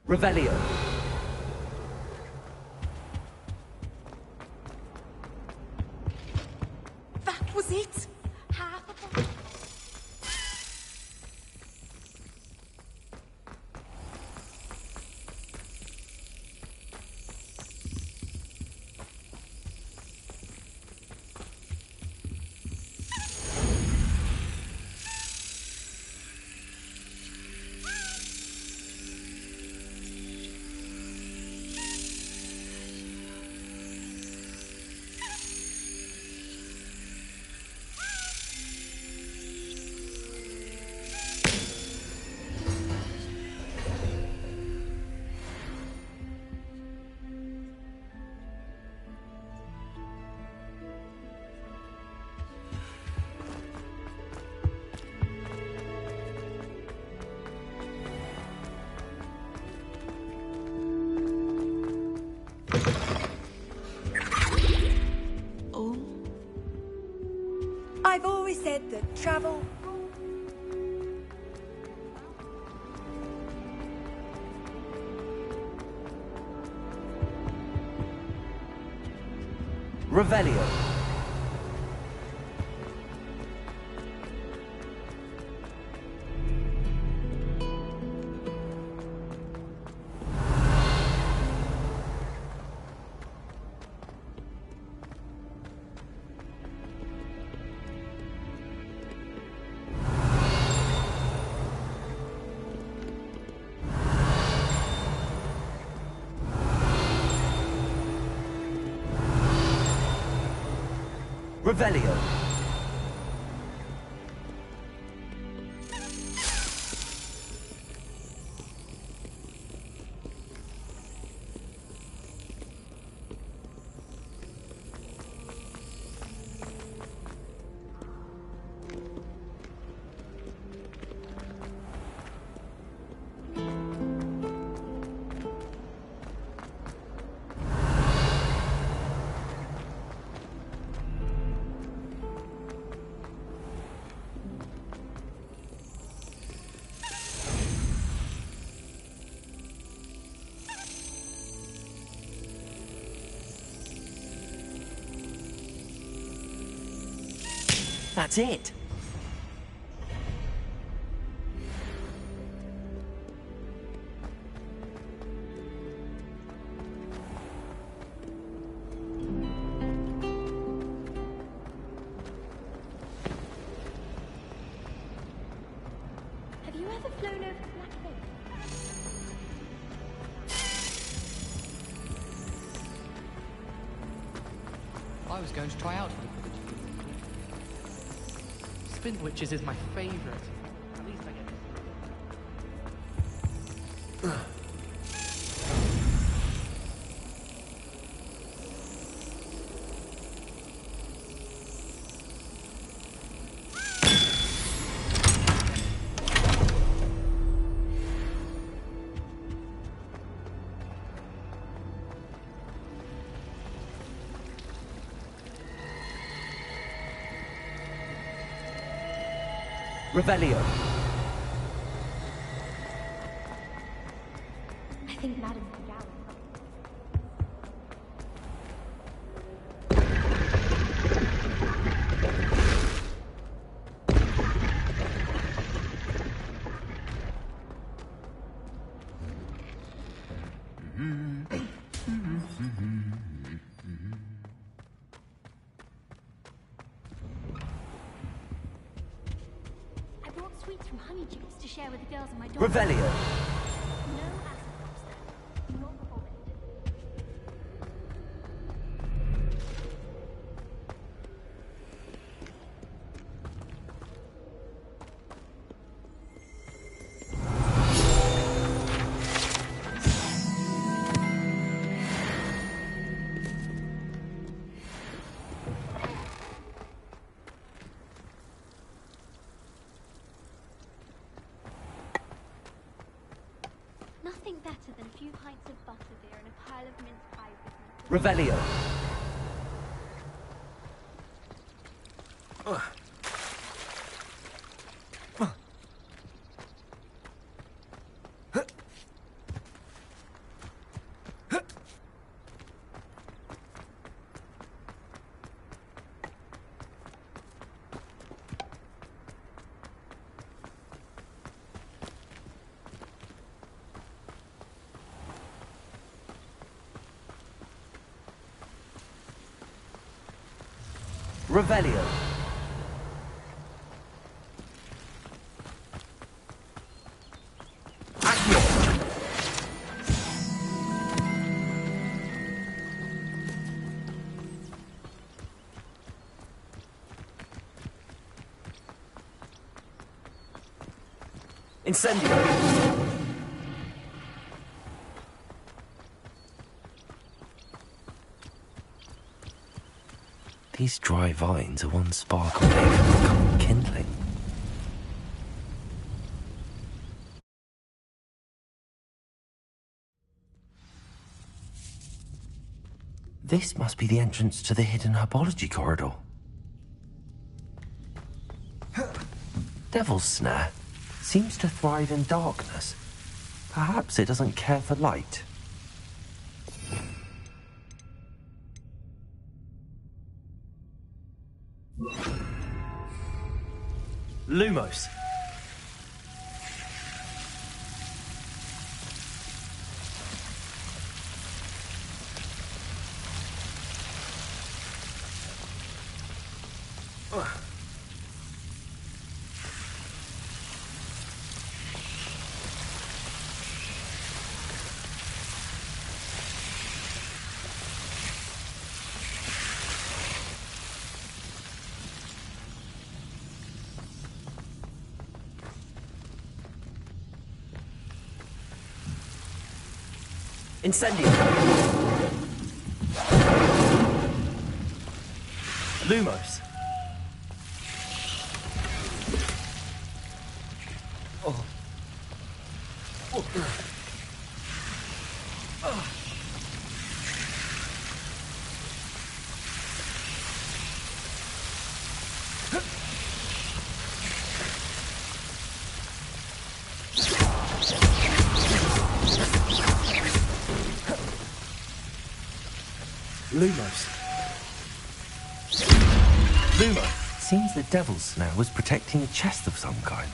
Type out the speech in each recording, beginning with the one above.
Revelio. That was it. Half of it. I've always said that travel... Revelio. Revelio. That's it. Have you ever flown over Black Hill? I was going to try out. Spin witches is my favorite. At least I get Revelio. I think Madam's the gallows. Sweets from honeydews to share with the girls on my dorm. Revelio. No acid drops there. Not before nothing better than a few pints of butterbeer and a pile of mince pie with me. Revelio. Revelio. Incendio. These dry vines are one spark away from becoming kindling. This must be the entrance to the hidden herbology corridor. devil's snare seems to thrive in darkness. Perhaps it doesn't care for light. Lumos. Incendio. Lumos. Oh. Oh. Oh. Lumos. Lumos. Seems the devil's snare was protecting a chest of some kind.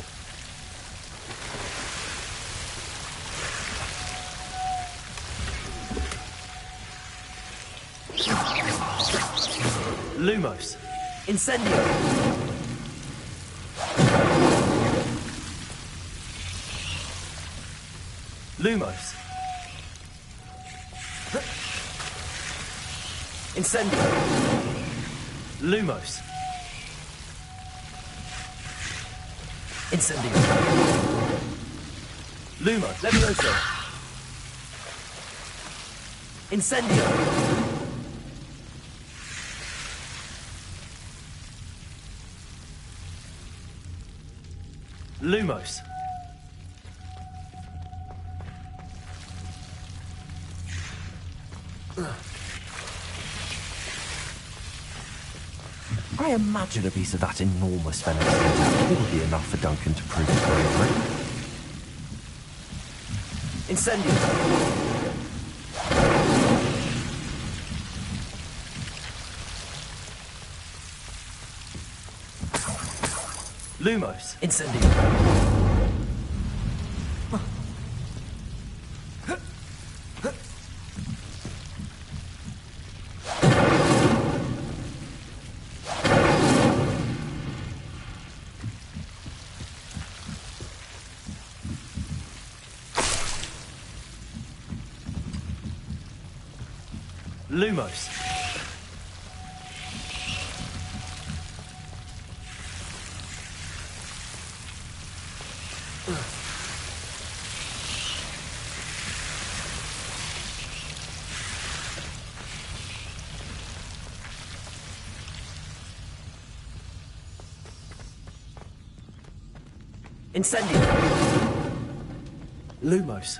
Lumos. Incendio. Lumos. Incendio. Lumos. Incendio. Lumos. Levioso. Incendio. Lumos. I imagine a piece of that enormous venomous attack will be enough for Duncan to prove his bravery. Incendio. Lumos. Incendio. Lumos. Incendio. Lumos.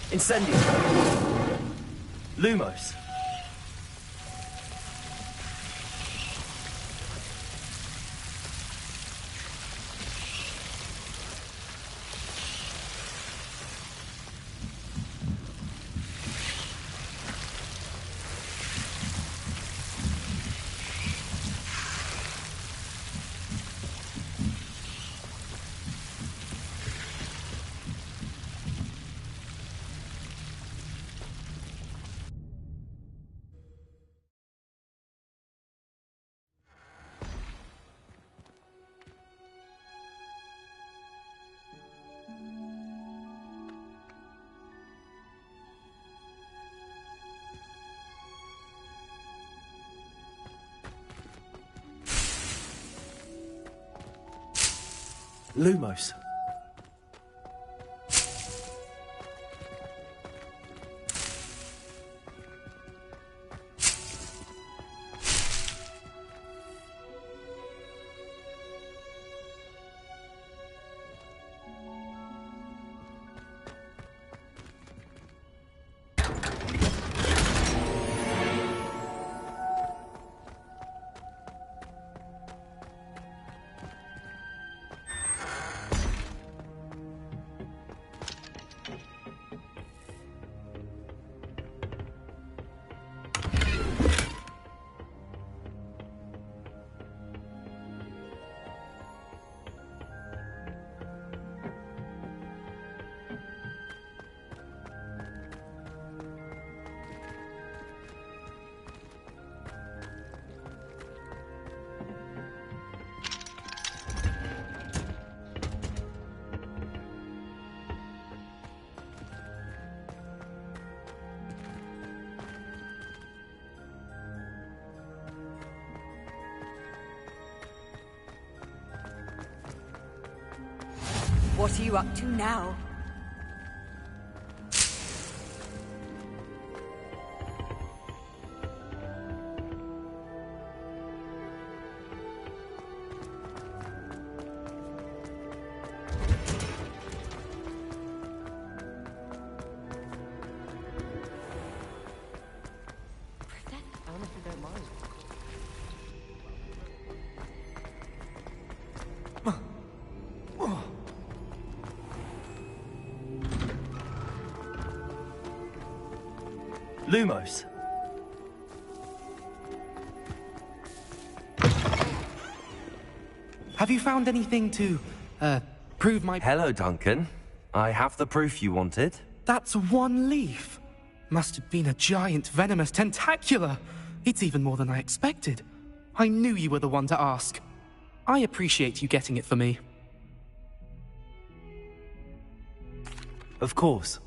Incendio. Lumos. Lumos. What are you up to now? I honestly don't mind. Lumos. Have you found anything to, prove my... Hello, Duncan. I have the proof you wanted. That's one leaf. Must have been a giant venomous tentacula. It's even more than I expected. I knew you were the one to ask. I appreciate you getting it for me. Of course.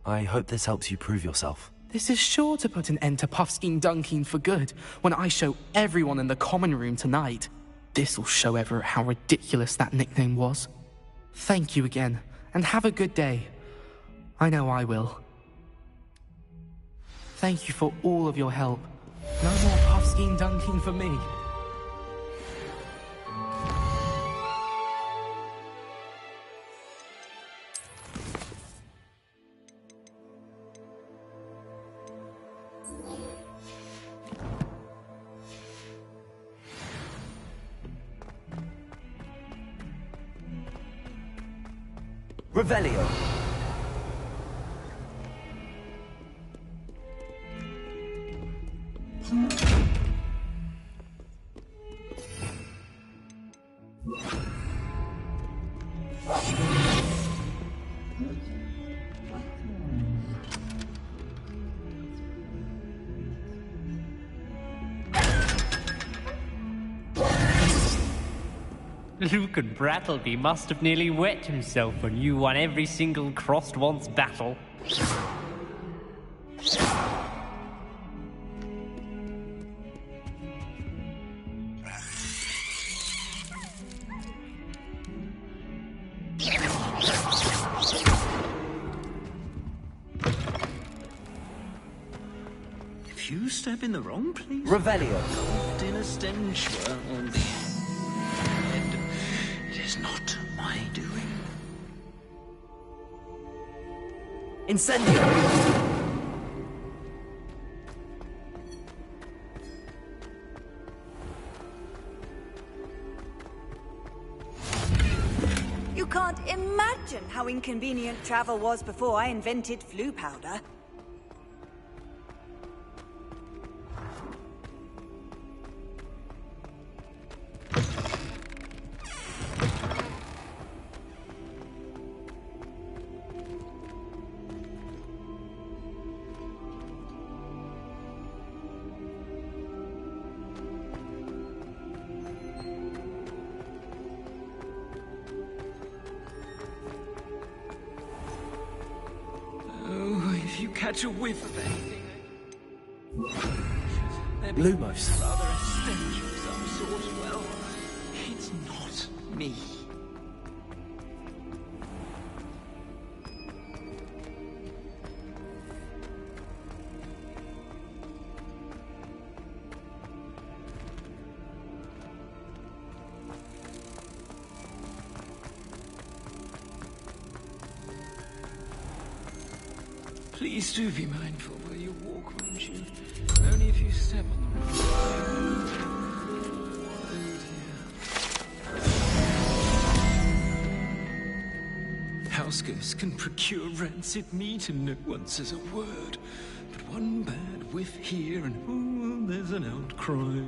I hope this helps you prove yourself. This is sure to put an end to Puffskein Dunkeen for good when I show everyone in the common room tonight. This'll show Everett how ridiculous that nickname was. Thank you again, and have a good day. I know I will. Thank you for all of your help. No more Puffskein Dunkeen for me. Revelio. Luke and Brattleby must have nearly wet himself when you won every single crossed once battle. If you step in the wrong place, Revelio. coughed in a stench on the head. It is not my doing. Incendio. You can't imagine how inconvenient travel was before I invented flu powder. Oh, if you catch a whiff of anything, Lumos. rather a stench of some sort. Well, it's not me. Please do be mindful where you walk, won't you? Only if you step on the wrong thing. Oh dear. House ghosts can procure rancid meat and no one says a word. But one bad whiff here and oh, there's an outcry.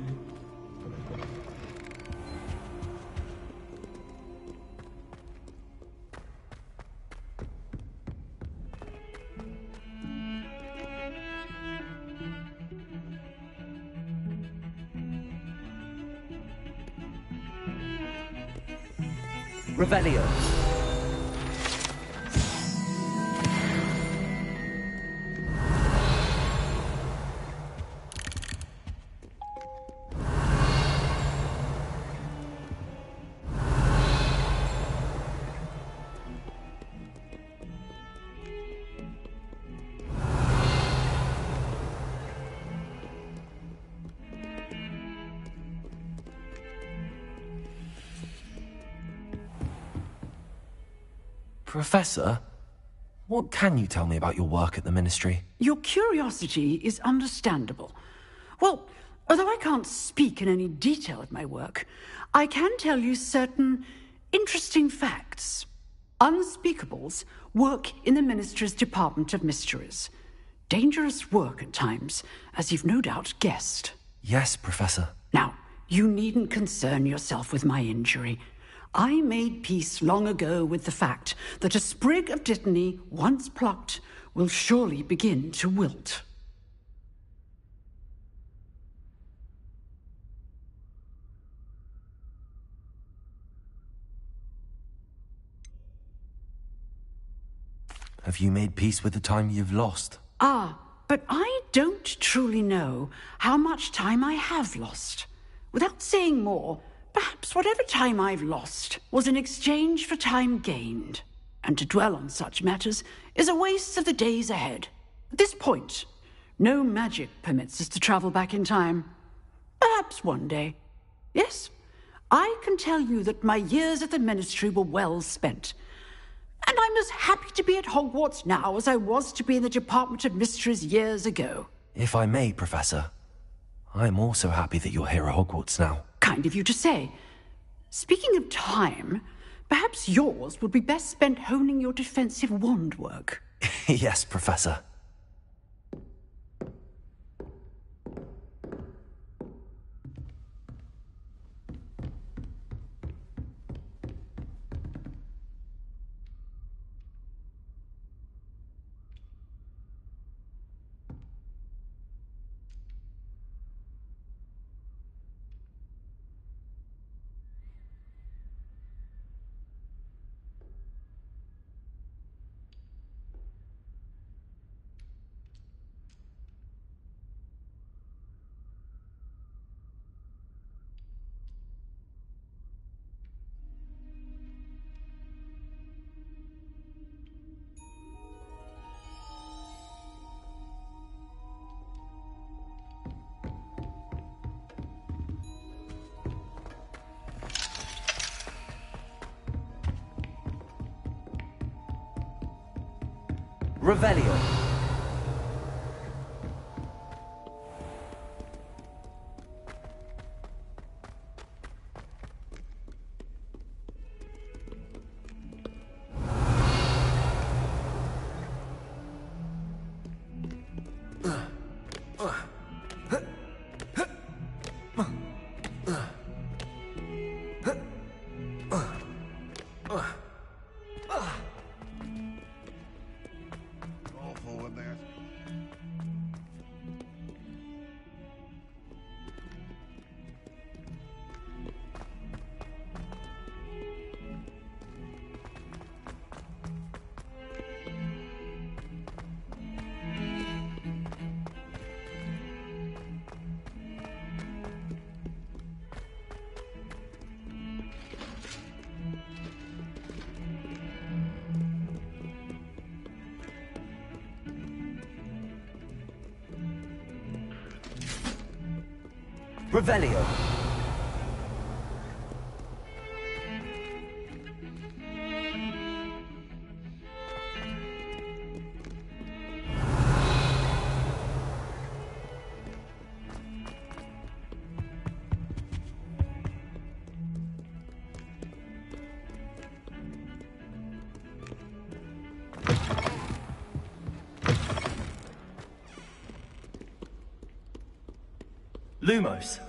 Revelio. Professor, what can you tell me about your work at the Ministry? Your curiosity is understandable. Well, although I can't speak in any detail of my work, I can tell you certain interesting facts. Unspeakables work in the Ministry's Department of Mysteries. Dangerous work at times, as you've no doubt guessed. Yes, Professor. Now, you needn't concern yourself with my injury. I made peace long ago with the fact that a sprig of dittany, once plucked, will surely begin to wilt. Have you made peace with the time you've lost? Ah, but I don't truly know how much time I have lost. Without saying more, perhaps whatever time I've lost was in exchange for time gained. And to dwell on such matters is a waste of the days ahead. At this point, no magic permits us to travel back in time. Perhaps one day. Yes, I can tell you that my years at the Ministry were well spent. And I'm as happy to be at Hogwarts now as I was to be in the Department of Mysteries years ago. If I may, Professor, I'm also happy that you're here at Hogwarts now. Kind of you to say. Speaking of time, perhaps yours would be best spent honing your defensive wand work. Yes, Professor. Revelio. Revelio. Lumos.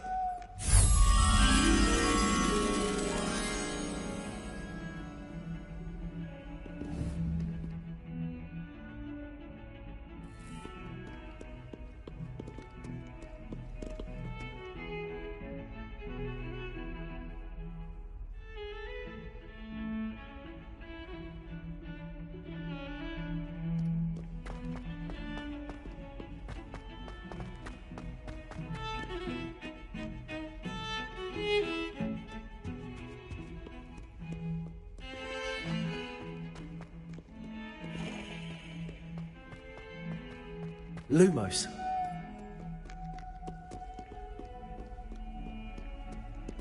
Lumos.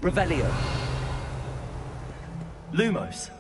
Revelio. Lumos.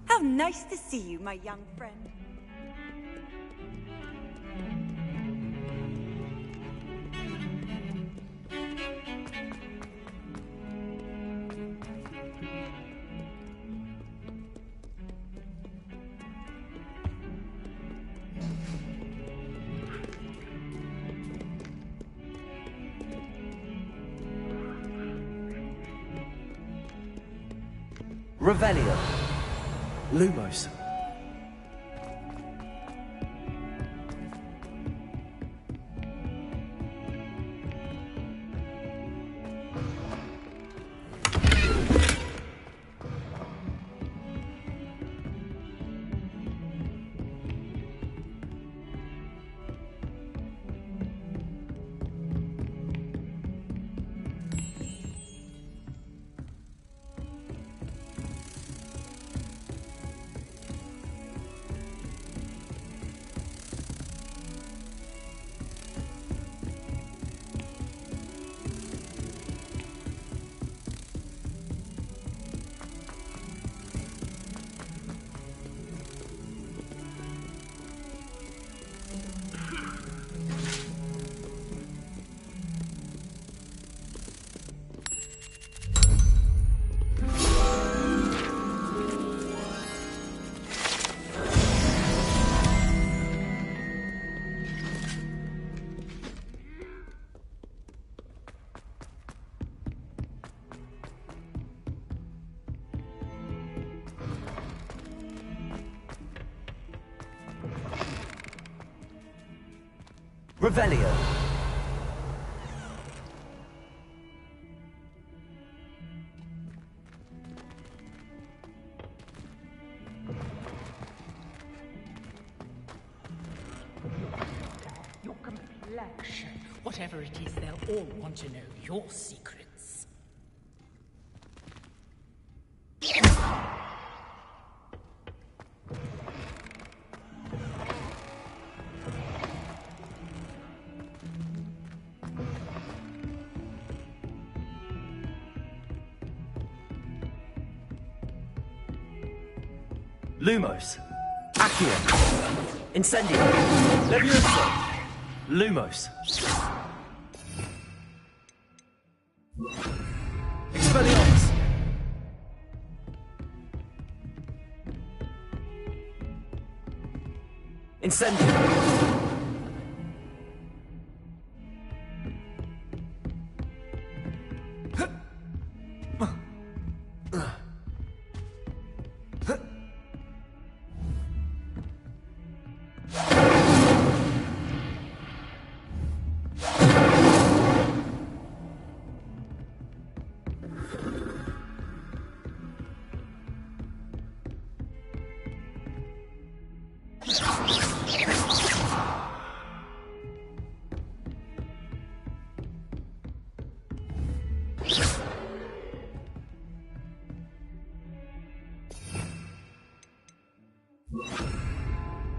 How nice to see you, my young friend. Revelio. Lumos. Revelio. Your complexion. Whatever it is, they'll all want to know your secrets. Lumos. Accio. Incendio. Levioso. Lumos. Expelliarmus. Incendio.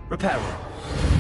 Reparo.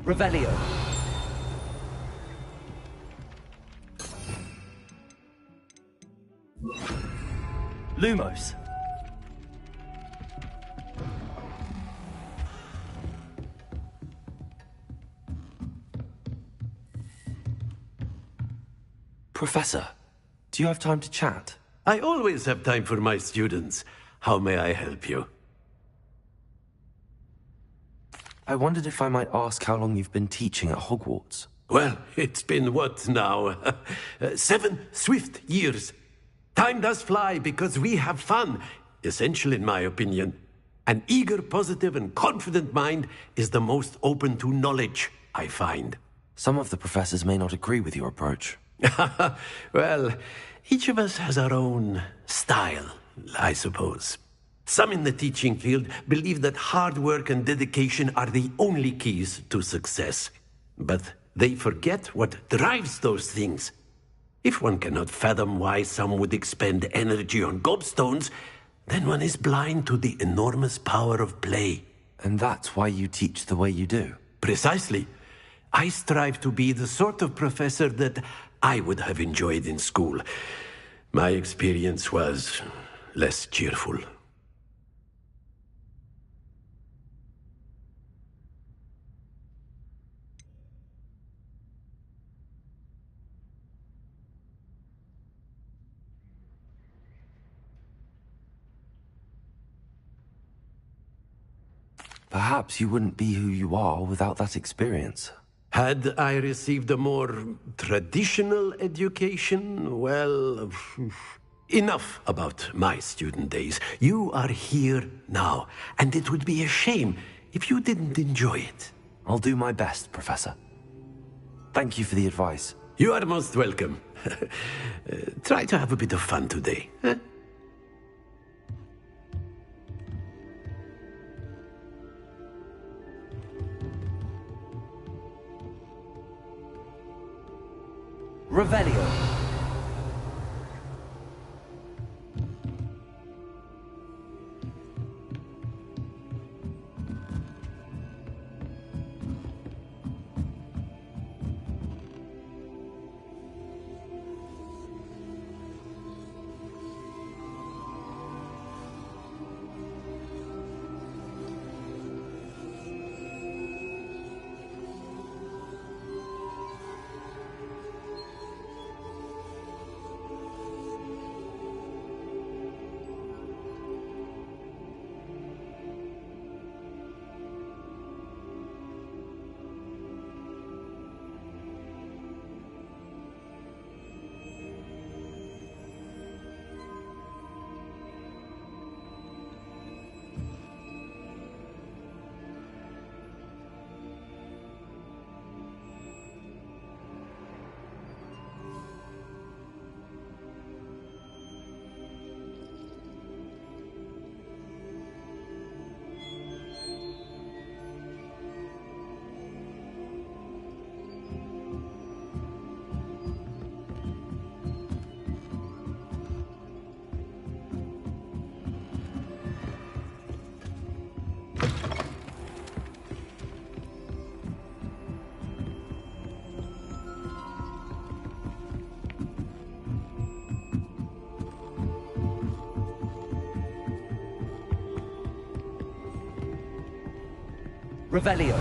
Revelio. Lumos. Professor, do you have time to chat? I always have time for my students. How may I help you? I wondered if I might ask how long you've been teaching at Hogwarts. Well, it's been what now? 7 swift years. Time does fly because we have fun. Essential in my opinion. An eager, positive, and confident mind is the most open to knowledge, I find. Some of the professors may not agree with your approach. Well, each of us has our own style, I suppose. Some in the teaching field believe that hard work and dedication are the only keys to success. But they forget what drives those things. If one cannot fathom why some would expend energy on gobstones, then one is blind to the enormous power of play. And that's why you teach the way you do? Precisely. I strive to be the sort of professor that I would have enjoyed in school. My experience was less cheerful. Perhaps you wouldn't be who you are without that experience. Had I received a more traditional education, well, enough about my student days. You are here now, and it would be a shame if you didn't enjoy it. I'll do my best, Professor. Thank you for the advice. You are most welcome. Try to have a bit of fun today. Huh? Revelio. Revelio.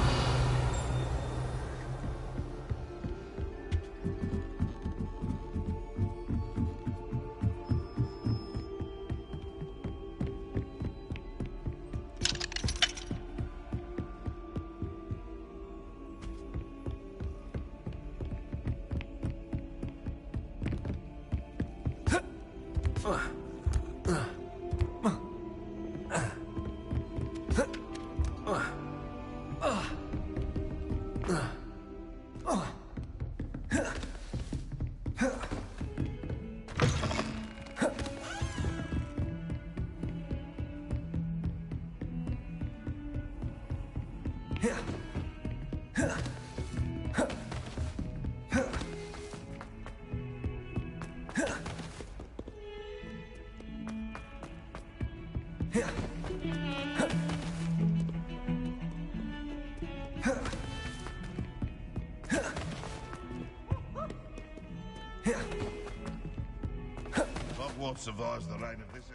what survives the reign of this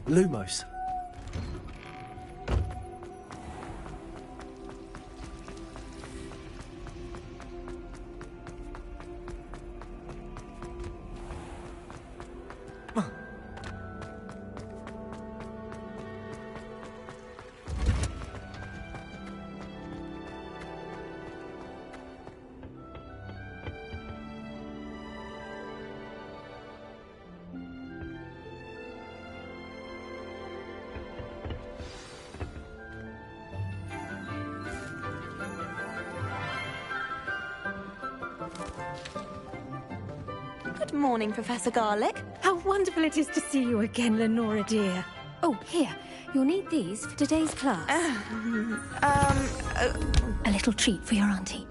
Lumos. Good morning, Professor Garlick. How wonderful it is to see you again, Lenora dear. Oh, here. You'll need these for today's class. A little treat for your auntie.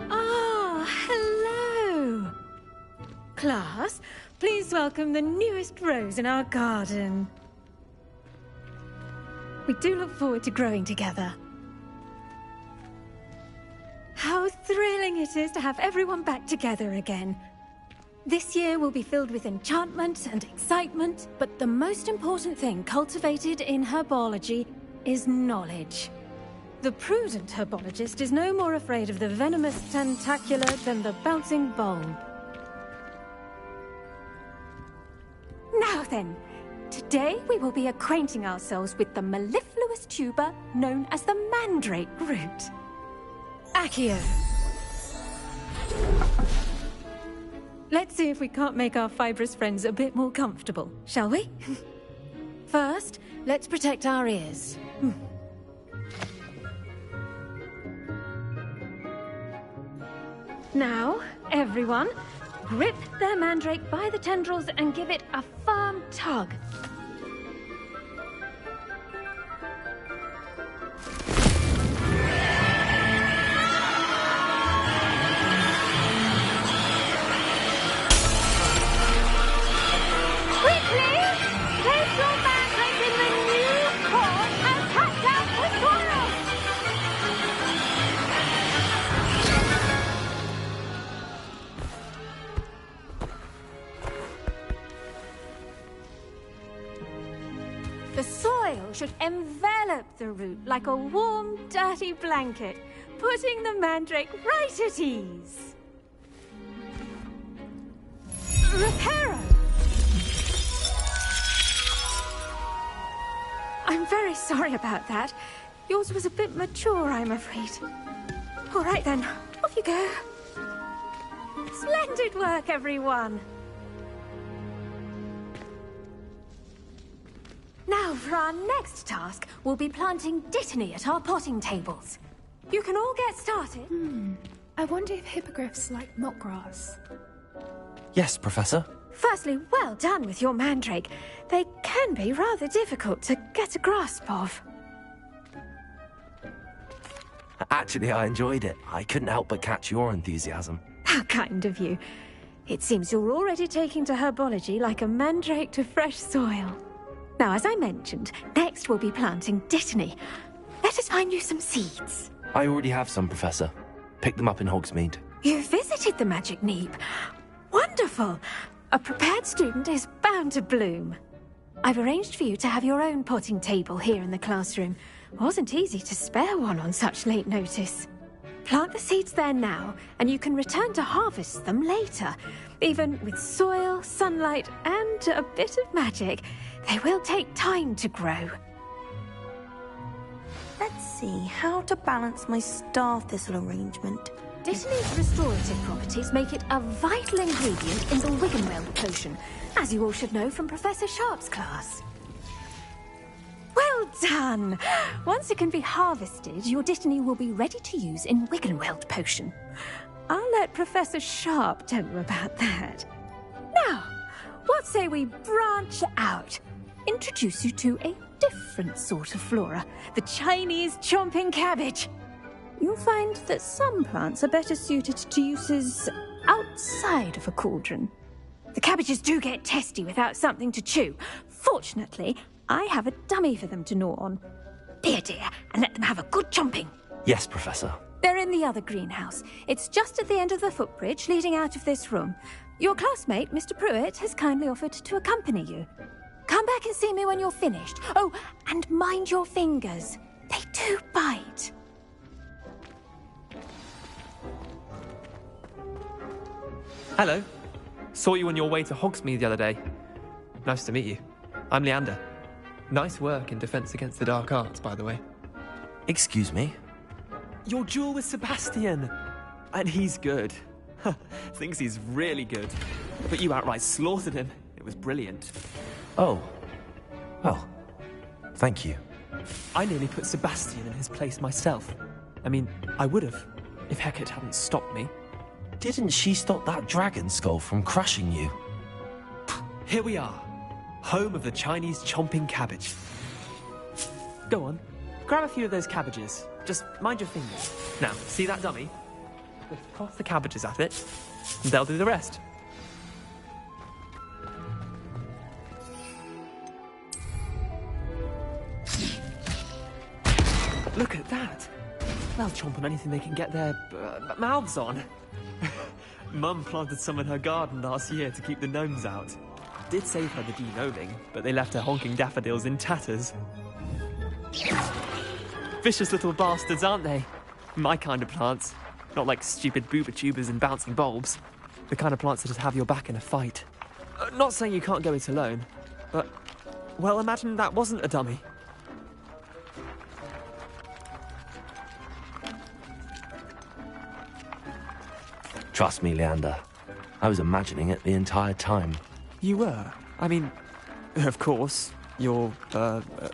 Ah, hello. Class, please welcome the newest rose in our garden. We do look forward to growing together. How thrilling it is to have everyone back together again. This year will be filled with enchantment and excitement, but the most important thing cultivated in herbology is knowledge. The prudent herbologist is no more afraid of the venomous tentacula than the bouncing bulb. Now then, today we will be acquainting ourselves with the mellifluous tuber known as the mandrake root. Accio. Let's see if we can't make our fibrous friends a bit more comfortable, shall we? First, let's protect our ears. Now, everyone, grip their mandrake by the tendrils and give it a firm tug. The soil should envelop the root like a warm, dirty blanket, putting the mandrake right at ease. Reparo! I'm very sorry about that. Yours was a bit mature, I'm afraid. All right then, off you go. Splendid work, everyone! Now, for our next task, we'll be planting dittany at our potting tables. You can all get started. I wonder if hippogriffs like knotgrass. Yes, Professor. Firstly, well done with your mandrake. They can be rather difficult to get a grasp of. Actually, I enjoyed it. I couldn't help but catch your enthusiasm. How kind of you. It seems you're already taking to herbology like a mandrake to fresh soil. Now, as I mentioned, next we'll be planting dittany. Let us find you some seeds. I already have some, Professor. Picked them up in Hogsmeade. You visited the Magic Neep. Wonderful! A prepared student is bound to bloom. I've arranged for you to have your own potting table here in the classroom. Wasn't easy to spare one on such late notice. Plant the seeds there now, and you can return to harvest them later. Even with soil, sunlight, and a bit of magic, they will take time to grow. Let's see how to balance my star thistle arrangement. Dittany's restorative properties make it a vital ingredient in the Wiggenweld potion, as you all should know from Professor Sharp's class. Well done! Once it can be harvested, your dittany will be ready to use in Wiggenweld potion. I'll let Professor Sharp tell you about that. Now, what say we branch out? introduce you to a different sort of flora, the Chinese chomping cabbage. You'll find that some plants are better suited to uses outside of a cauldron. The cabbages do get testy without something to chew. Fortunately, I have a dummy for them to gnaw on. Be a dear and let them have a good chomping. Yes, Professor. They're in the other greenhouse. It's just at the end of the footbridge leading out of this room. Your classmate, Mr. Pruitt, has kindly offered to accompany you. Come back and see me when you're finished. Oh, and mind your fingers. They do bite. Hello. Saw you on your way to Hogsmeade the other day. Nice to meet you. I'm Leander. Nice work in Defense Against the Dark Arts, by the way. Excuse me? Your duel with Sebastian! And he's good. Thinks he's really good. But you outright slaughtered him. It was brilliant. Oh. Well, thank you. I nearly put Sebastian in his place myself. I mean, I would have, if Hecate hadn't stopped me. Didn't she stop that dragon skull from crushing you? Here we are. Home of the Chinese chomping cabbage. Go on. Grab a few of those cabbages. Just mind your fingers. Now, see that dummy? Just toss the cabbages at it, and they'll do the rest. Look at that! They'll chomp on anything they can get their mouths on. Mum planted some in her garden last year to keep the gnomes out. Did save her the de-gnoming, but they left her honking daffodils in tatters. Vicious little bastards, aren't they? My kind of plants. Not like stupid booba tubers and bouncing bulbs. The kind of plants that just have your back in a fight. Not saying you can't go it alone, but, well, imagine that wasn't a dummy. Trust me, Leander. I was imagining it the entire time. You were? I mean, of course, you're,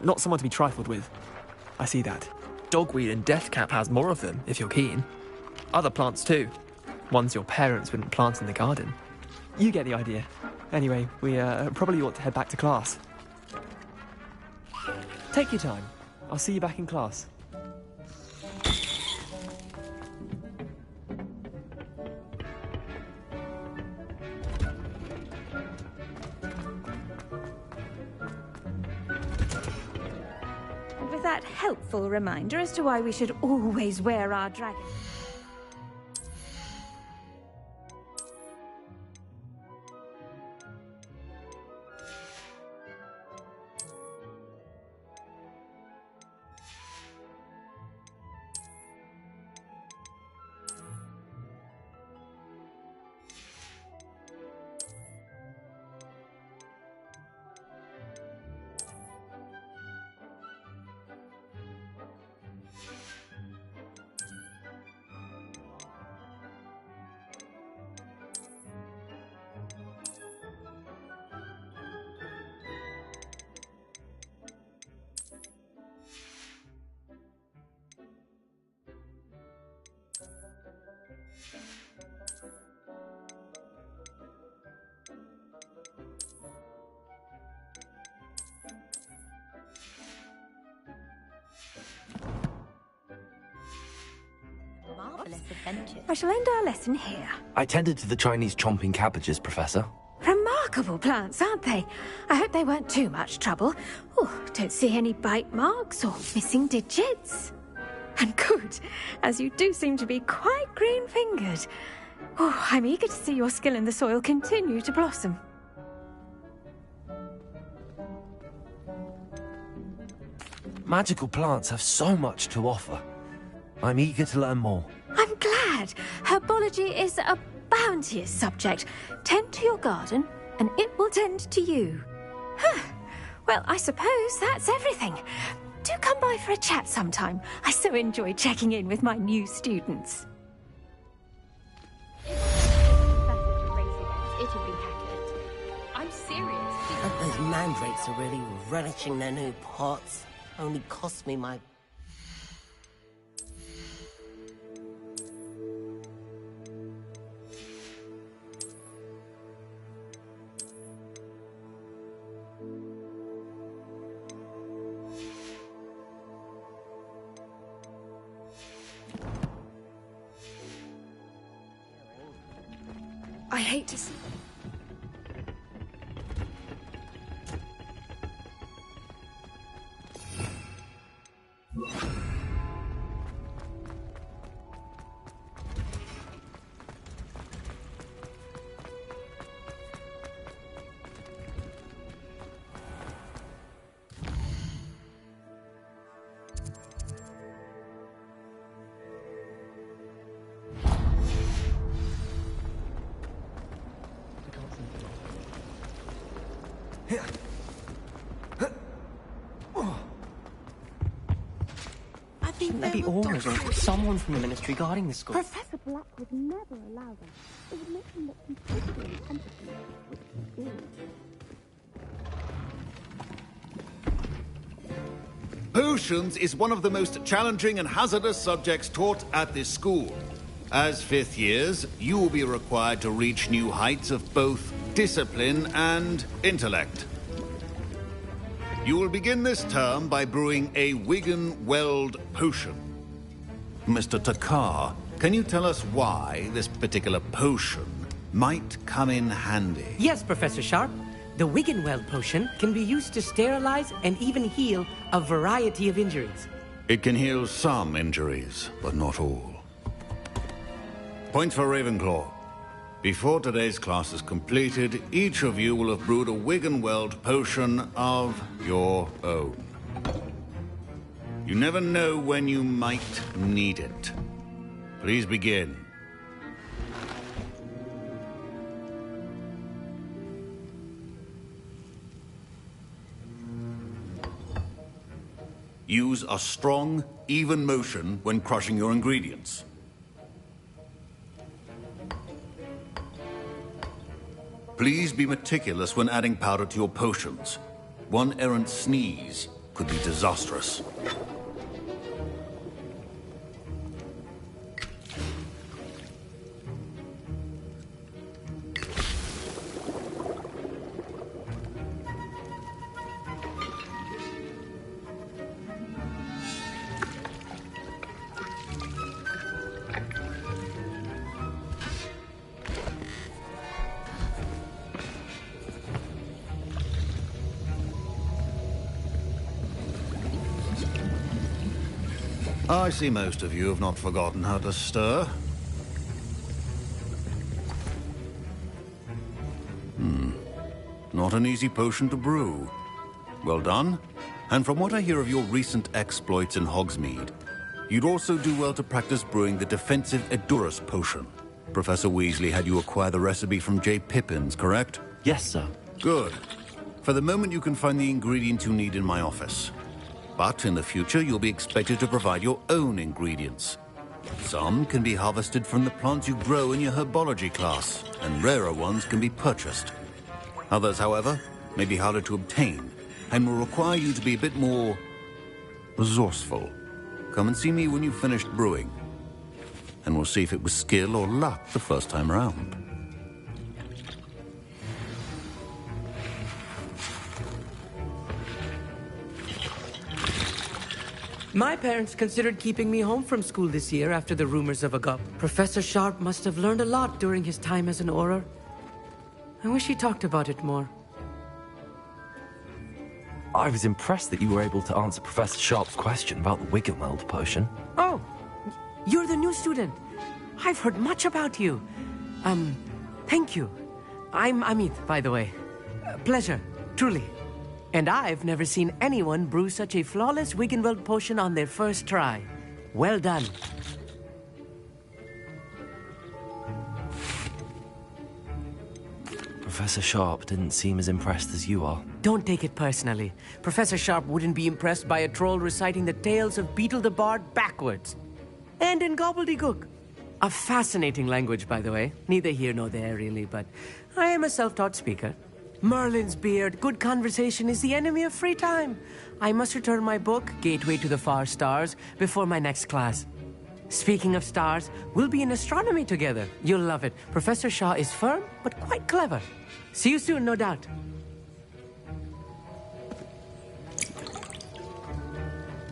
not someone to be trifled with. I see that. Dogweed and deathcap has more of them, if you're keen. Other plants too. Ones your parents wouldn't plant in the garden. You get the idea. Anyway, we probably ought to head back to class. Take your time. I'll see you back in class. That helpful reminder as to why we should always wear our dragon. I shall end our lesson here. I tended to the Chinese chomping cabbages, Professor. Remarkable plants, aren't they? I hope they weren't too much trouble. Oh, don't see any bite marks or missing digits. And good, as you do seem to be quite green-fingered. Oh, I'm eager to see your skill in the soil continue to blossom. Magical plants have so much to offer. I'm eager to learn more. I'm glad. Herbology is a bounteous subject. Tend to your garden, and it will tend to you. Well, I suppose that's everything. Do come by for a chat sometime. I so enjoy checking in with my new students. I'm serious. Those mandrakes are really relishing their new pots. Only cost me my... I hate to see. I think Maybe always someone from the ministry guarding the school. Professor Black would never allow them. It would make them look completely incompetent, which is good. Potions is one of the most challenging and hazardous subjects taught at this school. As fifth years, you will be required to reach new heights of both discipline and intellect. You will begin this term by brewing a Wigan-Weld potion. Mr. Takar, can you tell us why this particular potion might come in handy? Yes, Professor Sharp. The Wigan-Weld potion can be used to sterilize and even heal a variety of injuries. It can heal some injuries, but not all. Points for Ravenclaw. Before today's class is completed, each of you will have brewed a Wigan-Weld potion of your own. You never know when you might need it. Please begin. Use a strong, even motion when crushing your ingredients. Please be meticulous when adding powder to your potions. One errant sneeze could be disastrous. I see most of you have not forgotten how to stir. Not an easy potion to brew. Well done. And from what I hear of your recent exploits in Hogsmeade, you'd also do well to practice brewing the defensive Edurus potion. Professor Weasley had you acquire the recipe from J. Pippins, correct? Yes, sir. Good. For the moment, you can find the ingredients you need in my office. But in the future, you'll be expected to provide your own ingredients. Some can be harvested from the plants you grow in your herbology class, and rarer ones can be purchased. Others, however, may be harder to obtain, and will require you to be a bit more resourceful. Come and see me when you've finished brewing, and we'll see if it was skill or luck the first time around. My parents considered keeping me home from school this year after the rumors of a gup. Professor Sharp must have learned a lot during his time as an Auror. I wish he talked about it more. I was impressed that you were able to answer Professor Sharp's question about the Wigan-Weld potion. Oh, you're the new student. I've heard much about you. Thank you. I'm Amit, by the way. Pleasure, truly. And I've never seen anyone brew such a flawless Wigan-Weld potion on their first try. Well done. Professor Sharp didn't seem as impressed as you are. Don't take it personally. Professor Sharp wouldn't be impressed by a troll reciting the tales of Beetle the Bard backwards. And in gobbledygook. A fascinating language, by the way. Neither here nor there, really, but I am a self-taught speaker. Merlin's beard, good conversation is the enemy of free time. I must return my book, Gateway to the Far Stars, before my next class. Speaking of stars, we'll be in astronomy together. You'll love it. Professor Shaw is firm, but quite clever. See you soon, no doubt.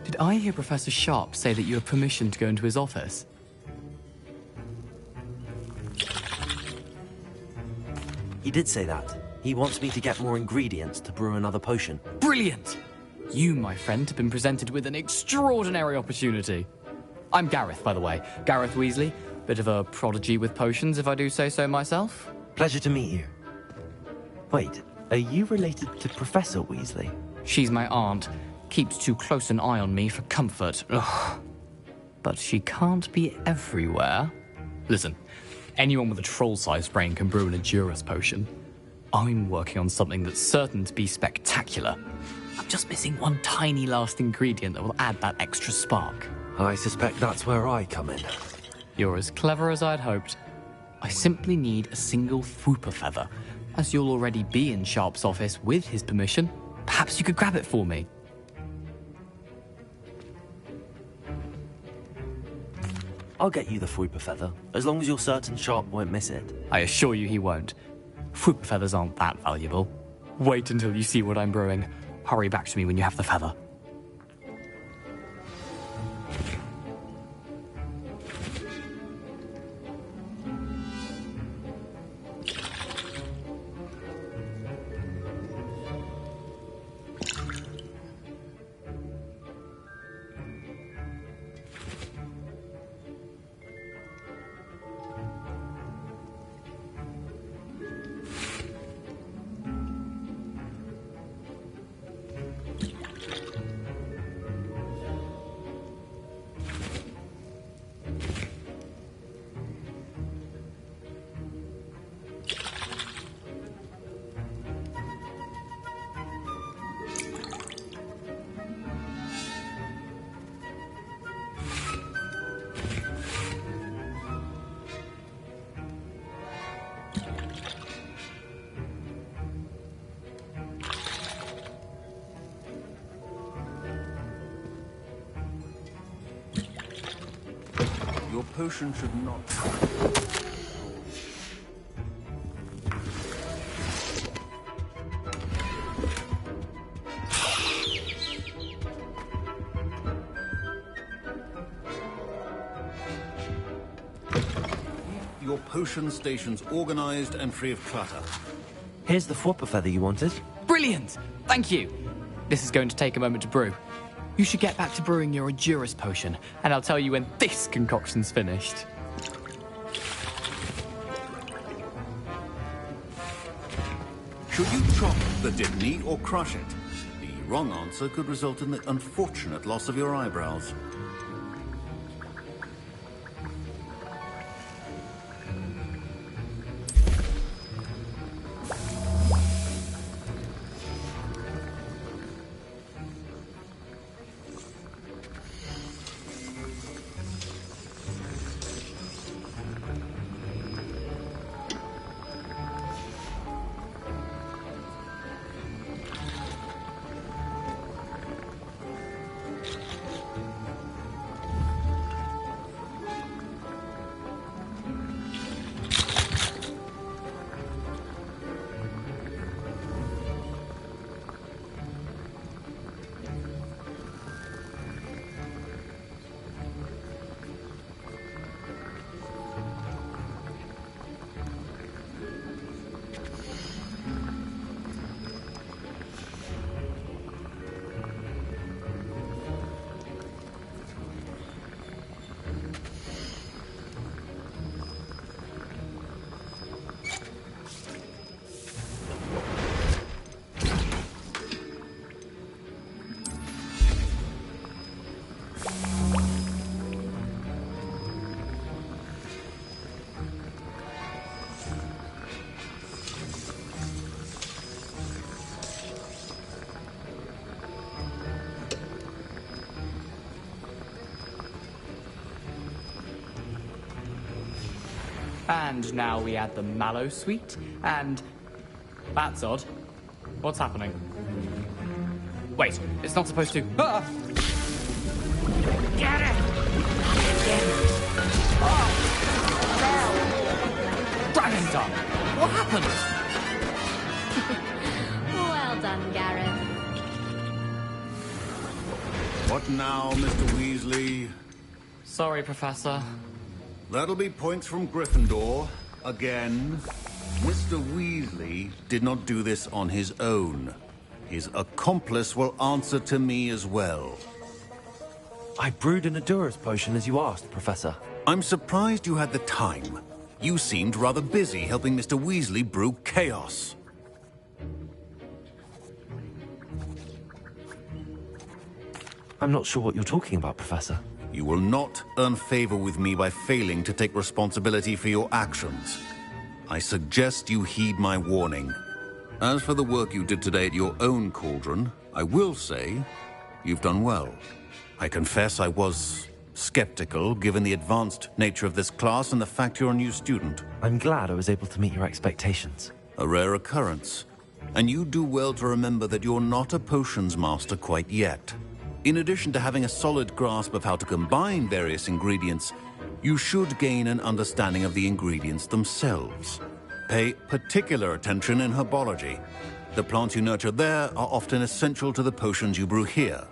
Did I hear Professor Sharp say that you have permission to go into his office? He did say that. He wants me to get more ingredients to brew another potion. Brilliant! You, my friend, have been presented with an extraordinary opportunity. I'm Gareth, by the way. Gareth Weasley. Bit of a prodigy with potions, if I do say so myself. Pleasure to meet you. Wait, are you related to Professor Weasley? She's my aunt. Keeps too close an eye on me for comfort. Ugh. But she can't be everywhere. Listen, anyone with a troll-sized brain can brew an Endurus potion. I'm working on something that's certain to be spectacular. I'm just missing one tiny last ingredient that will add that extra spark. I suspect that's where I come in. You're as clever as I'd hoped. I simply need a single Fwooper feather. As you'll already be in Sharp's office with his permission, perhaps you could grab it for me. I'll get you the Fwooper feather, as long as you're certain Sharp won't miss it. I assure you he won't. Fwooper feathers aren't that valuable. Wait until you see what I'm brewing. Hurry back to me when you have the feather. Your potion should not... Your potion stations organized and free of clutter. Here's the Fwooper feather you wanted. Brilliant! Thank you! This is going to take a moment to brew. You should get back to brewing your Endurus potion, and I'll tell you when this concoction's finished. Should you chop the Dibney or crush it? The wrong answer could result in the unfortunate loss of your eyebrows. And now we add the mallow sweet, and... That's odd. What's happening? Wait, it's not supposed to... Ah! Get it! Dragon Star! What happened? Well done, Gareth. What now, Mr. Weasley? Sorry, Professor. That'll be points from Gryffindor. Again. Mr. Weasley did not do this on his own. His accomplice will answer to me as well. I brewed an Adurus potion as you asked, Professor. I'm surprised you had the time. You seemed rather busy helping Mr. Weasley brew chaos. I'm not sure what you're talking about, Professor. You will not earn favor with me by failing to take responsibility for your actions. I suggest you heed my warning. As for the work you did today at your own cauldron, I will say you've done well. I confess I was skeptical, given the advanced nature of this class and the fact you're a new student. I'm glad I was able to meet your expectations. A rare occurrence. And you do well to remember that you're not a potions master quite yet. In addition to having a solid grasp of how to combine various ingredients, you should gain an understanding of the ingredients themselves. Pay particular attention in herbology. The plants you nurture there are often essential to the potions you brew here.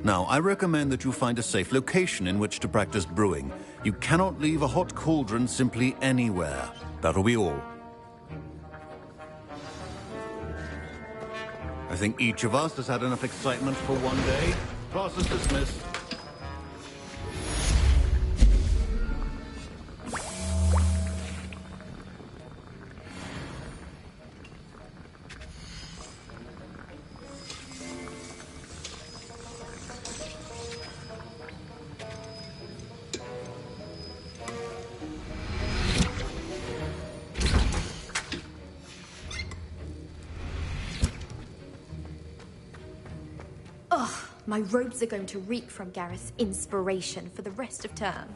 Now, I recommend that you find a safe location in which to practice brewing. You cannot leave a hot cauldron simply anywhere. That'll be all. I think each of us has had enough excitement for one day. Class is dismissed. My robes are going to reek from Gareth's inspiration for the rest of term.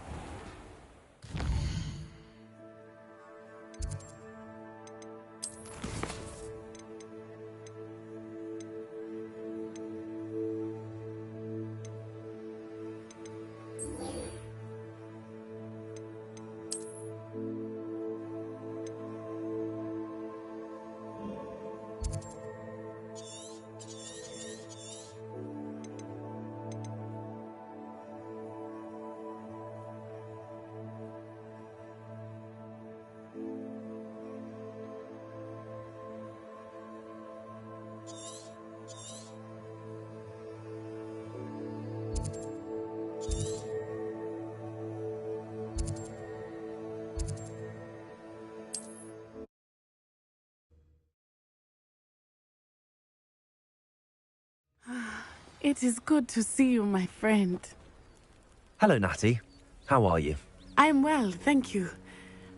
It is good to see you, my friend. Hello, Natty. How are you? I'm well, thank you.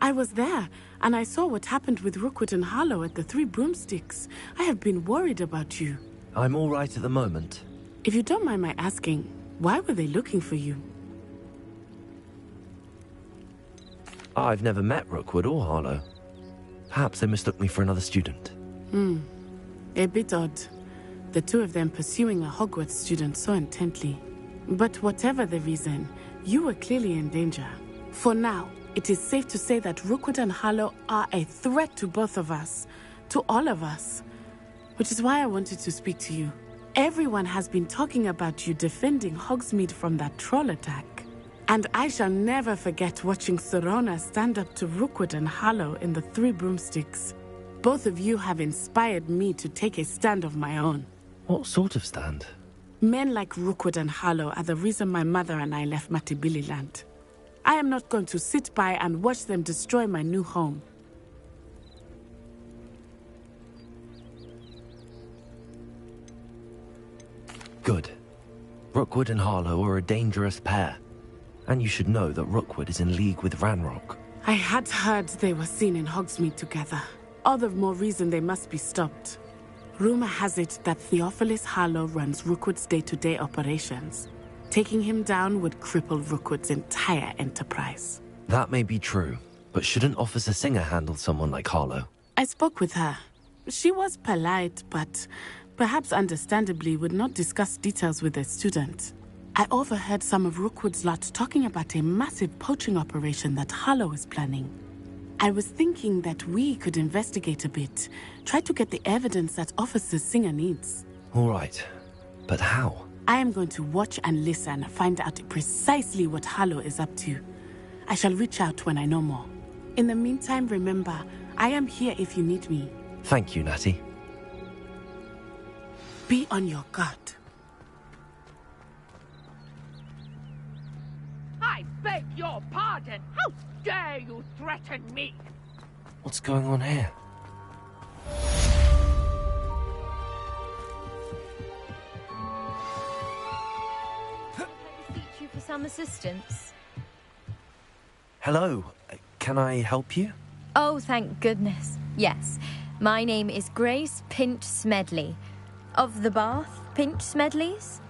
I was there, and I saw what happened with Rookwood and Harlow at the Three Broomsticks. I have been worried about you. I'm all right at the moment. If you don't mind my asking, why were they looking for you? I've never met Rookwood or Harlow. Perhaps they mistook me for another student. A bit odd. The two of them pursuing a Hogwarts student so intently. But whatever the reason, you were clearly in danger. For now, it is safe to say that Rookwood and Harlow are a threat to both of us. To all of us. Which is why I wanted to speak to you. Everyone has been talking about you defending Hogsmeade from that troll attack. And I shall never forget watching Serona stand up to Rookwood and Harlow in the Three Broomsticks. Both of you have inspired me to take a stand of my own. What sort of stand? Men like Rookwood and Harlow are the reason my mother and I left Matibili land. I am not going to sit by and watch them destroy my new home. Good. Rookwood and Harlow are a dangerous pair. And you should know that Rookwood is in league with Ranrock. I had heard they were seen in Hogsmeade together. All the more reason they must be stopped. Rumor has it that Theophilus Harlow runs Rookwood's day-to-day operations. Taking him down would cripple Rookwood's entire enterprise. That may be true, but shouldn't Officer Singer handle someone like Harlow? I spoke with her. She was polite, but perhaps understandably would not discuss details with a student. I overheard some of Rookwood's lot talking about a massive poaching operation that Harlow is planning. I was thinking that we could investigate a bit, try to get the evidence that Officer Singer needs. All right, but how? I am going to watch and listen, find out precisely what Harlow is up to. I shall reach out when I know more. In the meantime, remember, I am here if you need me. Thank you, Natty. Be on your guard. I beg your pardon. How dare you threaten me? What's going on here? Beseech you for some assistance. Hello. Can I help you? Oh, thank goodness. Yes. My name is Grace Pinch Smedley. Of the Bath Pinch Smedleys?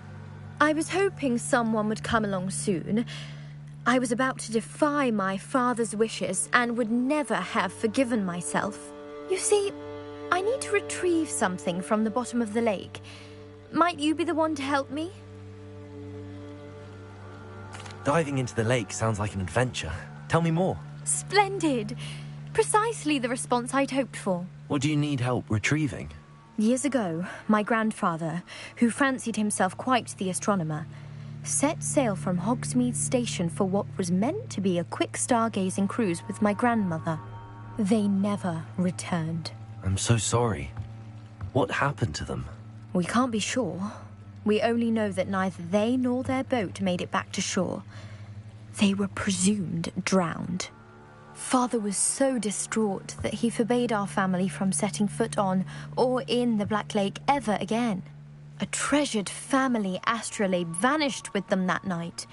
I was hoping someone would come along soon. I was about to defy my father's wishes and would never have forgiven myself. You see, I need to retrieve something from the bottom of the lake. Might you be the one to help me? Diving into the lake sounds like an adventure. Tell me more. Splendid! Precisely the response I'd hoped for. What do you need help retrieving? Years ago, my grandfather, who fancied himself quite the astronomer, set sail from Hogsmeade Station for what was meant to be a quick stargazing cruise with my grandmother. They never returned. I'm so sorry. What happened to them? We can't be sure. We only know that neither they nor their boat made it back to shore. They were presumed drowned. Father was so distraught that he forbade our family from setting foot on or in the Black Lake ever again. A treasured family astrolabe vanished with them that night.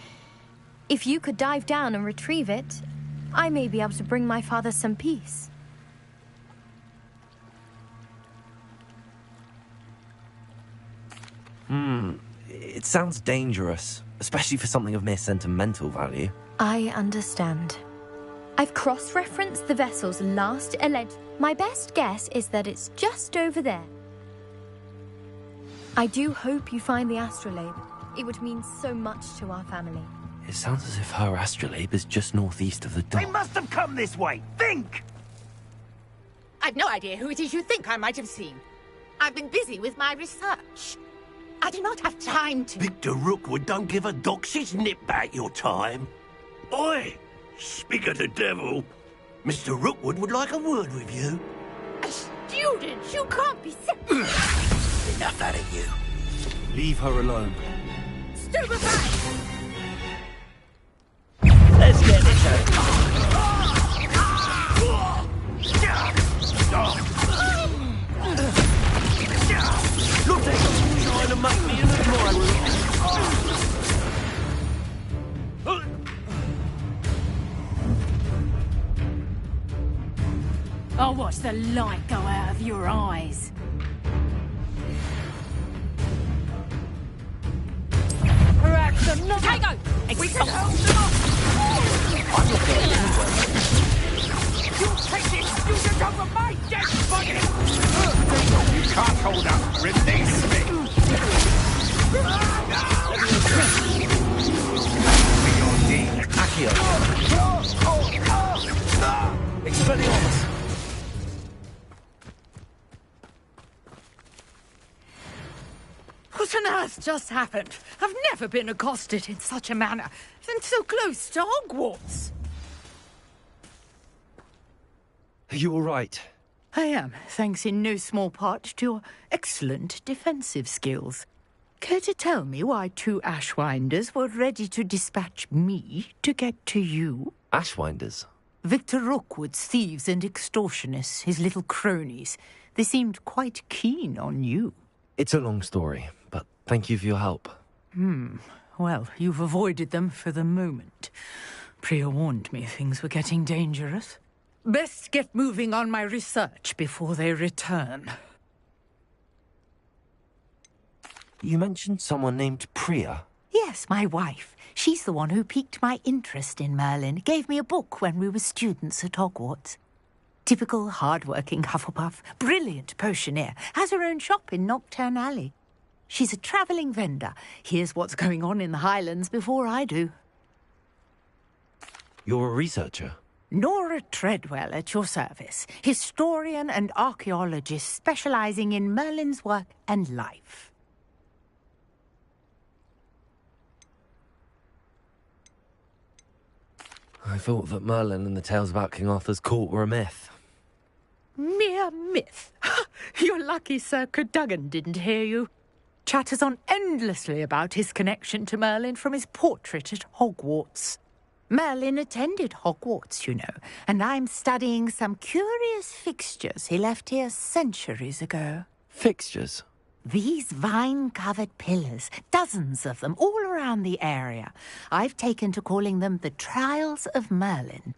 If you could dive down and retrieve it, I may be able to bring my father some peace. It sounds dangerous, especially for something of mere sentimental value. I understand. I've cross-referenced the vessel's last alleged... My best guess is that it's just over there. I do hope you find the astrolabe. It would mean so much to our family. It sounds as if her astrolabe is just northeast of the dock. They must have come this way! Think! I've no idea who it is you think I might have seen. I've been busy with my research. I do not have time to... Victor Rookwood don't give a doxy's nip back your time. Oi! Speak of the devil. Mr. Rookwood would like a word with you. A student? You can't be Enough out of you. Leave her alone. Stupefy! Let's get this over. Look, they're trying to make me an admirer. I'll watch the light go out of your eyes. Perhaps them not... Tango! We can hold them off! I'm not going anywhere. You take this student over my dead body! You can't hold up. Release me! Your deal. Accio. Expelliarmus. What on earth just happened? I've never been accosted in such a manner, and so close to Hogwarts. Are you all right? I am, thanks in no small part to your excellent defensive skills. Care to tell me why two Ashwinders were ready to dispatch me to get to you? Ashwinders? Victor Rookwood's thieves and extortionists, his little cronies. They seemed quite keen on you. It's a long story, but thank you for your help. Well, you've avoided them for the moment. Priya warned me things were getting dangerous. Best get moving on my research before they return. You mentioned someone named Priya. Yes, my wife. She's the one who piqued my interest in Merlin. Gave me a book when we were students at Hogwarts. Typical hard-working Hufflepuff, brilliant potioneer, has her own shop in Knockturn Alley. She's a travelling vendor. Hears what's going on in the Highlands before I do. You're a researcher? Nora Treadwell at your service, historian and archaeologist specialising in Merlin's work and life. I thought that Merlin and the tales about King Arthur's court were a myth. mere myth. You're lucky Sir Cadogan didn't hear you. Chatters on endlessly about his connection to Merlin from his portrait at Hogwarts. Merlin attended Hogwarts, you know, and I'm studying some curious fixtures he left here centuries ago. Fixtures? These vine-covered pillars, dozens of them, all around the area. I've taken to calling them the Trials of Merlin.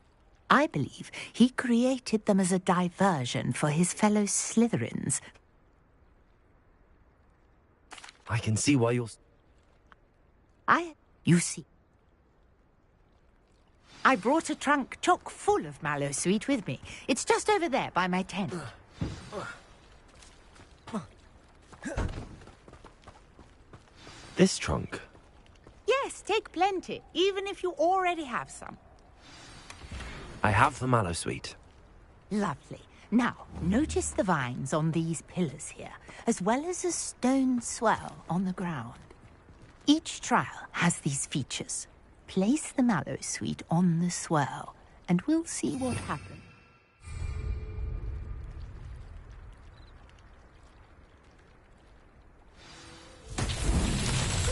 I believe he created them as a diversion for his fellow Slytherins. I can see why you're... You see. I brought a trunk chock full of Mallowsweet with me. It's just over there by my tent. This trunk? Yes, take plenty, even if you already have some. I have the Mallowsweet. Lovely. Now, notice the vines on these pillars here, as well as a stone swell on the ground. Each trial has these features. Place the Mallowsweet on the swell, and we'll see what happens.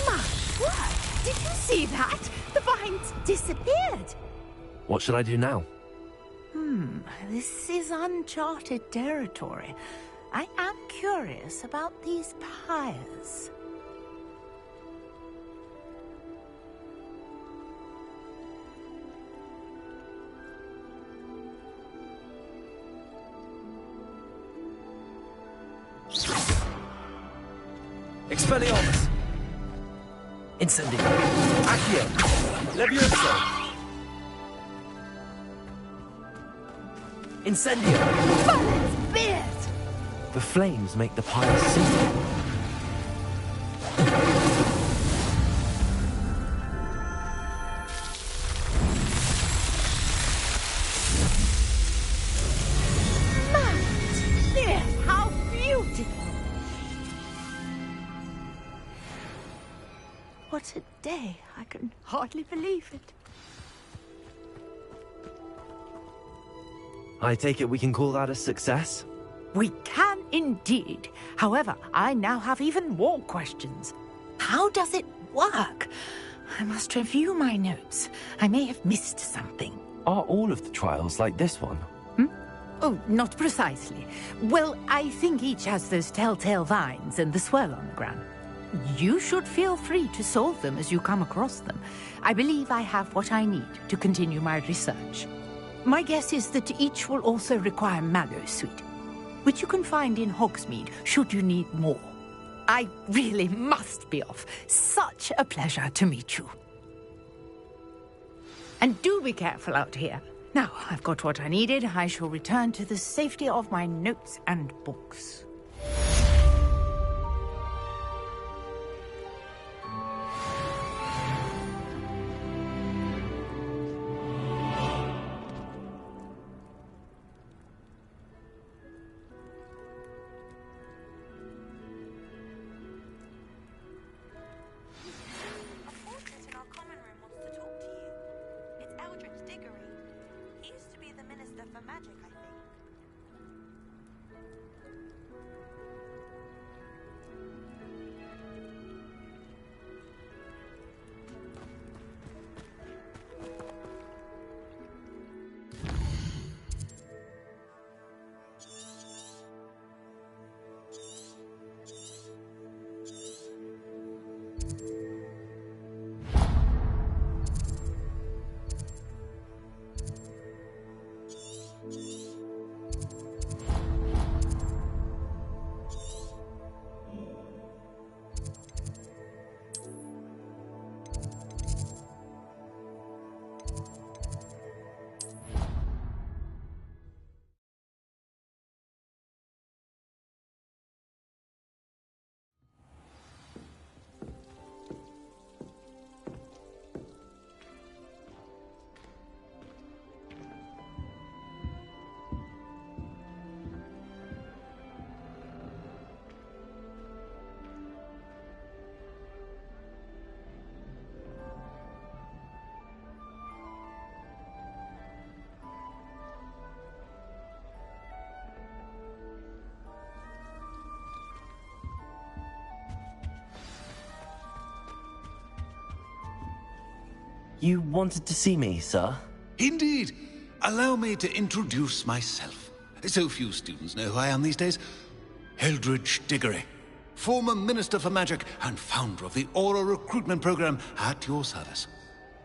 My word! Did you see that? The vines disappeared! What should I do now? This is uncharted territory. I am curious about these pyres. Expelliarmus! Incendio! Accio! Levioso! Incendio! Merlin's beard! The flames make the pyre sink. How beautiful! What a day. I can hardly believe it. I take it we can call that a success? We can indeed. However, I now have even more questions. How does it work? I must review my notes. I may have missed something. Are all of the trials like this one? Oh, not precisely. Well, I think each has those telltale vines and the swirl on the ground. You should feel free to solve them as you come across them. I believe I have what I need to continue my research. My guess is that each will also require Mallowsweet, which you can find in Hogsmeade should you need more. I really must be off. Such a pleasure to meet you. And do be careful out here. Now, I've got what I needed. I shall return to the safety of my notes and books. You wanted to see me, sir? Indeed. Allow me to introduce myself. So few students know who I am these days. Eldridge Diggory, former Minister for Magic and founder of the Aura Recruitment Program, at your service.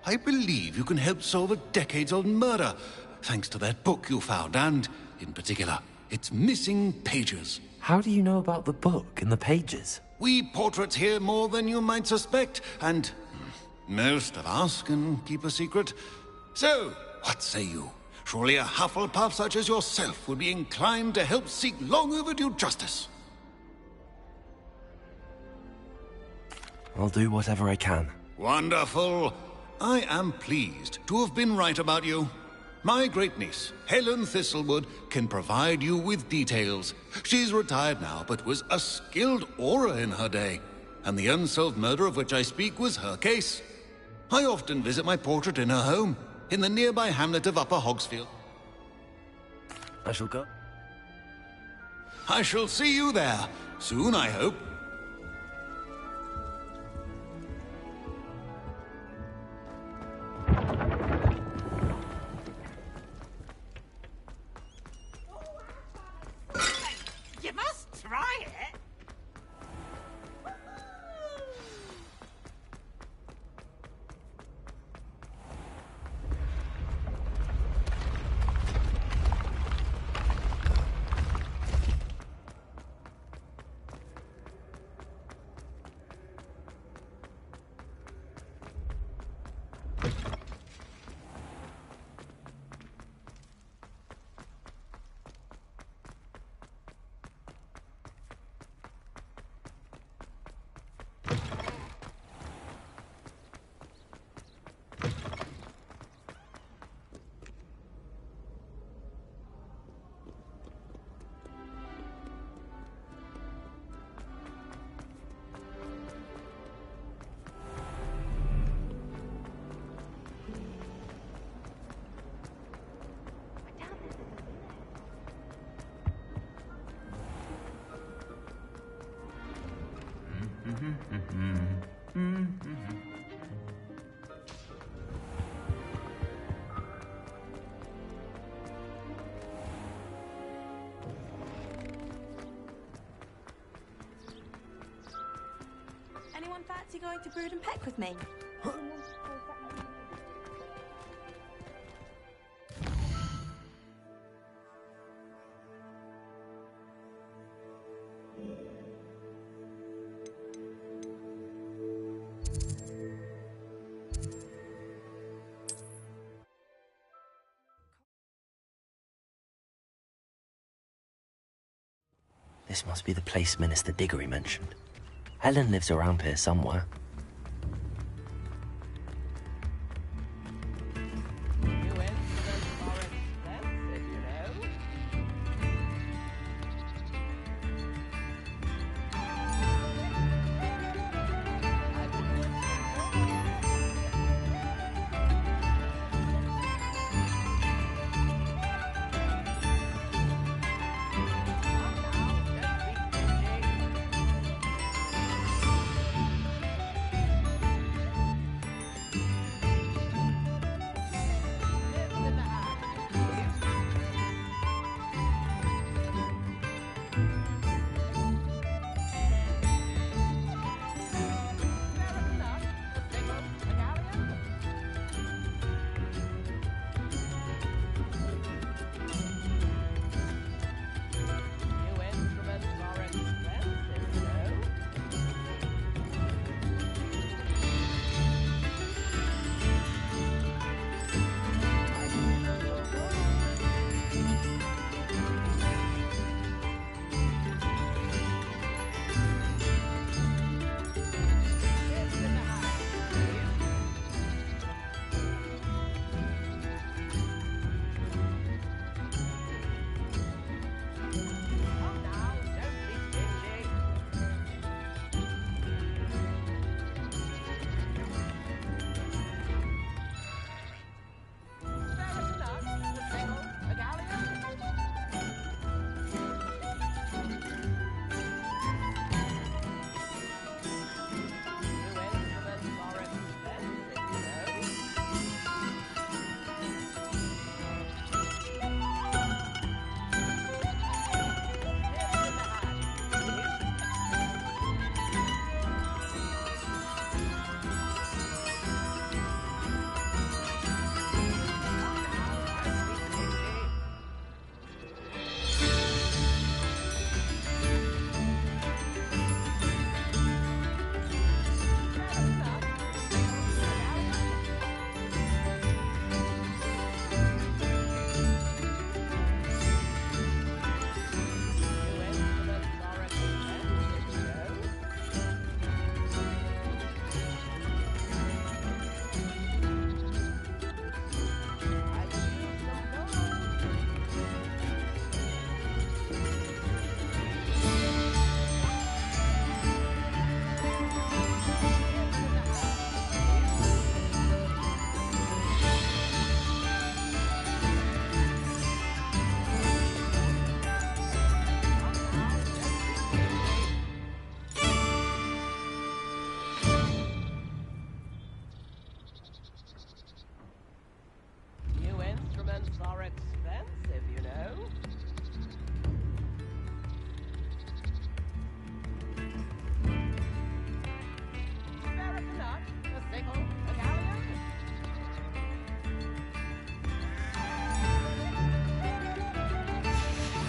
I believe you can help solve a decades-old murder, thanks to that book you found, and, in particular, its missing pages. How do you know about the book and the pages? We portraits hear more than you might suspect, and most of us can keep a secret. So, what say you? Surely a Hufflepuff such as yourself would be inclined to help seek long overdue justice. I'll do whatever I can. Wonderful. I am pleased to have been right about you. My great-niece, Helen Thistlewood, can provide you with details. She's retired now, but was a skilled aura in her day. And the unsolved murder of which I speak was her case. I often visit my portrait in her home, in the nearby hamlet of Upper Hogsfield. I shall go. I shall see you there, soon I hope. You must try it. Anyone fancy going to Brood and Peck with me? This must be the place Minister Diggory mentioned. Helen lives around here somewhere.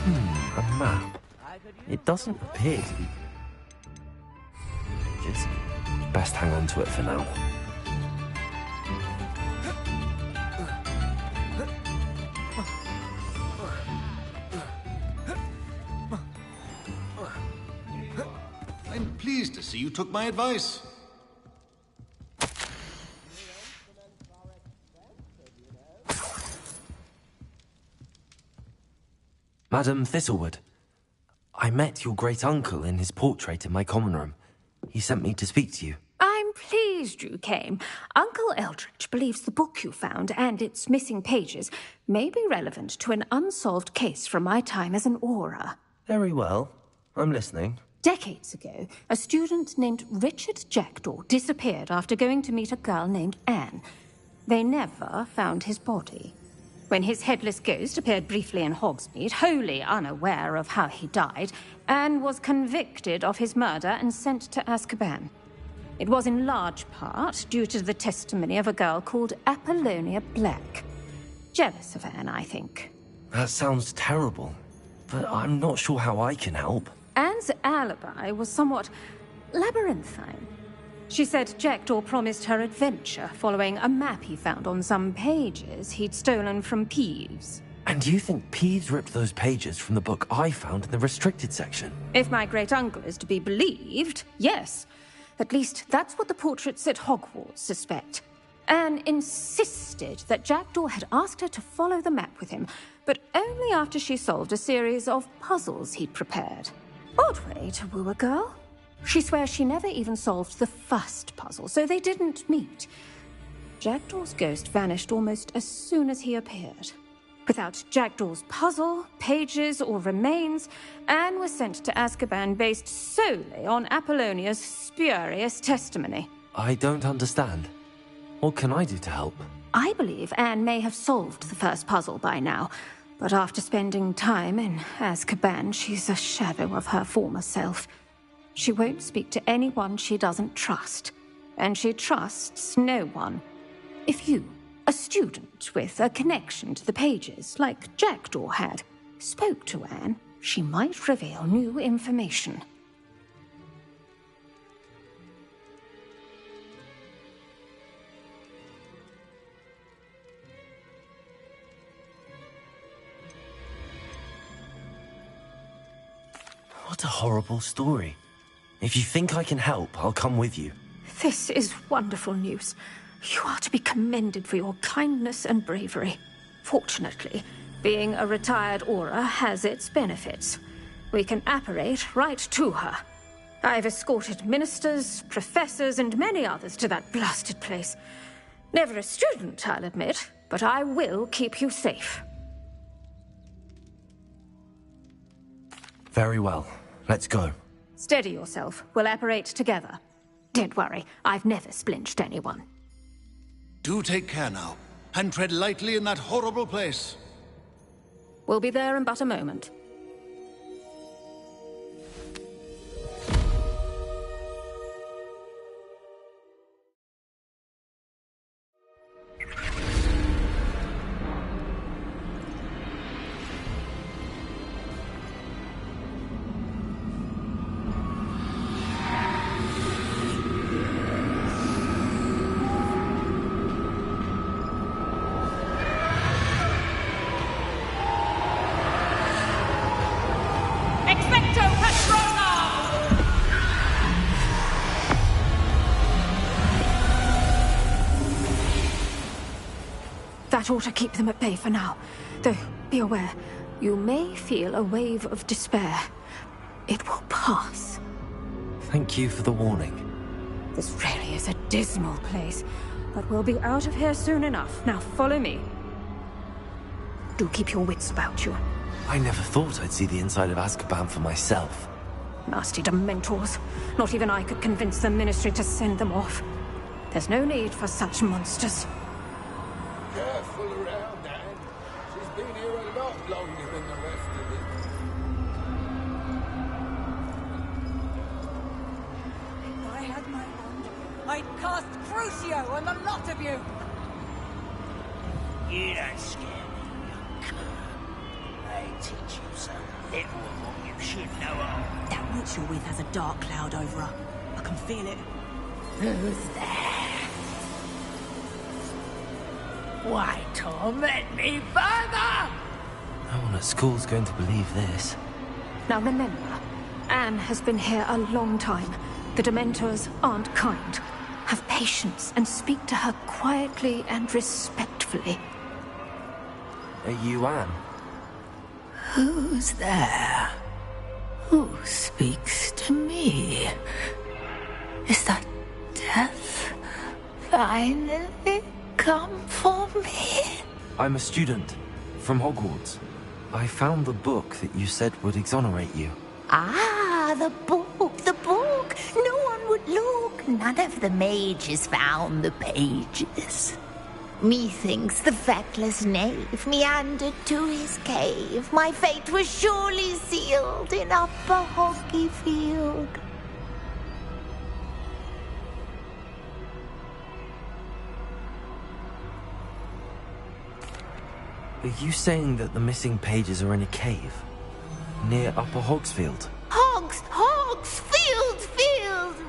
A map. It doesn't appear to be... Just best hang on to it for now. I'm pleased to see you took my advice. Madam Thistlewood, I met your great-uncle in his portrait in my common room. He sent me to speak to you. I'm pleased you came. Uncle Eldridge believes the book you found and its missing pages may be relevant to an unsolved case from my time as an aura. Very well. I'm listening. Decades ago, a student named Richard Jackdaw disappeared after going to meet a girl named Anne. They never found his body. When his headless ghost appeared briefly in Hogsmeade, wholly unaware of how he died, Anne was convicted of his murder and sent to Azkaban. It was in large part due to the testimony of a girl called Apollonia Black. Jealous of Anne, I think. That sounds terrible, but I'm not sure how I can help. Anne's alibi was somewhat labyrinthine. She said Jackdaw promised her adventure following a map he found on some pages he'd stolen from Peeves. And do you think Peeves ripped those pages from the book I found in the restricted section? If my great-uncle is to be believed, yes. At least that's what the portraits at Hogwarts suspect. Anne insisted that Jackdaw had asked her to follow the map with him, but only after she solved a series of puzzles he'd prepared. Odd way to woo a girl. She swears she never even solved the first puzzle, so they didn't meet. Jackdaw's ghost vanished almost as soon as he appeared. Without Jackdaw's puzzle, pages, or remains, Anne was sent to Azkaban based solely on Apollonia's spurious testimony. I don't understand. What can I do to help? I believe Anne may have solved the first puzzle by now, but after spending time in Azkaban, she's a shadow of her former self. She won't speak to anyone she doesn't trust, and she trusts no one. If you, a student with a connection to the pages, like Jackdaw had, spoke to Anne, she might reveal new information. What a horrible story. If you think I can help, I'll come with you. This is wonderful news. You are to be commended for your kindness and bravery. Fortunately, being a retired Aura has its benefits. We can apparate right to her. I've escorted ministers, professors, and many others to that blasted place. Never a student, I'll admit, but I will keep you safe. Very well. Let's go. Steady yourself. We'll apparate together. Don't worry, I've never splinched anyone. Do take care now, and tread lightly in that horrible place. We'll be there in but a moment. That ought to keep them at bay for now. Though, be aware, you may feel a wave of despair. It will pass. Thank you for the warning. This really is a dismal place, but we'll be out of here soon enough. Now follow me. Do keep your wits about you. I never thought I'd see the inside of Azkaban for myself. Nasty Dementors. Not even I could convince the Ministry to send them off. There's no need for such monsters. Careful around, Anne. She's been here a lot longer than the rest of it. If I had my wand, I'd cast Crucio on the lot of you! You don't scare me, you cur. I teach you so little of what you should know of. That witch you're with has a dark cloud over her. I can feel it. Who's there? Why torment me further? No one at school's going to believe this. Now remember, Anne has been here a long time. The Dementors aren't kind. Have patience and speak to her quietly and respectfully. Are you Anne? Who's there? Who speaks to me? Is that death finally come for me? I'm a student from Hogwarts. I found the book that you said would exonerate you. Ah, the book, the book. No one would look. None of the mages found the pages. Methinks the feckless knave meandered to his cave. My fate was surely sealed in Upper Hogsfield. Are you saying that the missing pages are in a cave? Near Upper Hogsfield? Hogsfield!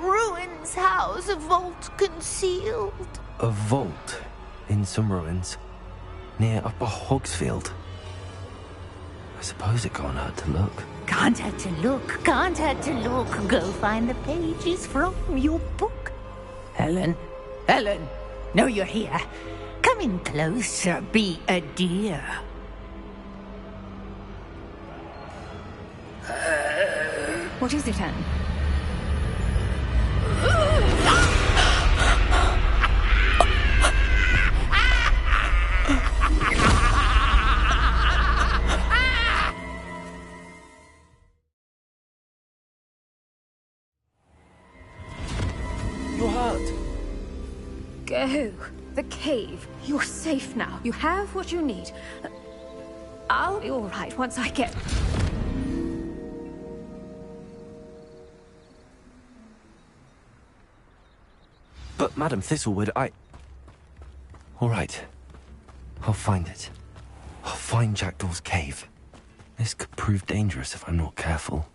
Ruins house, a vault concealed. A vault in some ruins? Near Upper Hogsfield? I suppose it can't hurt to look. Can't hurt to look, can't hurt to look. Go find the pages from your book. Helen, know you're here. Come in closer, be a dear. What is it, Anne? You're hurt. Go. The cave. You're safe now. You have what you need. I'll be all right once I get... But, Madam Thistlewood, All right. I'll find it. I'll find Jackdaw's cave. This could prove dangerous if I'm not careful.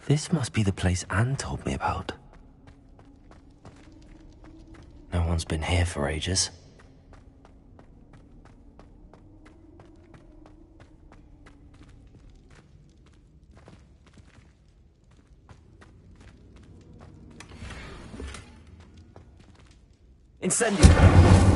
This must be the place Anne told me about. No one's been here for ages. Incendio!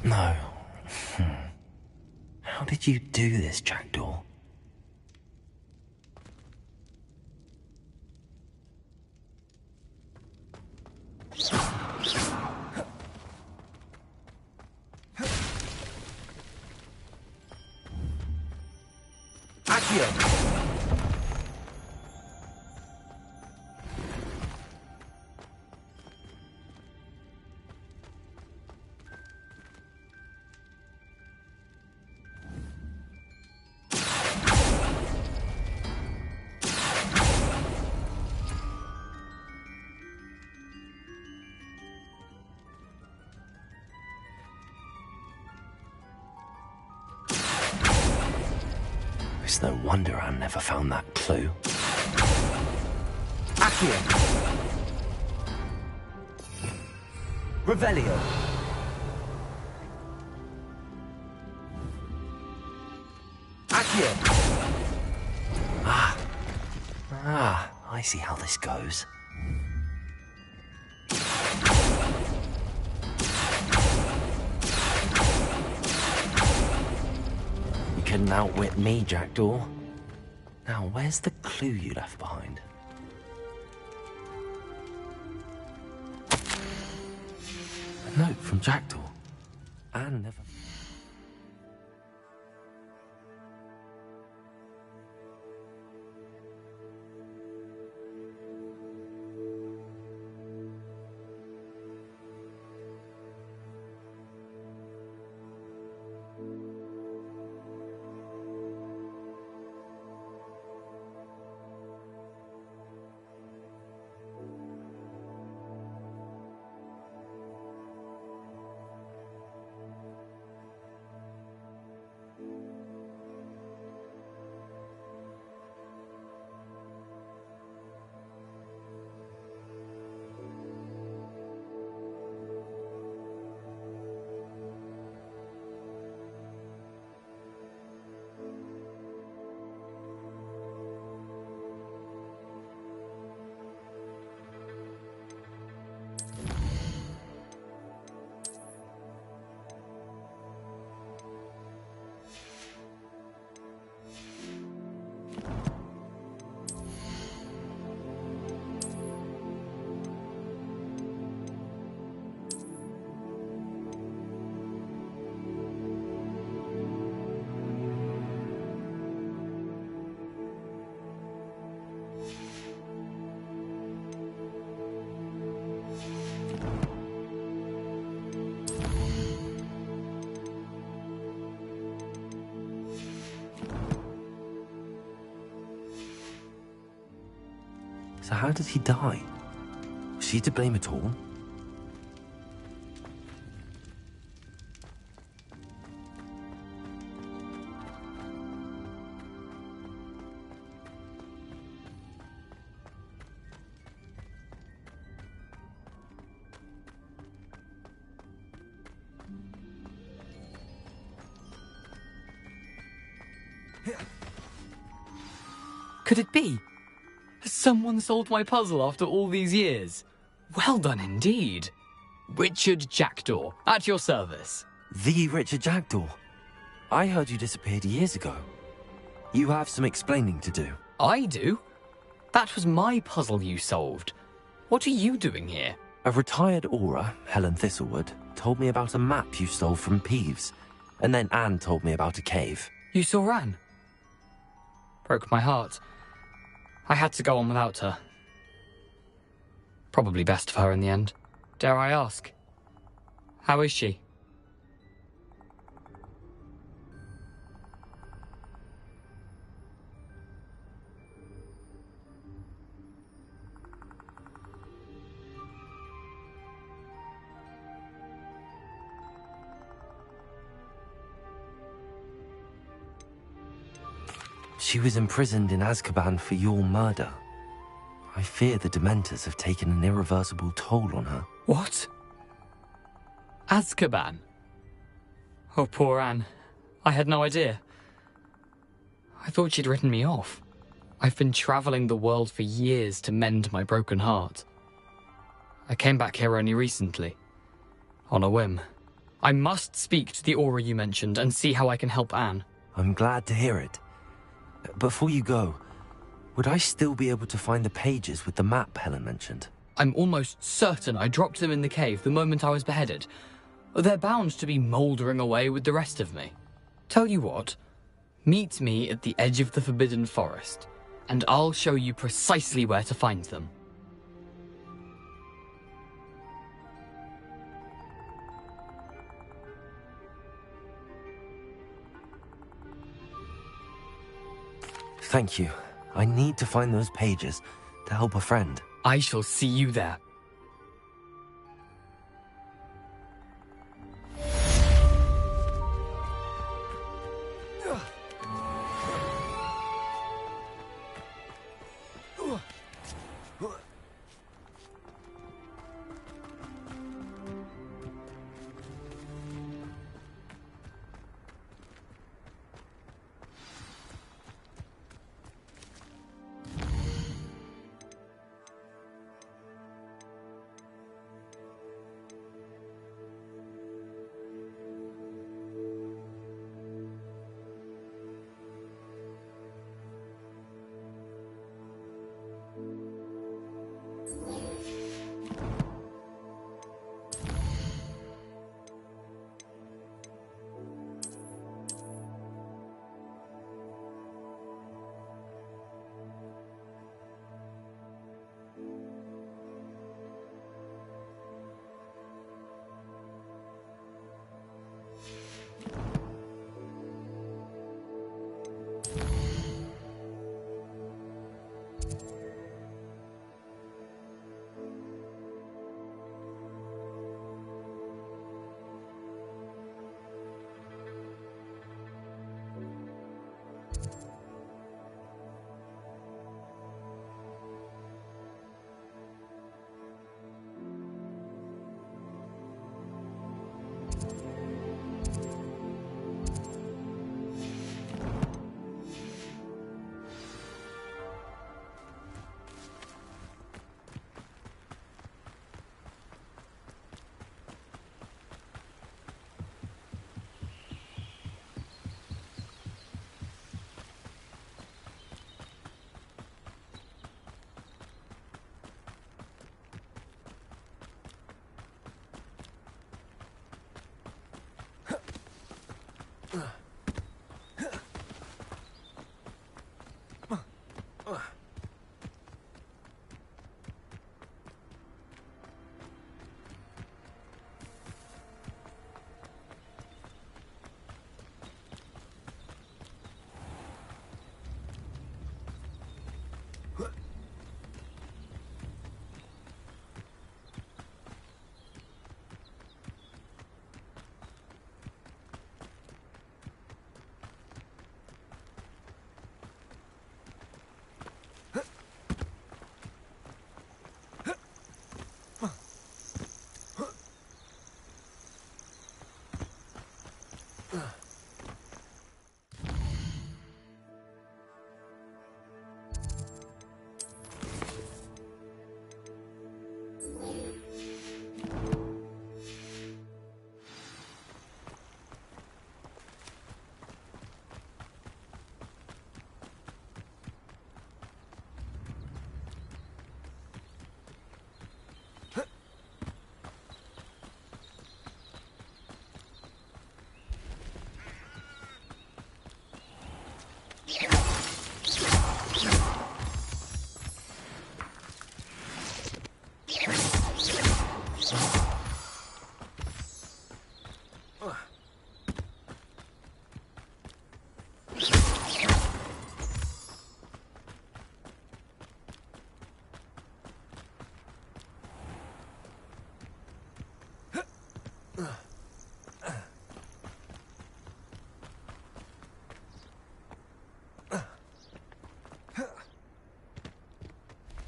No. How did you do this, Jackdaw? It's no wonder Anne never found that clue. Accio. Revelio. Accio. I see how this goes. You couldn't outwit me, Jackdaw. Now, where's the clue you left behind? A note from Jackdaw. Anne never... So how did he die? Was she to blame at all? Could it be? Has someone solved my puzzle after all these years? Well done indeed. Richard Jackdaw, at your service. The Richard Jackdaw? I heard you disappeared years ago. You have some explaining to do. I do? That was my puzzle you solved. What are you doing here? A retired Aura, Helen Thistlewood, told me about a map you stole from Peeves. And then Anne told me about a cave. You saw Anne? Broke my heart. I had to go on without her. Probably best for her in the end. Dare I ask? How is she? She was imprisoned in Azkaban for your murder. I fear the Dementors have taken an irreversible toll on her. What? Azkaban? Oh, poor Anne. I had no idea. I thought she'd written me off. I've been traveling the world for years to mend my broken heart. I came back here only recently. On a whim. I must speak to the Aura you mentioned and see how I can help Anne. I'm glad to hear it. Before you go, would I still be able to find the pages with the map Helen mentioned? I'm almost certain I dropped them in the cave the moment I was beheaded. They're bound to be mouldering away with the rest of me. Tell you what, meet me at the edge of the Forbidden Forest, and I'll show you precisely where to find them. Thank you. I need to find those pages to help a friend. I shall see you there.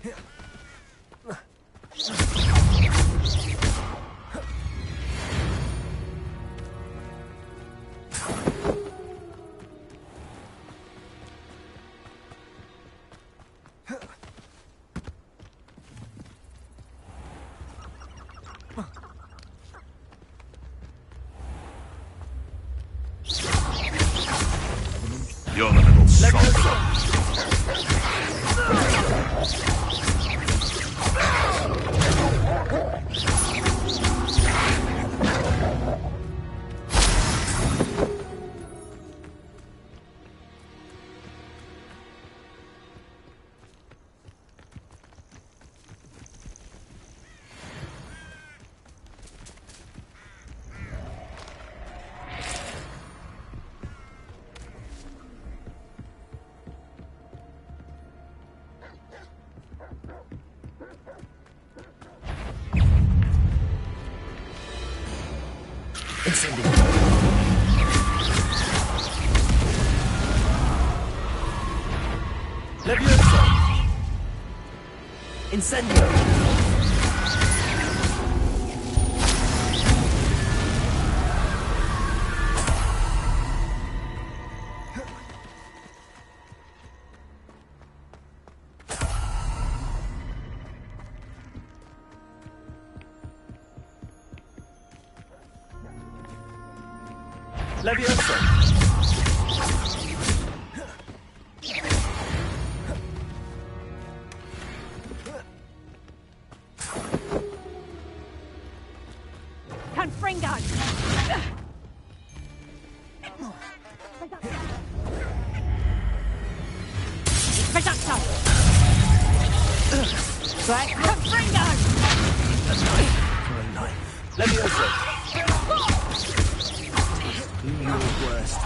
You're a little soft. Incendio. Levioso. Incendio. Levioso. Confringo! Reducto! Confringo! For a knife. Levioso. Do your worst.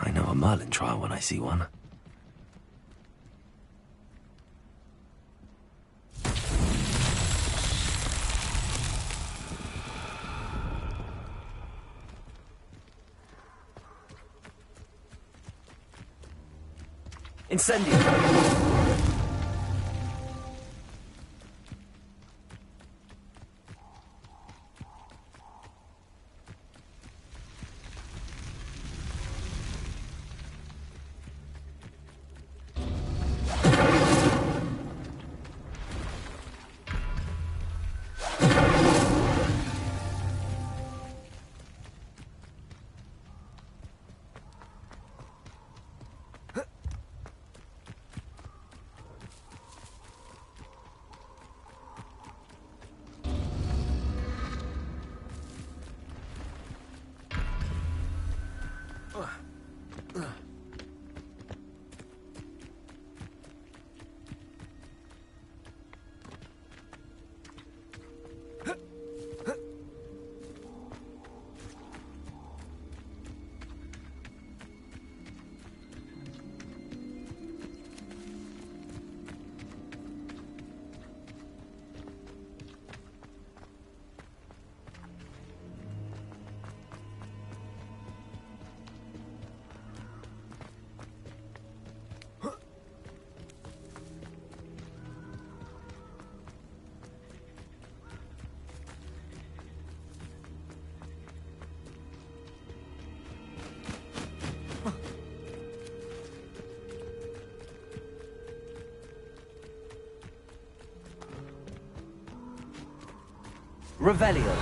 I know a Merlin trial when I see one. Incendio. Revelio.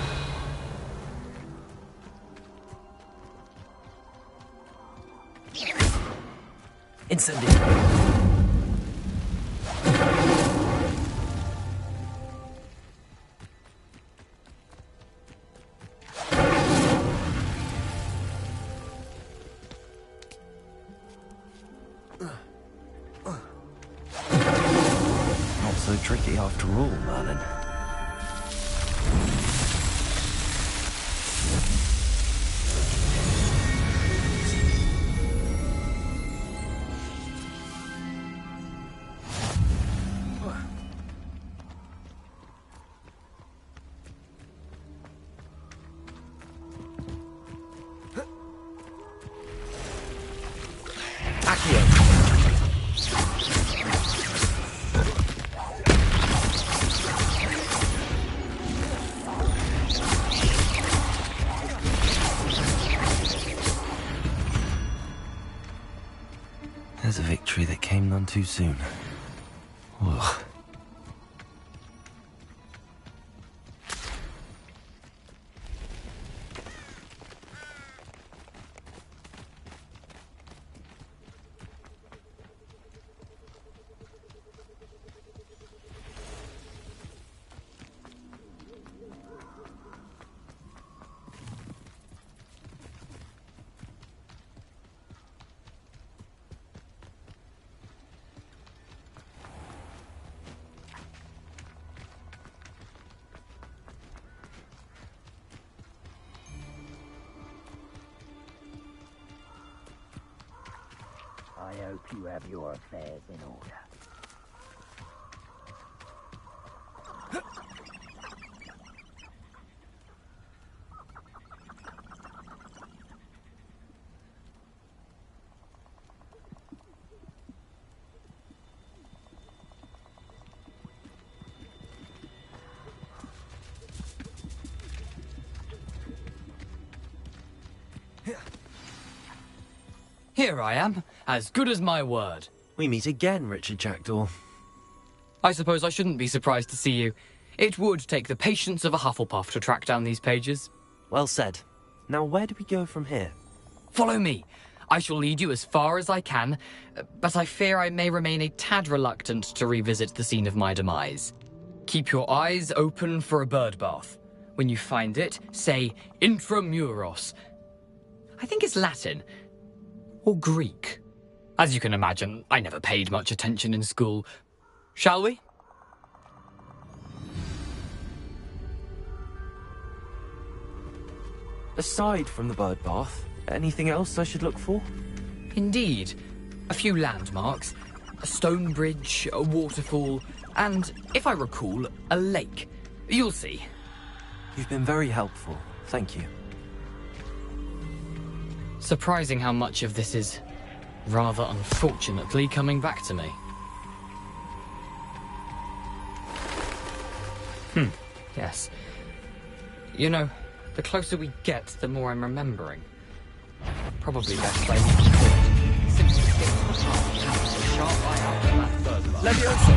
Incendio. Not so tricky after all, Merlin. There's a victory that came none too soon. Ugh. I hope you have your affairs in order. Here I am, as good as my word. We meet again, Richard Jackdaw. I suppose I shouldn't be surprised to see you. It would take the patience of a Hufflepuff to track down these pages. Well said. Now where do we go from here? Follow me. I shall lead you as far as I can, but I fear I may remain a tad reluctant to revisit the scene of my demise. Keep your eyes open for a bird bath. When you find it, say intramuros. I think it's Latin. Or Greek. As you can imagine, I never paid much attention in school. Shall we? Aside from the bird bath, anything else I should look for? Indeed. A few landmarks. A stone bridge, a waterfall, and, if I recall, a lake. You'll see. You've been very helpful. Thank you. Surprising how much of this is, rather unfortunately, coming back to me. Yes. You know, the closer we get, the more I'm remembering. Probably best I leave the court. Simply get to the top and have a sharp eye out for that bird bath. Levioso!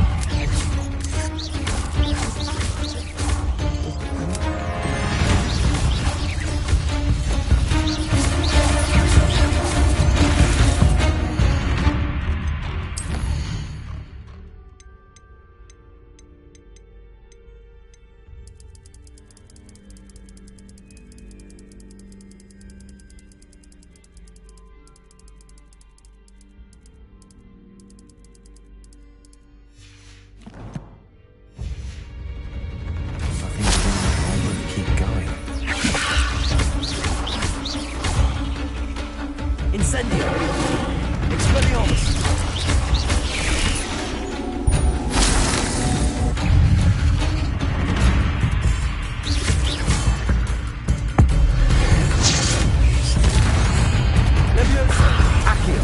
Incendio! Expelliarmus! Leviosa! Accio!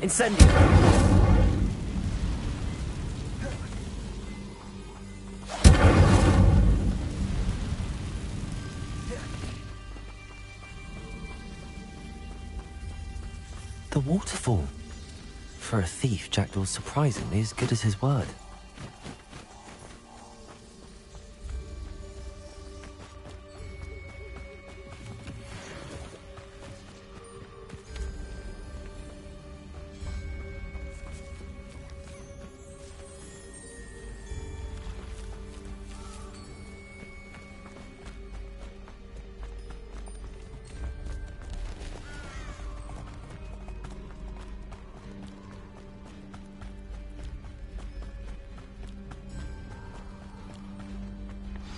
Incendio! The waterfall. For a thief, Jackdaw's surprisingly as good as his word.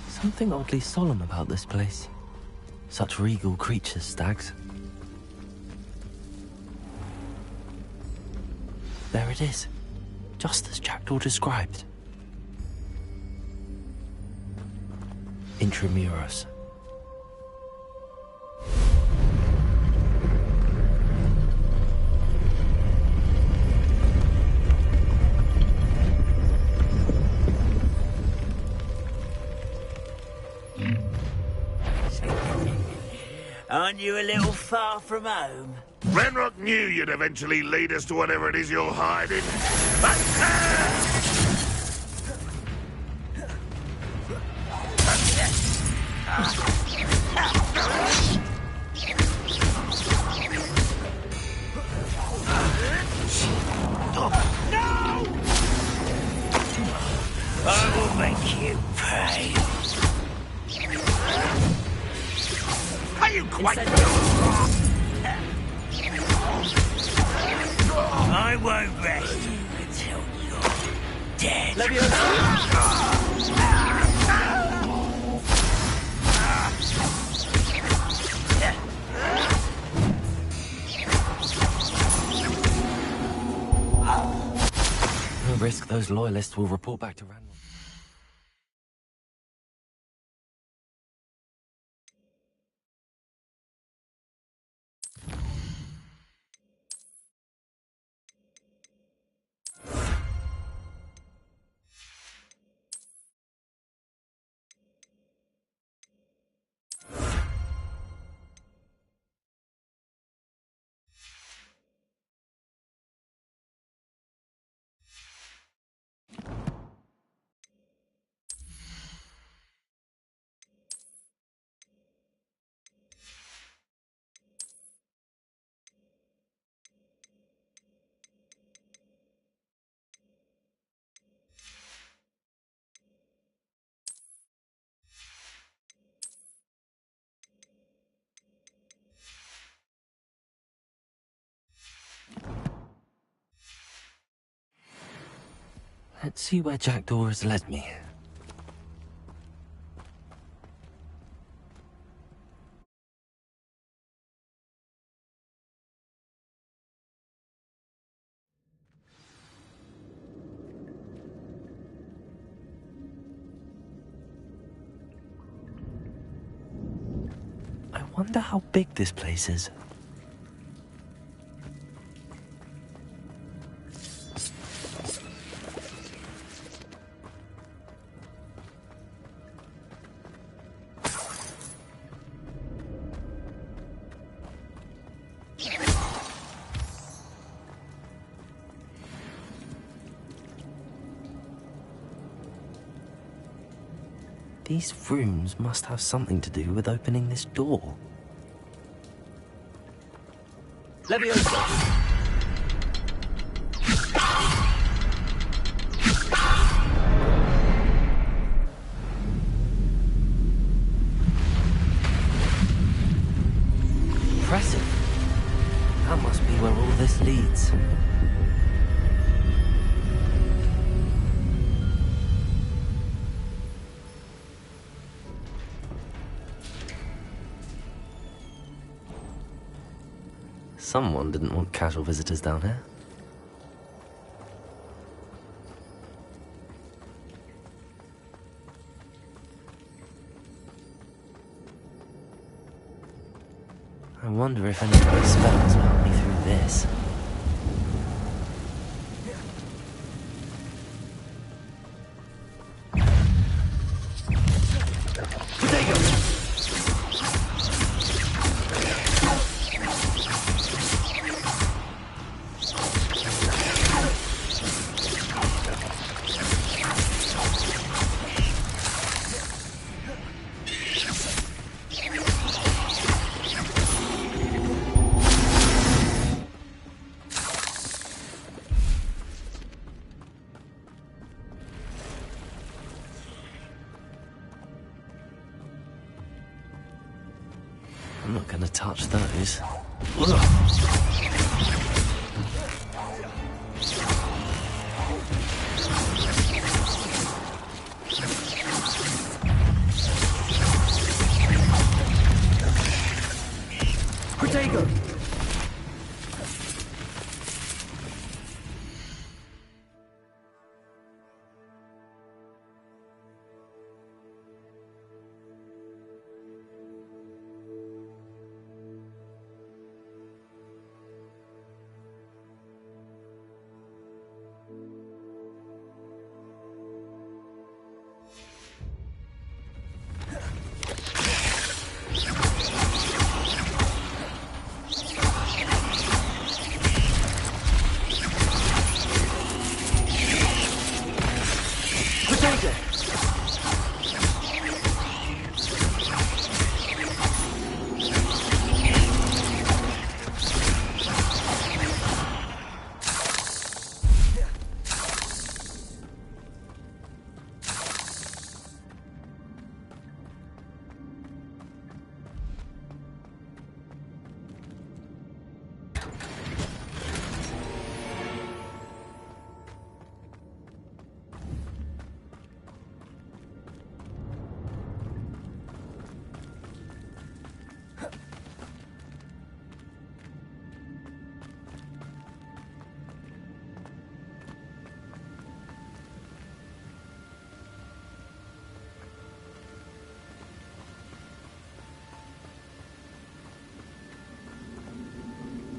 Something oddly solemn about this place. Such regal creatures, stags. There it is, just as Jackdaw described. Intramuros. Aren't you a little far from home? Renrock knew you'd eventually lead us to whatever it is you're hiding. But No! I will make you pay. are you quite... I won't rest you until you're dead. No risk those loyalists will report back to Ranrock. Let's see where Jackdaw has led me. I wonder how big this place is. These rooms must have something to do with opening this door. Leviosa! Impressive. That must be where all this leads. Someone didn't want casual visitors down here. I wonder if any of my spells will help me through this. I'm not gonna touch those. Protego!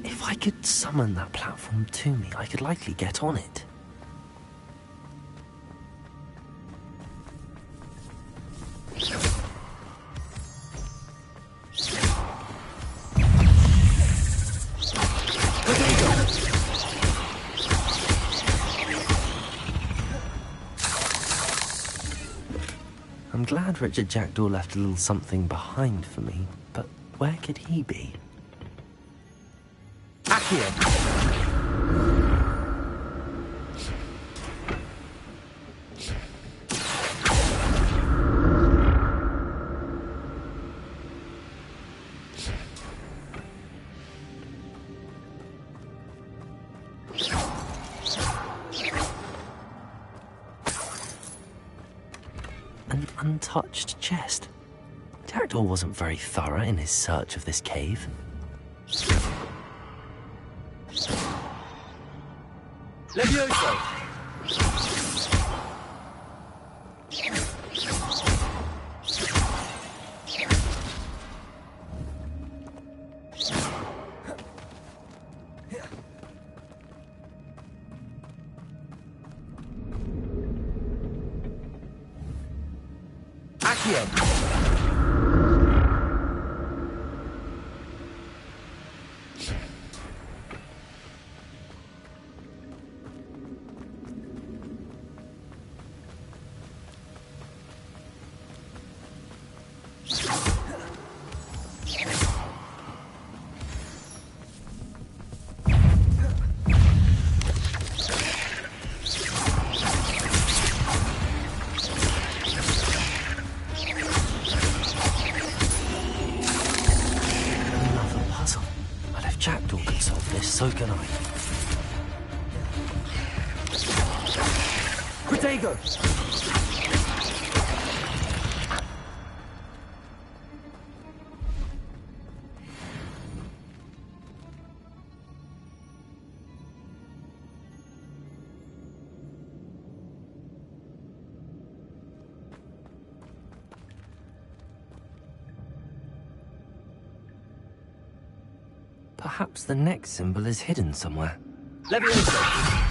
If I could summon that platform to me, I could likely get on it. I'm glad Richard Jackdaw left a little something behind for me, but where could he be? An untouched chest. Jackdaw wasn't very thorough in his search of this cave. Levioso! So can I. Protego! Perhaps the next symbol is hidden somewhere. Levioso!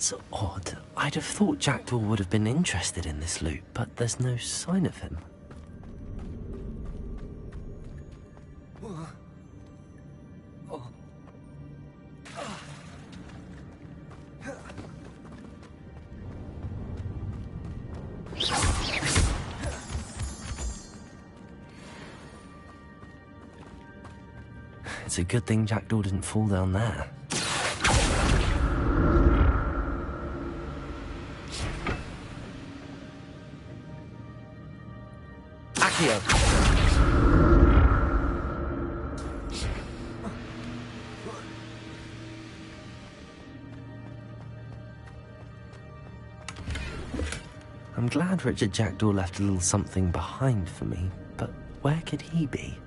That's odd. I'd have thought Jackdaw would have been interested in this loot, but there's no sign of him. It's a good thing Jackdaw didn't fall down there. I'm glad Richard Jackdaw left a little something behind for me, but where could he be?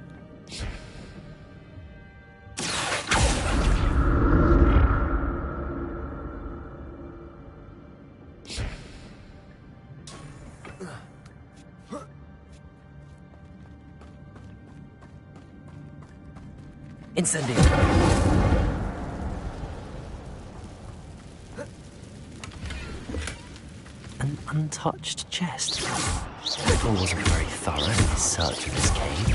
Incendio! An untouched chest. Jackdaw wasn't very thorough in his search of this cave.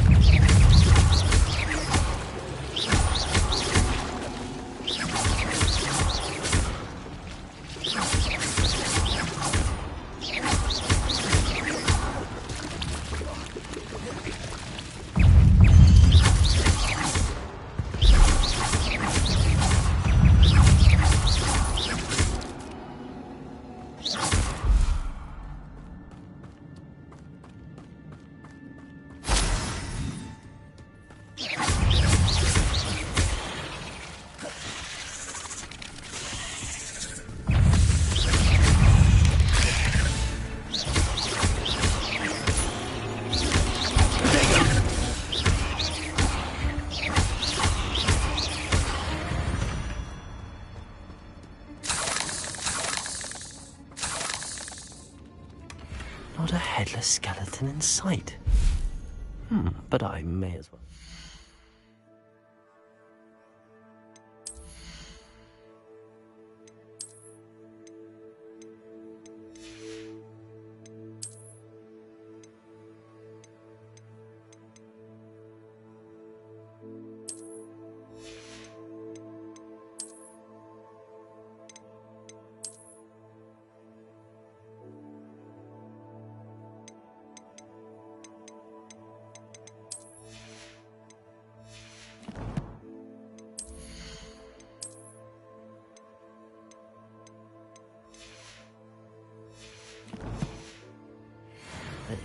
Not a headless skeleton in sight. But I may as well.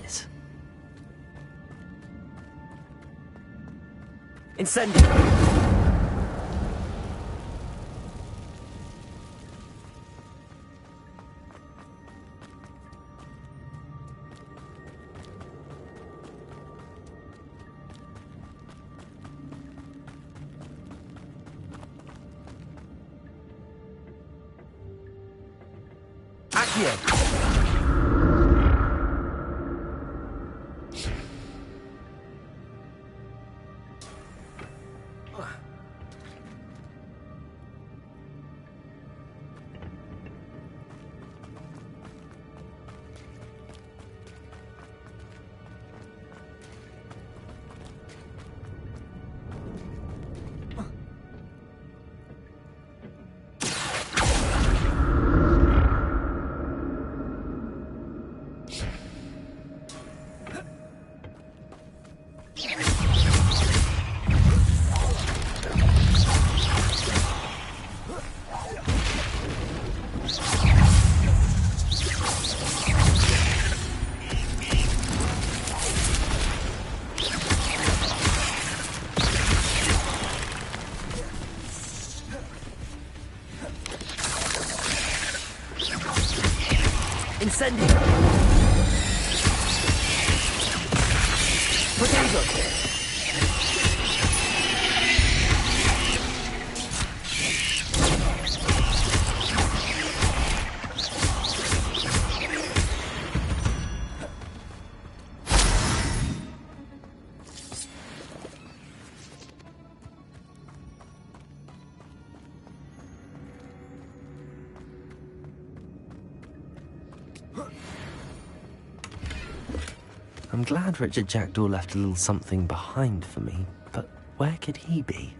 This. Incendio! Accio! Incendio! Potato! I'm glad Richard Jackdaw left a little something behind for me, but where could he be?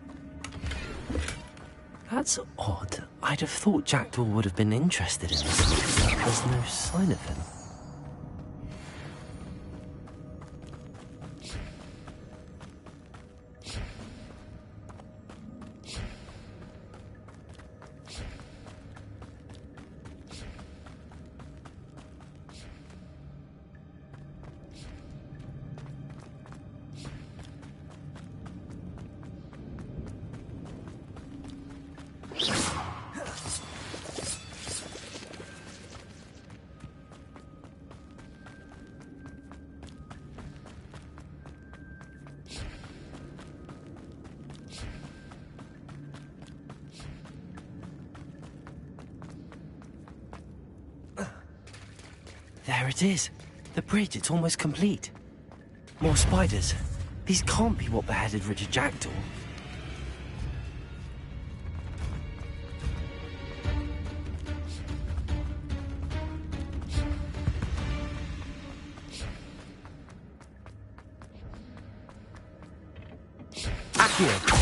That's odd. I'd have thought Jackdaw would have been interested in this, but there's no sign of him. There it is. The bridge, it's almost complete. More spiders. These can't be what beheaded Richard Jackdaw. Accio!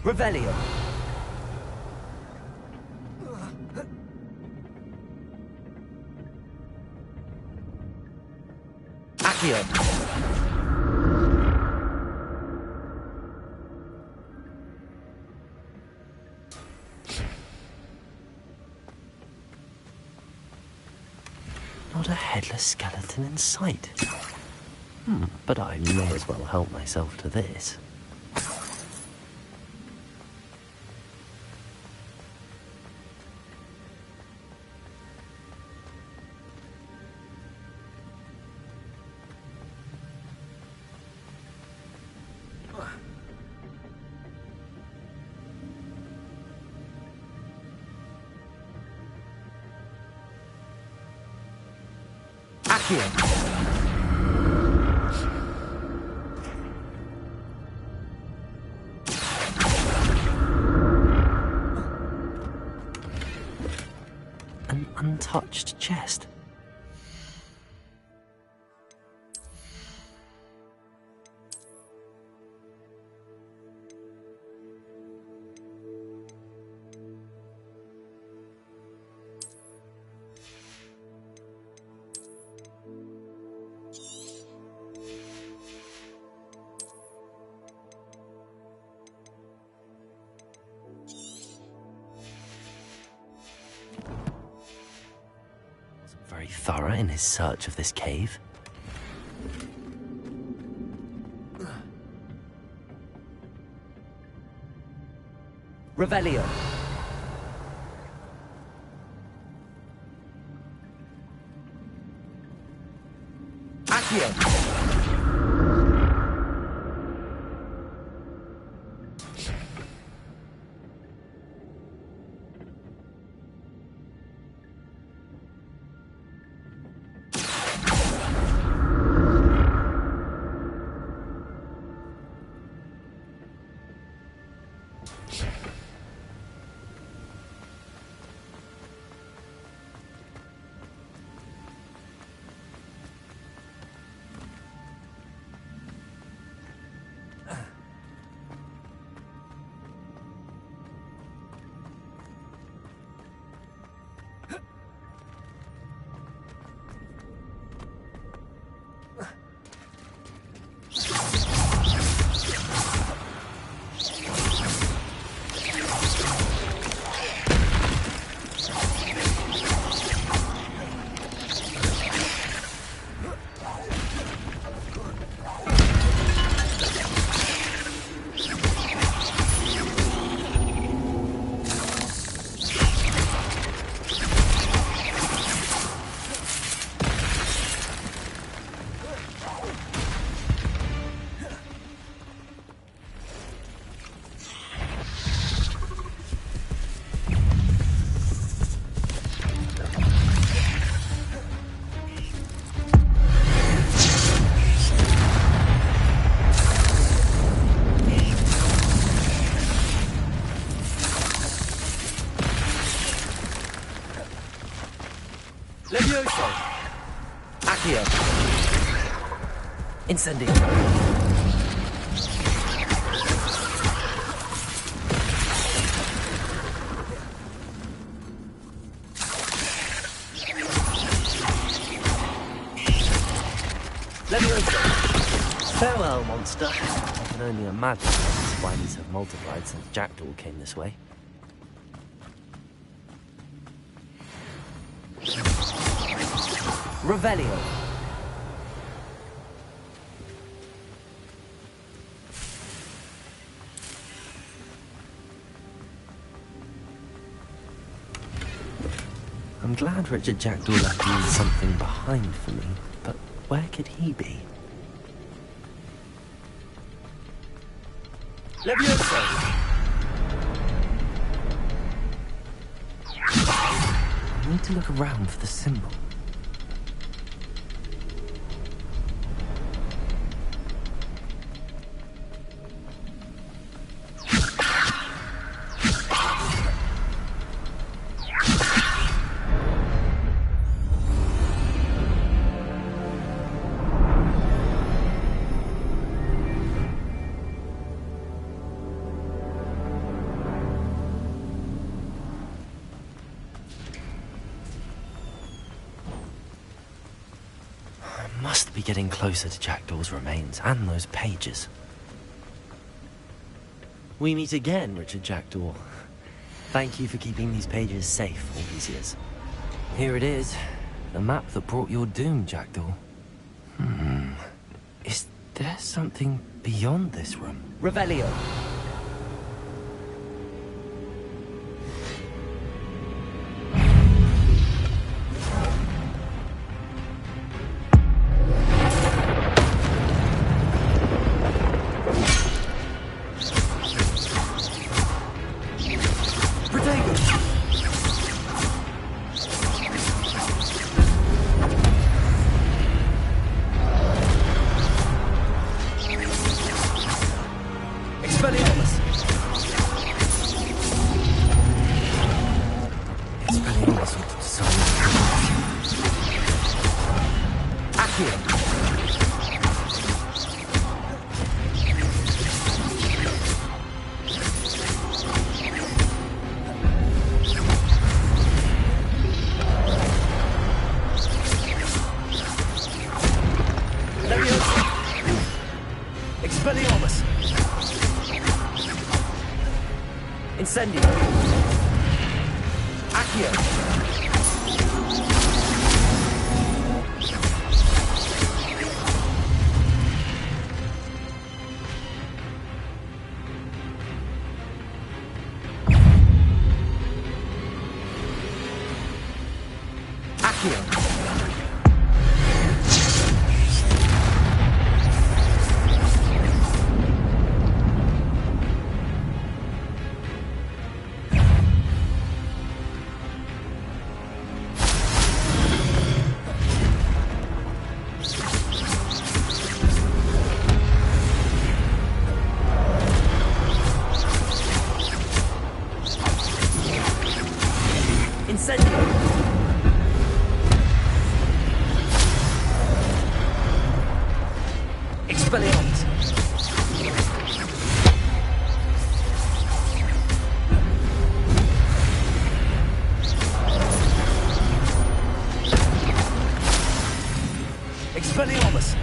Revelio. Accio. Not a headless skeleton in sight. But I may as well help myself to this. An untouched chest. Very thorough in his search of this cave. Revelio. Accio. Levioso! Accio! Incendio! Levioso! Farewell, monster. I can only imagine how the spiders have multiplied since Jackdaw came this way. Revelio! I'm glad Richard Jackdaw left me something behind for me, but where could he be? Levioso! I need to look around for the symbol. Must be getting closer to Jackdaw's remains and those pages. We meet again, Richard Jackdaw. Thank you for keeping these pages safe all these years. Here it is, the map that brought your doom, Jackdaw. Is there something beyond this room? Revelio! Incendio! Accio! Accio! Expelliarmus!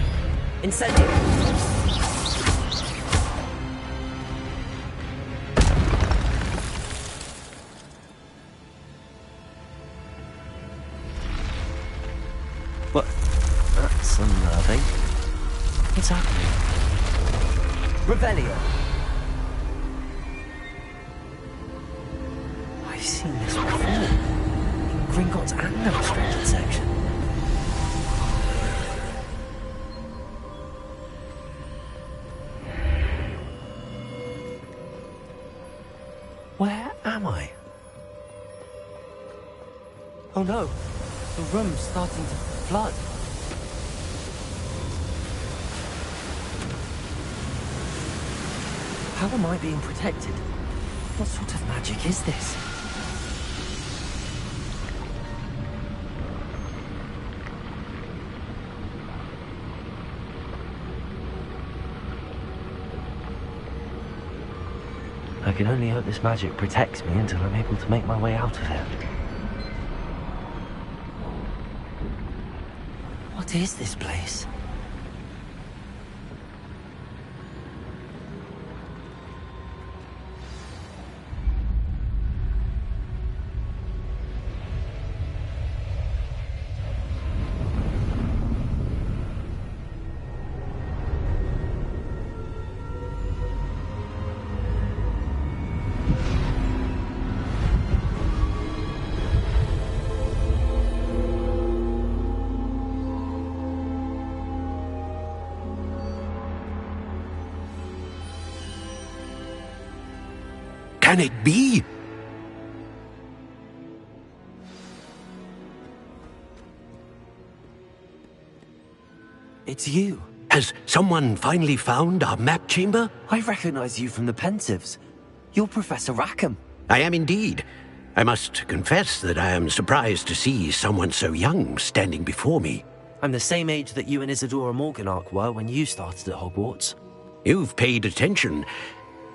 Incendio! What? That's unnerving. What's happening? Revelio! I've seen this before. In Gringotts and the restricted section. Where am I? Oh no, the room's starting to flood. How am I being protected? What sort of magic is this? I can only hope this magic protects me until I'm able to make my way out of here. What is this place? Can it be? It's you. Has someone finally found our map chamber? I recognize you from the Pensives. You're Professor Rackham. I am indeed. I must confess that I am surprised to see someone so young standing before me. I'm the same age that you and Isadora Morganach were when you started at Hogwarts. You've paid attention,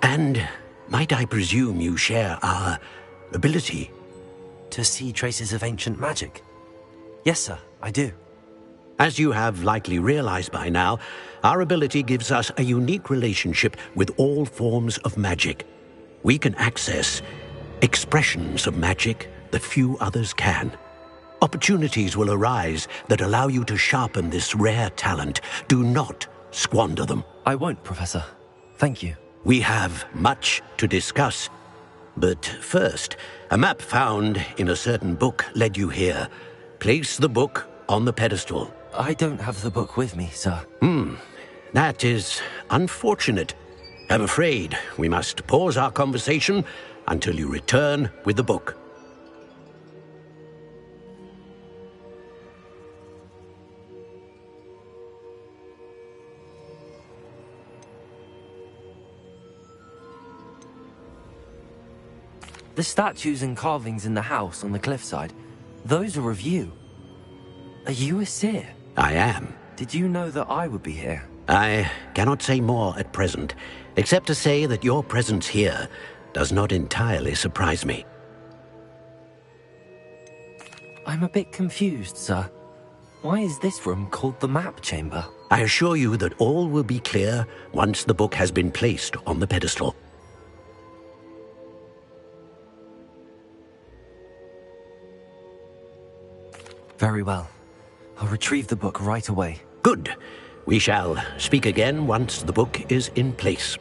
and might I presume you share our ability? To see traces of ancient magic? Yes, sir, I do. As you have likely realized by now, our ability gives us a unique relationship with all forms of magic. We can access expressions of magic that few others can. Opportunities will arise that allow you to sharpen this rare talent. Do not squander them. I won't, Professor. Thank you. We have much to discuss. But first, a map found in a certain book led you here. Place the book on the pedestal. I don't have the book with me, sir. That is unfortunate. I'm afraid we must pause our conversation until you return with the book. The statues and carvings in the house on the cliffside, those are of you. Are you a seer? I am. Did you know that I would be here? I cannot say more at present, except to say that your presence here does not entirely surprise me. I'm a bit confused, sir. Why is this room called the map chamber? I assure you that all will be clear once the book has been placed on the pedestal. Very well. I'll retrieve the book right away. Good. We shall speak again once the book is in place.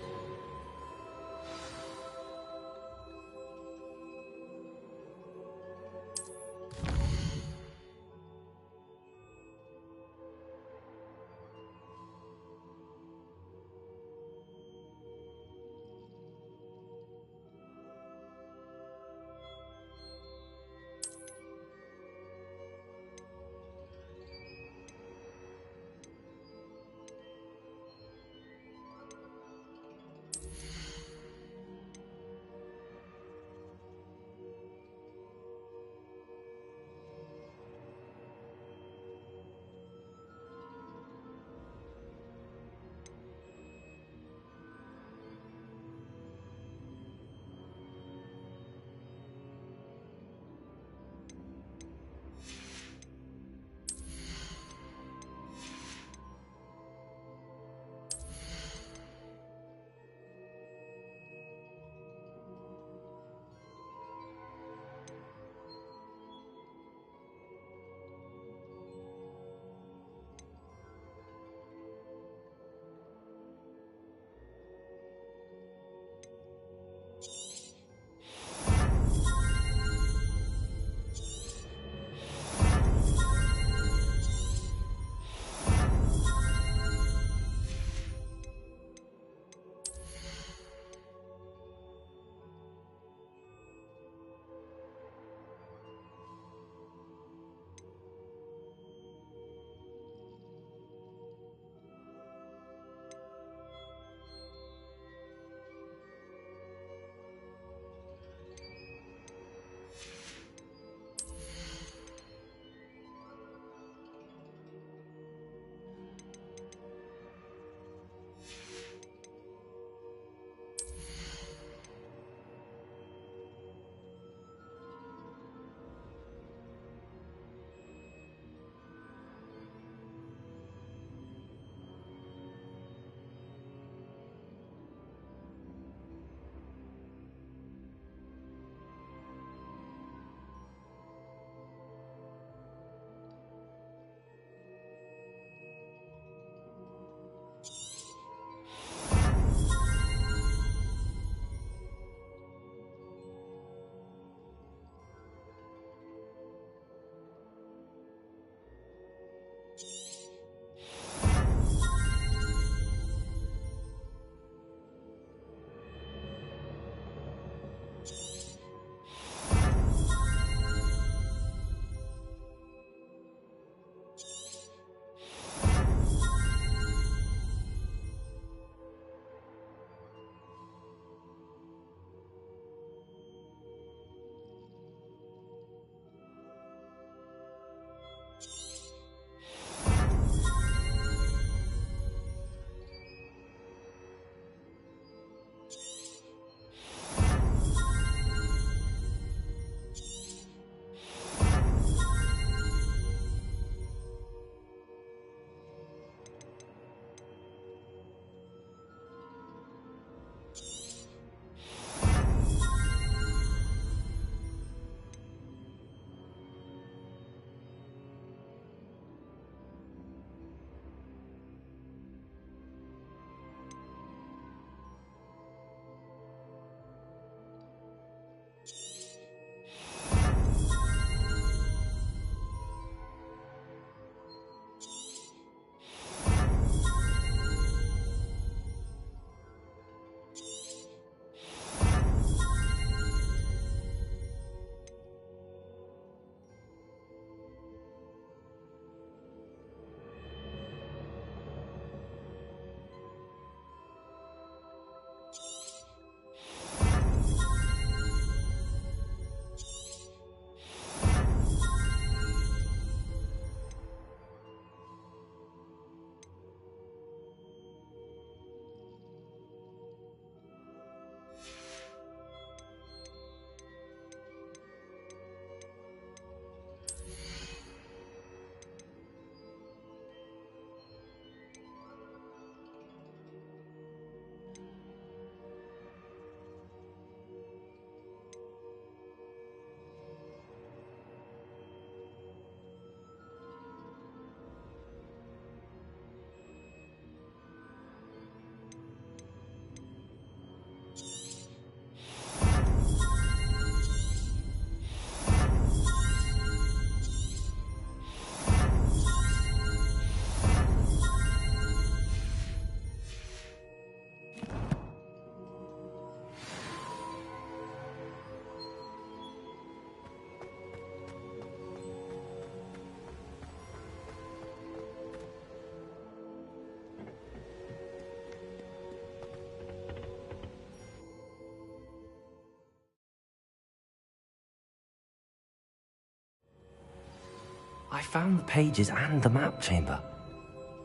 I found the pages and the map chamber.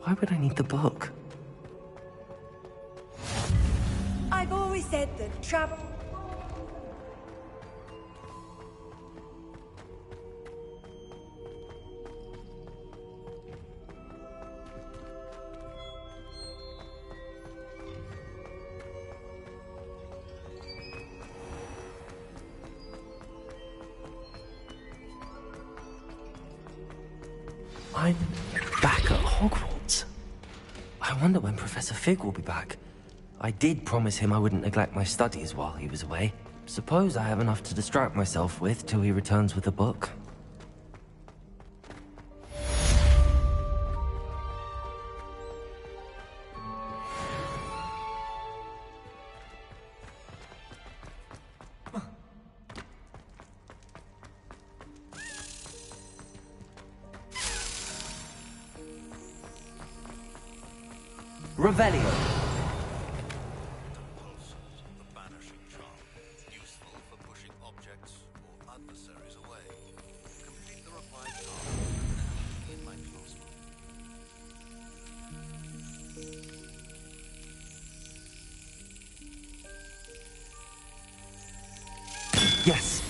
Why would I need the book? I've always said that travel... I'm back at Hogwarts. I wonder when Professor Fig will be back. I did promise him I wouldn't neglect my studies while he was away. Suppose I have enough to distract myself with till he returns with the book. Revelio. Yes.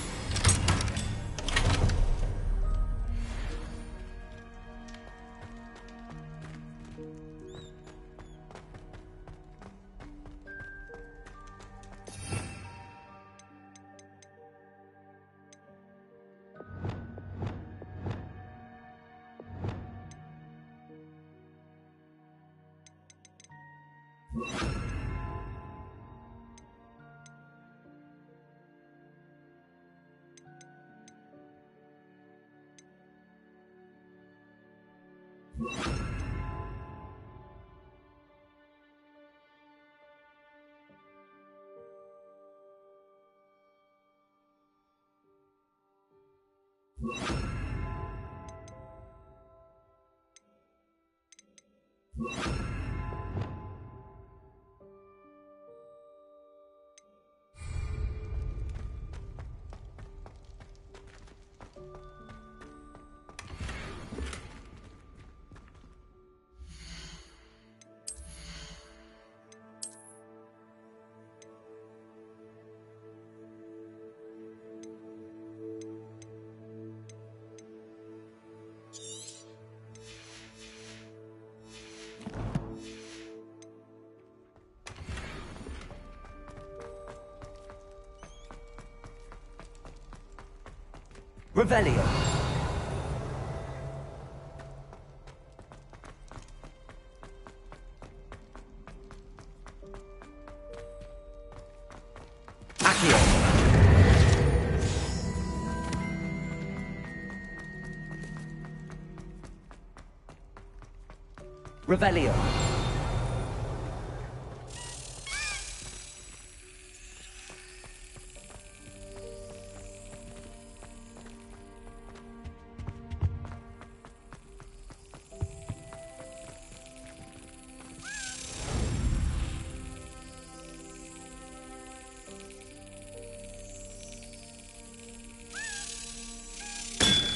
Revelio. Accio. Revelio.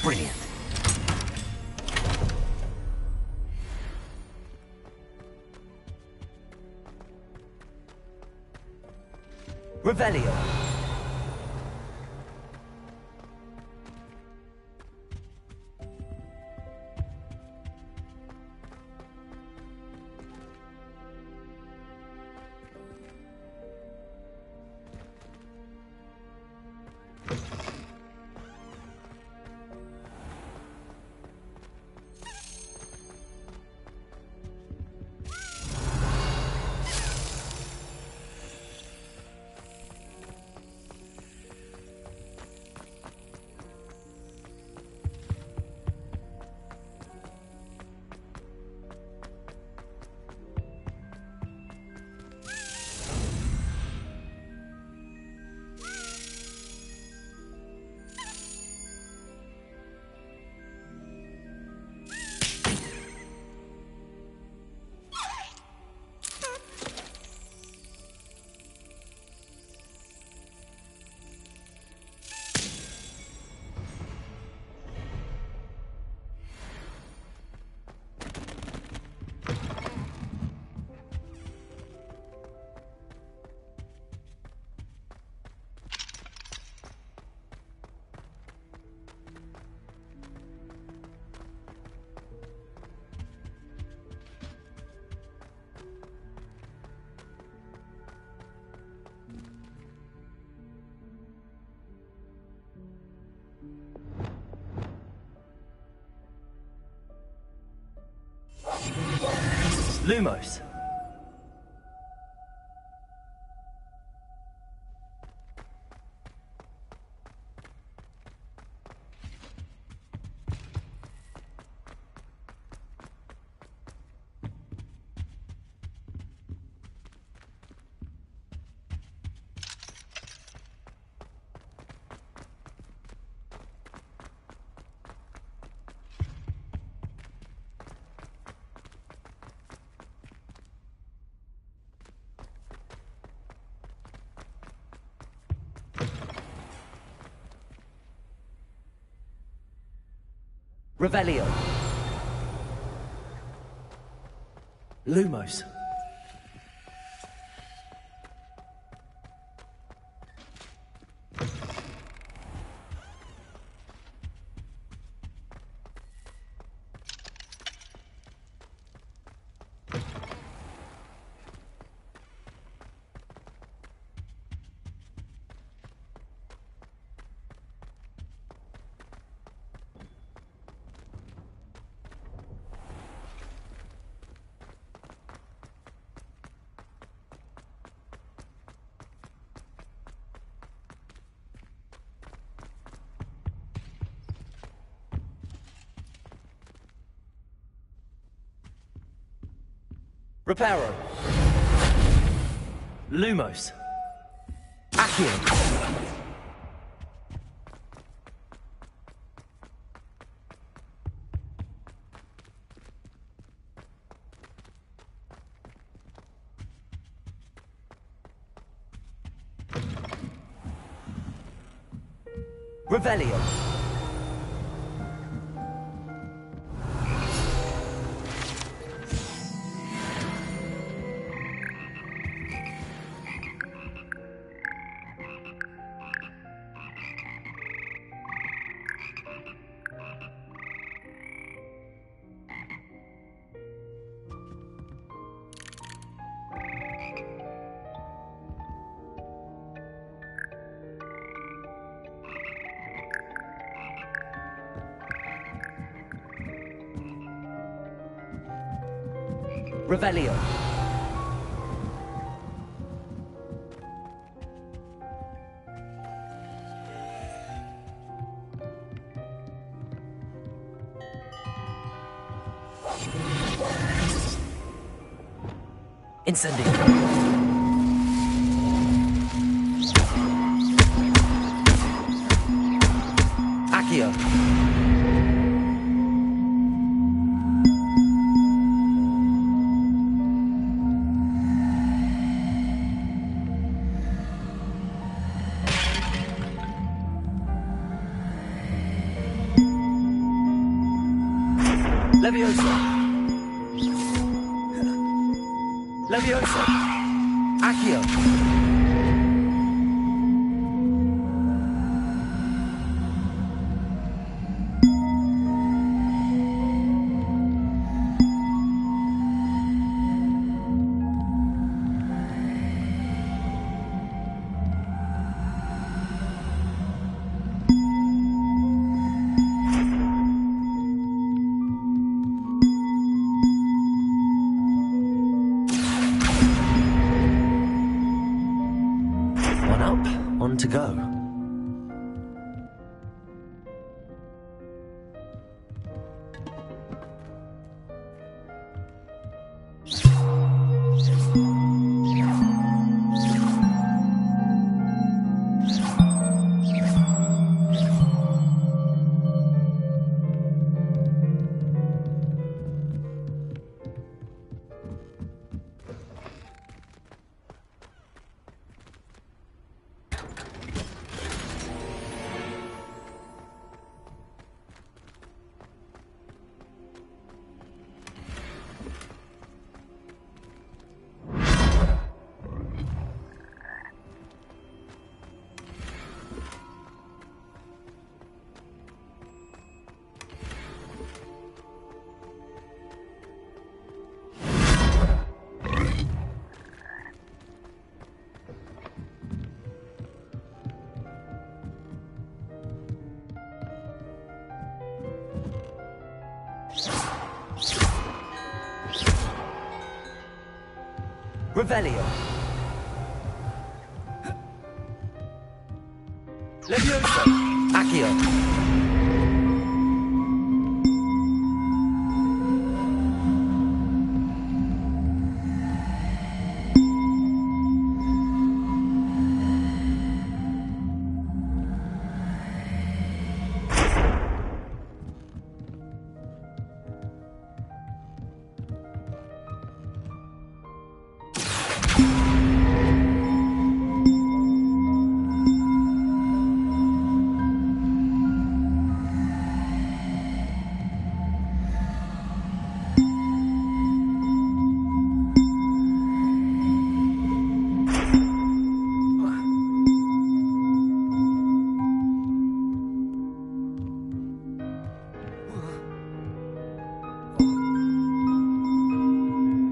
Brilliant. Revelio. Lumos. Revelio. Lumos. Reparo. Lumos. Accio. Revelio. Revelio. Incendio. Accio. Leviosa. Leviosa. Accio. On to go. Revelio. Levioso. Accio.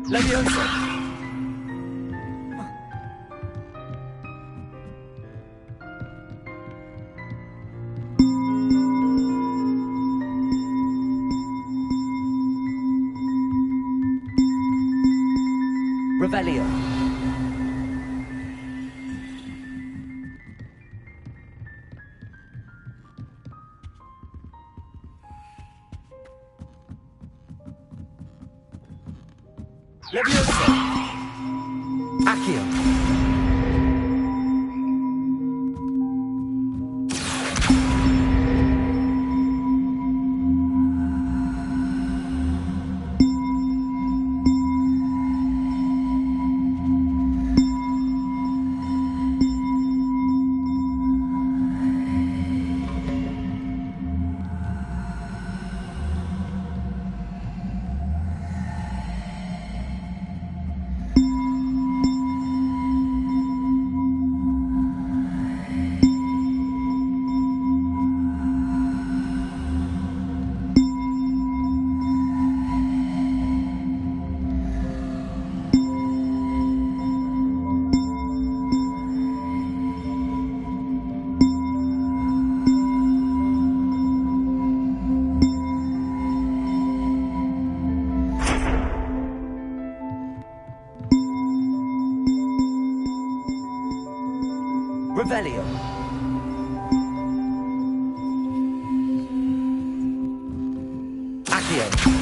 Levioso. Revelio. Levioso. Accio. Revelio. Accio.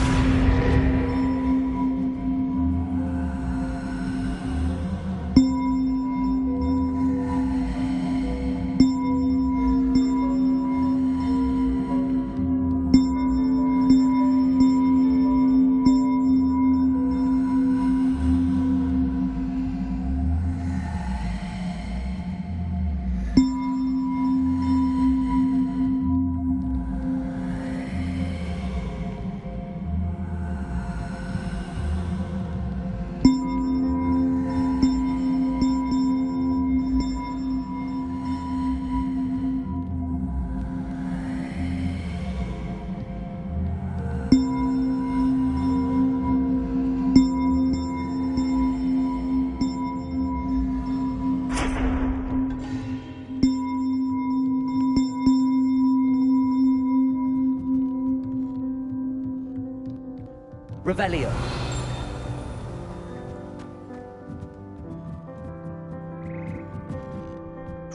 Revelio.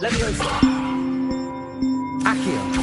Levioso. Accio.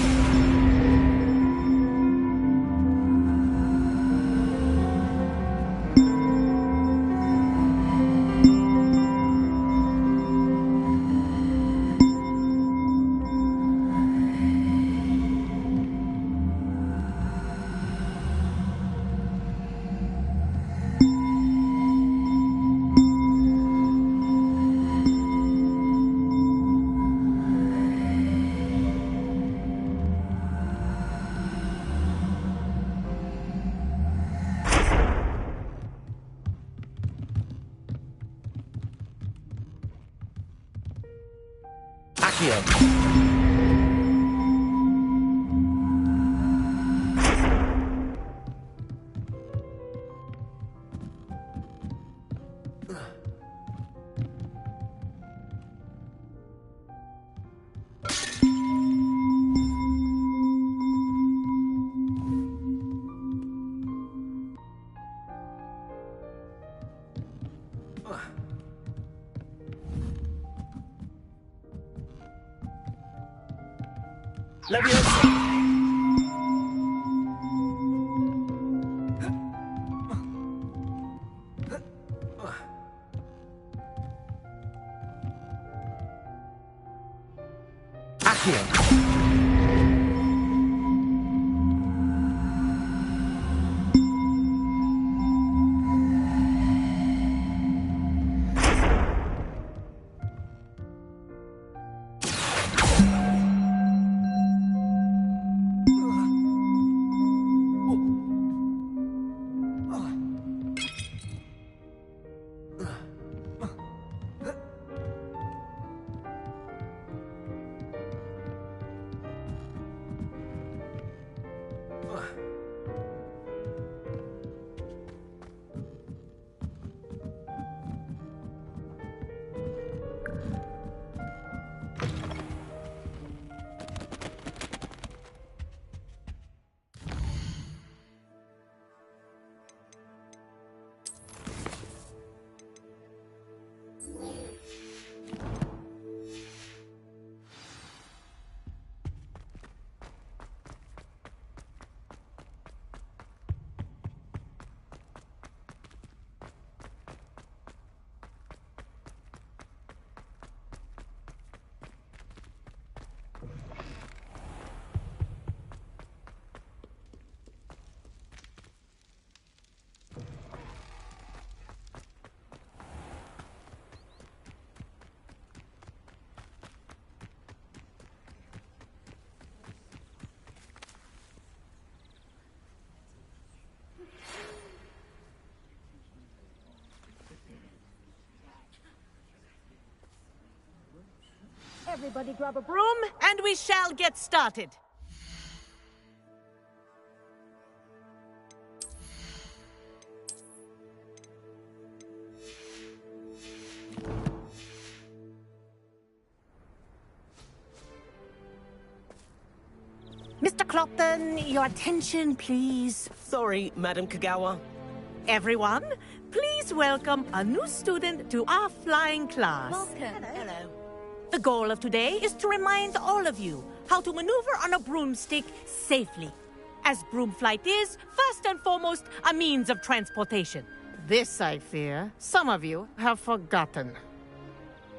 Accio. Everybody grab a broom, and we shall get started. Mr. Clopton, your attention, please. Sorry, Madam Kagawa. Everyone, please welcome a new student to our flying class. Welcome. Hello. The goal of today is to remind all of you how to maneuver on a broomstick safely, as broom flight is, first and foremost, a means of transportation. This, I fear, some of you have forgotten.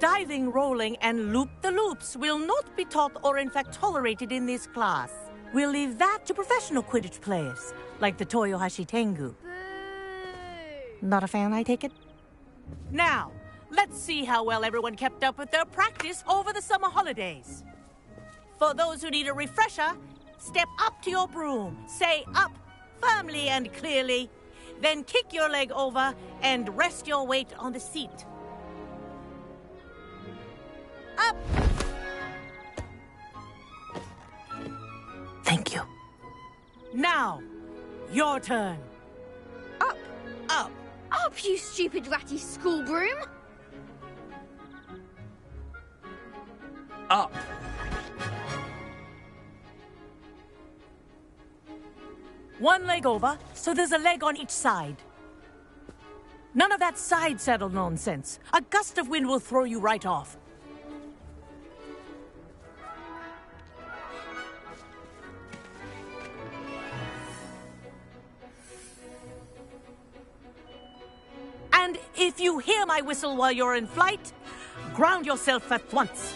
Diving, rolling, and loop-the-loops will not be taught or in fact tolerated in this class. We'll leave that to professional Quidditch players, like the Toyohashi Tengu. Not a fan, I take it? Now, let's see how well everyone kept up with their practice over the summer holidays. For those who need a refresher, step up to your broom, say up firmly and clearly, then kick your leg over and rest your weight on the seat. Up! Thank you. Now, your turn. Up! Up! Up, you stupid ratty school broom! Up! One leg over, so there's a leg on each side. None of that side saddle nonsense. A gust of wind will throw you right off. And if you hear my whistle while you're in flight, ground yourself at once.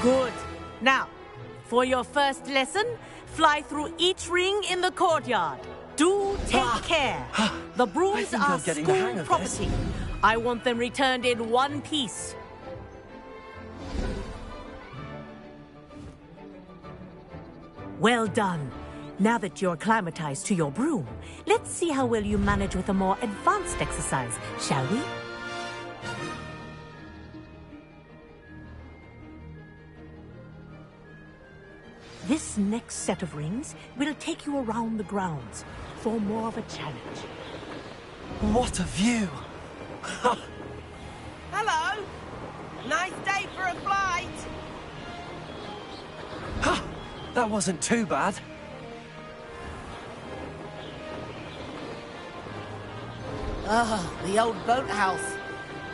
Good. Now, for your first lesson, fly through each ring in the courtyard. Do take care. The brooms are school property. I want them returned in one piece. Well done. Now that you're acclimatized to your broom, let's see how well you manage with a more advanced exercise, shall we? This next set of rings will take you around the grounds for more of a challenge. What a view! Hello! Nice day for a flight! That wasn't too bad. Ah, the old boathouse.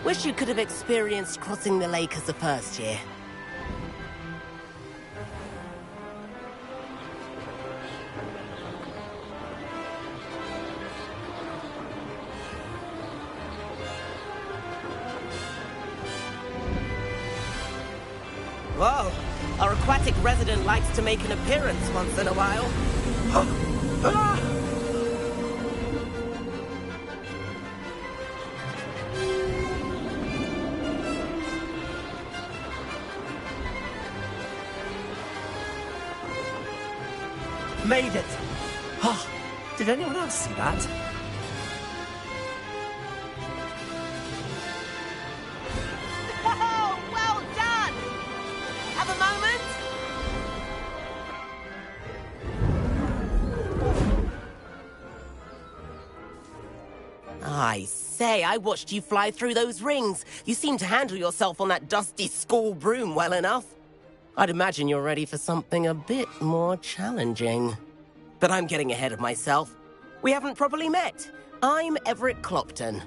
Wish you could have experienced crossing the lake as a first year. Whoa! Our aquatic resident likes to make an appearance once in a while. Made it! Oh, did anyone else see that? Oh, well done! Have a moment? I say, I watched you fly through those rings. You seem to handle yourself on that dusty school broom well enough. I'd imagine you're ready for something a bit more challenging. But I'm getting ahead of myself. We haven't properly met. I'm Everett Clopton.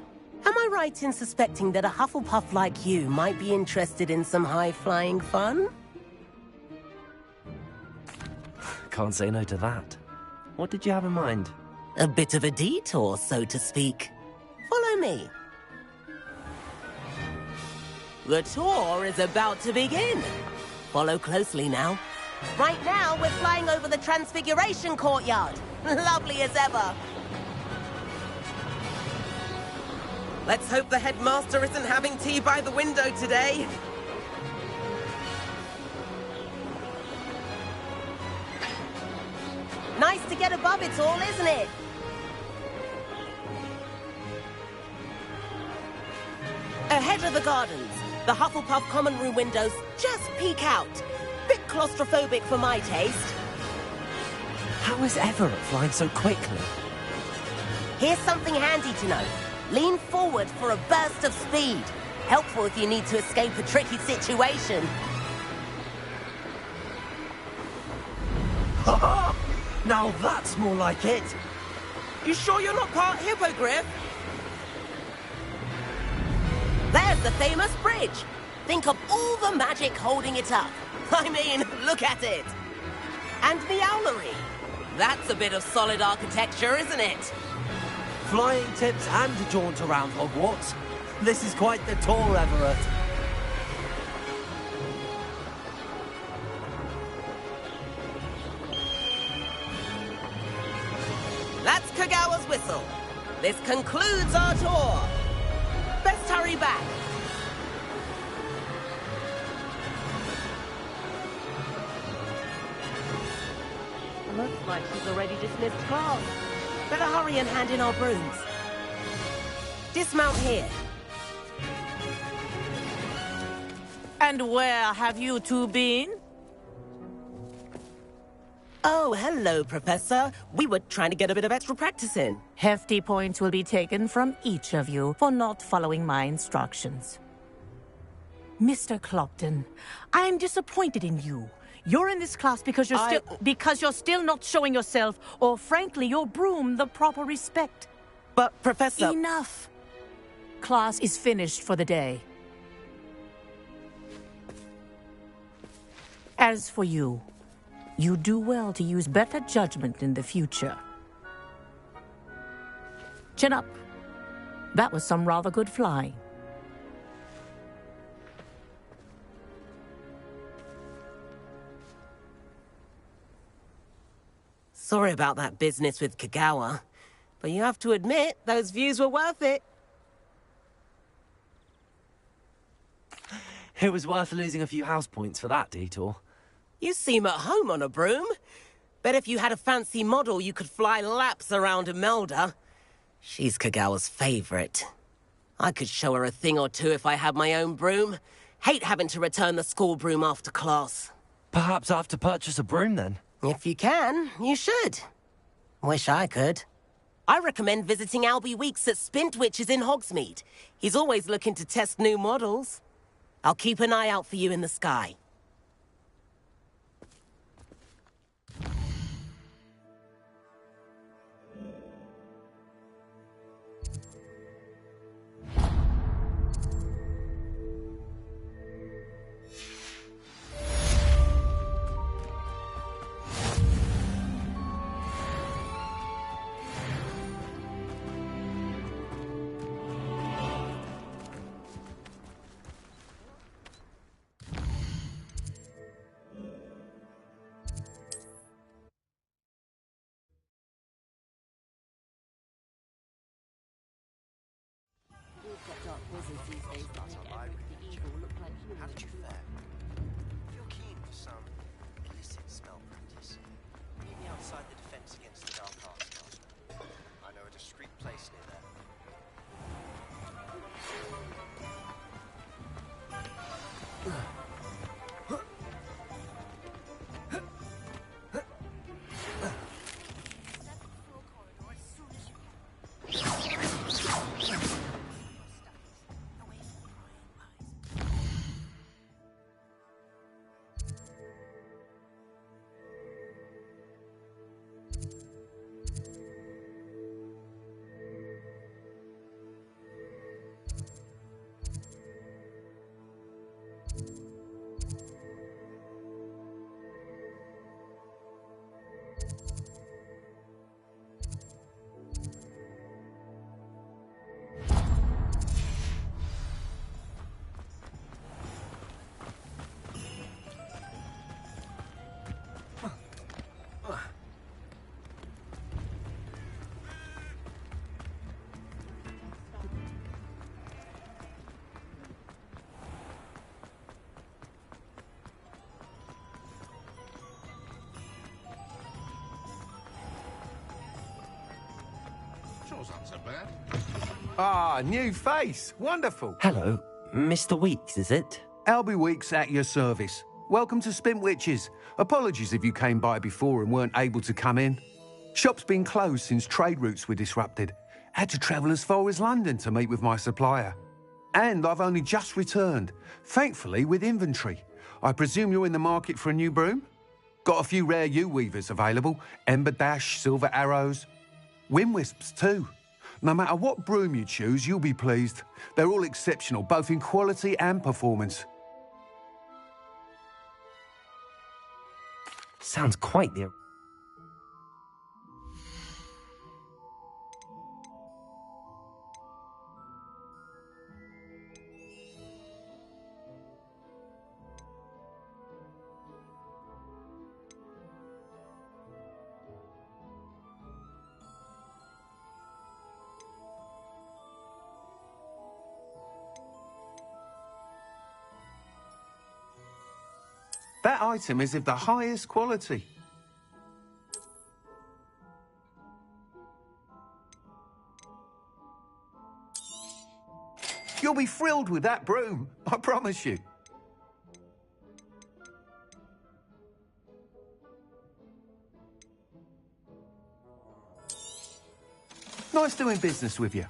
Am I right in suspecting that a Hufflepuff like you might be interested in some high-flying fun? Can't say no to that. What did you have in mind? A bit of a detour, so to speak. Follow me. The tour is about to begin. Follow closely now. Right now, we're flying over the Transfiguration Courtyard. Lovely as ever. Let's hope the headmaster isn't having tea by the window today. Nice to get above it all, isn't it? Ahead of the gardens, the Hufflepuff common room windows just peek out. Bit claustrophobic for my taste. How is Everett flying so quickly? Here's something handy to know. Lean forward for a burst of speed. Helpful if you need to escape a tricky situation. Now that's more like it. You sure you're not part hippogriff? There's the famous bridge. Think of all the magic holding it up. I mean, look at it. And the owlery. That's a bit of solid architecture, isn't it? Flying tips and a jaunt around Hogwarts. This is quite the tour, Everett. That's Kagawa's whistle. This concludes our tour. Best hurry back. Looks like she's already dismissed class. Better hurry and hand in our brooms. Dismount here. And where have you two been? Oh, hello, Professor. We were trying to get a bit of extra practice in. Hefty points will be taken from each of you for not following my instructions. Mr. Clopton, I'm disappointed in you. You're in this class because you're still not showing yourself, or frankly, your broom the proper respect. But, Professor... Enough. Class is finished for the day. As for you, you do well to use better judgment in the future. Chin up. That was some rather good flying. Sorry about that business with Kagawa, but you have to admit, those views were worth it. It was worth losing a few house points for that detour. You seem at home on a broom. Bet if you had a fancy model, you could fly laps around Imelda. She's Kagawa's favorite. I could show her a thing or two if I had my own broom. Hate having to return the school broom after class. Perhaps I have to purchase a broom then? If you can, you should. Wish I could. I recommend visiting Albie Weeks at Spintwitches in Hogsmeade. He's always looking to test new models. I'll keep an eye out for you in the sky. Ah, new face. Wonderful. Hello, Mr. Weeks, is it? Albie Weeks at your service. Welcome to Spintwitches. Apologies if you came by before and weren't able to come in. Shop's been closed since trade routes were disrupted. Had to travel as far as London to meet with my supplier. And I've only just returned, thankfully with inventory. I presume you're in the market for a new broom? Got a few rare yew-weavers available. Ember Dash, Silver Arrows. Wind Wisps too. No matter what broom you choose, you'll be pleased. They're all exceptional, both in quality and performance. Sounds quite the... That item is of the highest quality. You'll be thrilled with that broom, I promise you. Nice doing business with you.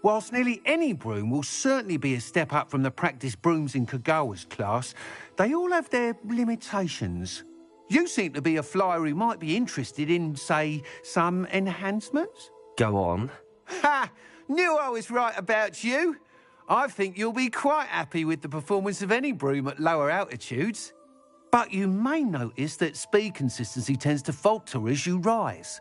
Whilst nearly any broom will certainly be a step up from the practice brooms in Kagawa's class, they all have their limitations. You seem to be a flyer who might be interested in, say, some enhancements? Go on. Ha! Knew I was right about you. I think you'll be quite happy with the performance of any broom at lower altitudes. But you may notice that speed consistency tends to falter as you rise.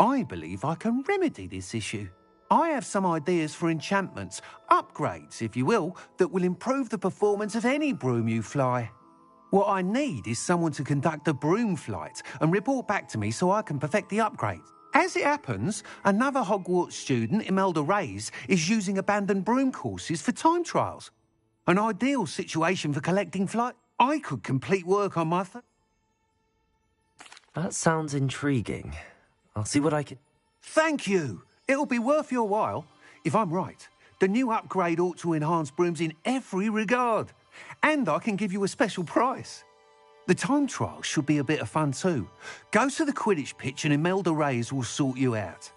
I believe I can remedy this issue. I have some ideas for enchantments, upgrades, if you will, that will improve the performance of any broom you fly. What I need is someone to conduct a broom flight and report back to me so I can perfect the upgrade. As it happens, another Hogwarts student, Imelda Reyes, is using abandoned broom courses for time trials. An ideal situation for collecting flight. I could complete work on my... That sounds intriguing. I'll see what I can... Thank you! It'll be worth your while. If I'm right, the new upgrade ought to enhance brooms in every regard. And I can give you a special price. The time trial should be a bit of fun too. Go to the Quidditch pitch and Imelda Reyes will sort you out.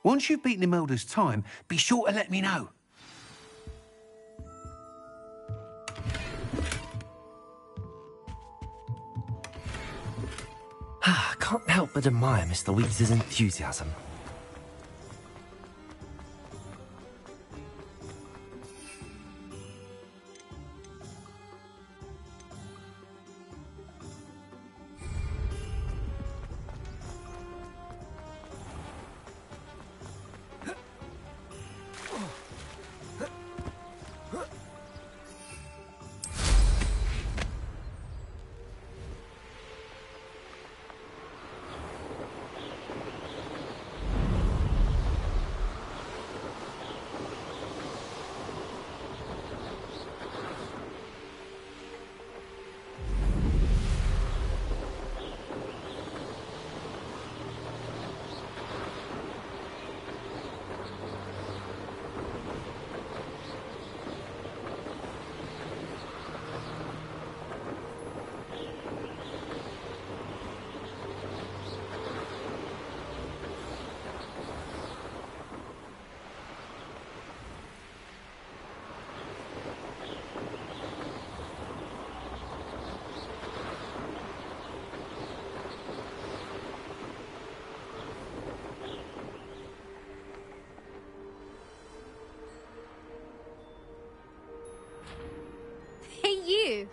Once you've beaten Imelda's time, be sure to let me know. I can't help but admire Mr. Weeks' enthusiasm.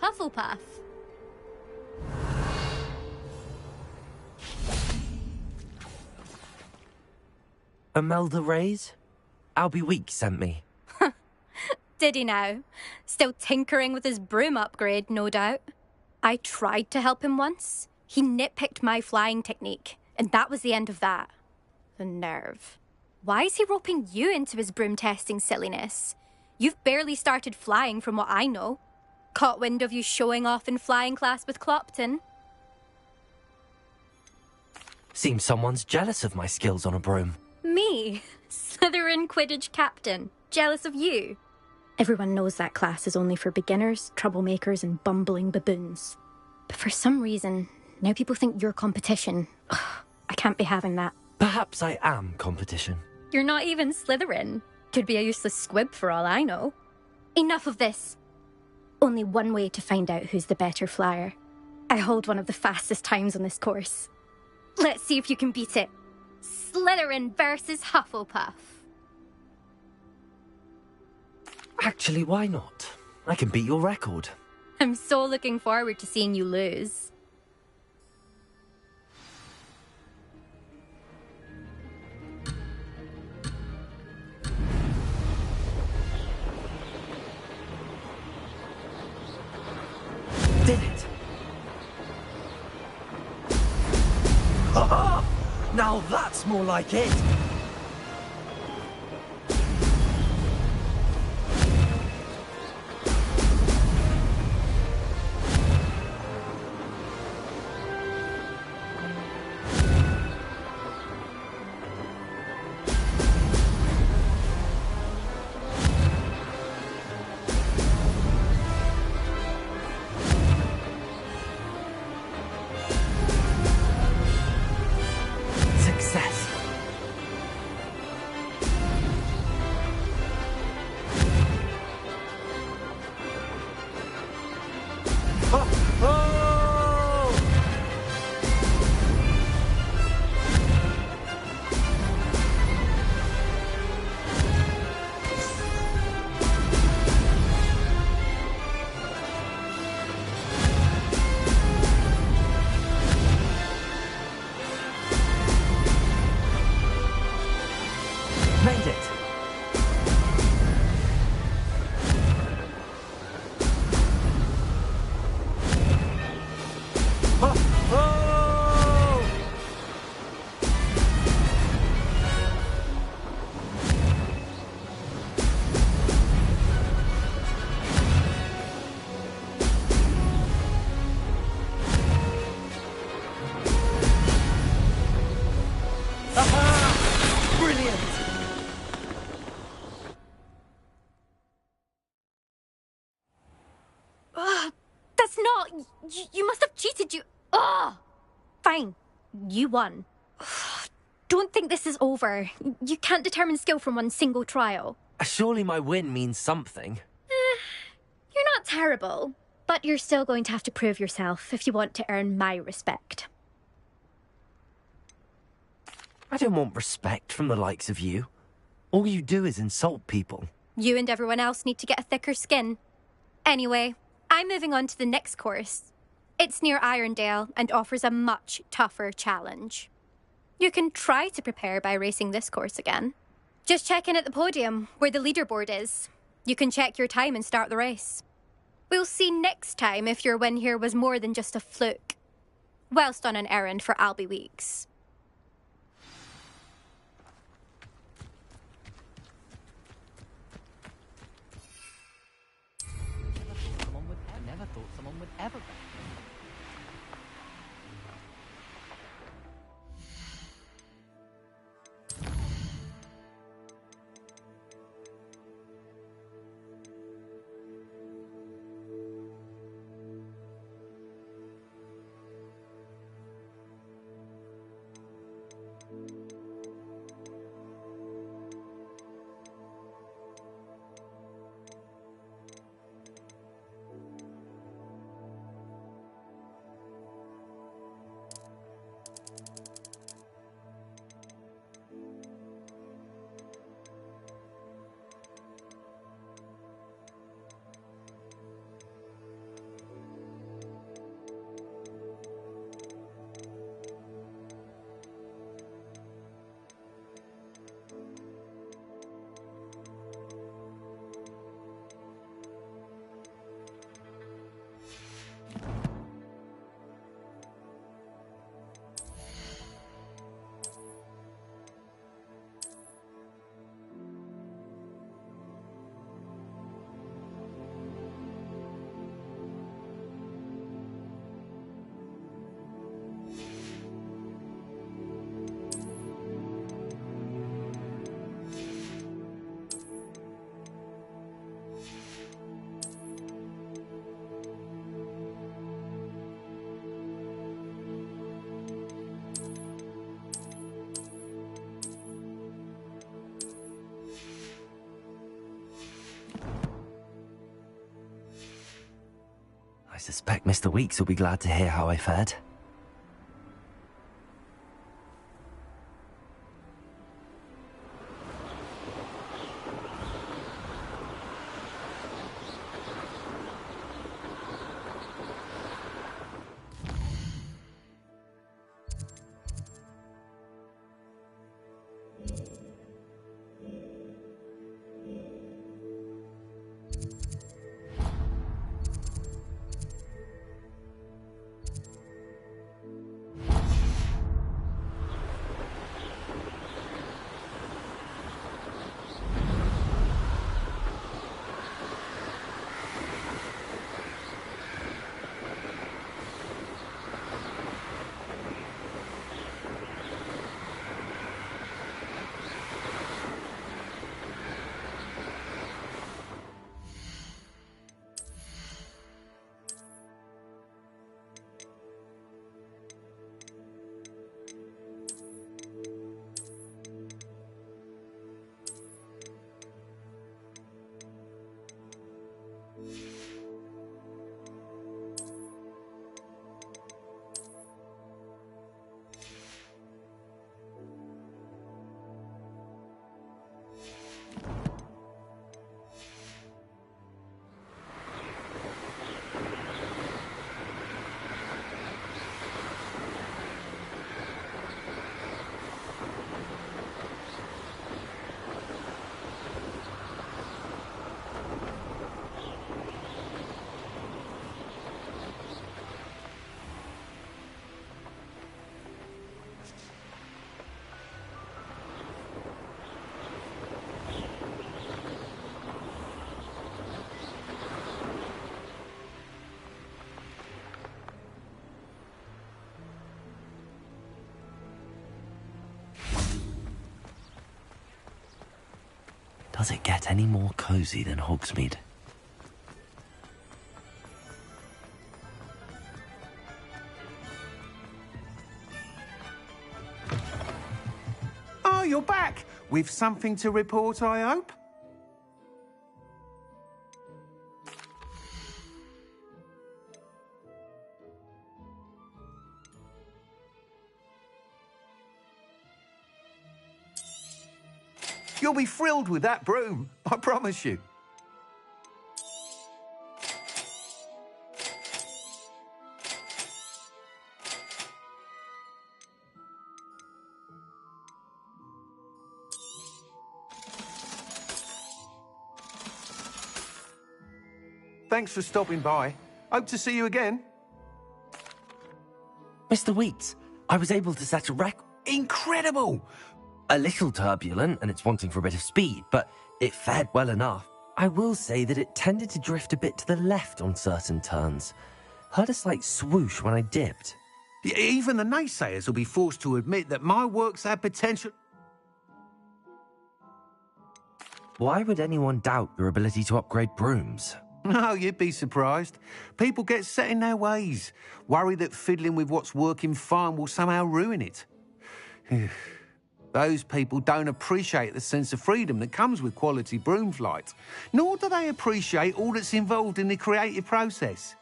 Hufflepuff. Imelda Reyes? Albie Weeks sent me. Did he now? Still tinkering with his broom upgrade, no doubt. I tried to help him once. He nitpicked my flying technique, and that was the end of that. The nerve. Why is he roping you into his broom testing silliness? You've barely started flying from what I know. Caught wind of you showing off in flying class with Clopton. Seems someone's jealous of my skills on a broom. Me? Slytherin Quidditch captain. Jealous of you? Everyone knows that class is only for beginners, troublemakers, and bumbling baboons. But for some reason, now people think you're competition. Ugh, I can't be having that. Perhaps I am competition. You're not even Slytherin. Could be a useless squib for all I know. Enough of this. Only one way to find out who's the better flyer. I hold one of the fastest times on this course. Let's see if you can beat it. Slytherin versus Hufflepuff. Actually, why not? I can beat your record. I'm so looking forward to seeing you lose. Did it! Ha! Now that's more like it! Made it! That's not... You must have cheated, you... Ugh! Fine. You won. Don't think this is over. You can't determine skill from one single trial. Surely my win means something. You're not terrible, but you're still going to have to prove yourself if you want to earn my respect. I don't want respect from the likes of you. All you do is insult people. You and everyone else need to get a thicker skin. Anyway, I'm moving on to the next course. It's near Irondale and offers a much tougher challenge. You can try to prepare by racing this course again. Just check in at the podium, where the leaderboard is. You can check your time and start the race. We'll see next time if your win here was more than just a fluke. Whilst on an errand for Albie Weeks. I never thought someone would ever... suspect Mr. Weeks will be glad to hear how I fared. Does it get any more cozy than Hogsmeade? Oh, you're back! With something to report, I hope? You'll be thrilled with that broom, I promise you. Thanks for stopping by. Hope to see you again. Mr. Weeks, I was able to set a record. Incredible! A little turbulent, and it's wanting for a bit of speed, but it fared well enough. I will say that it tended to drift a bit to the left on certain turns. Heard a slight swoosh when I dipped. Even the naysayers will be forced to admit that my works had potential. Why would anyone doubt your ability to upgrade brooms? No, you'd be surprised. People get set in their ways, worry that fiddling with what's working fine will somehow ruin it. Those people don't appreciate the sense of freedom that comes with quality broom flight, nor do they appreciate all that's involved in the creative process.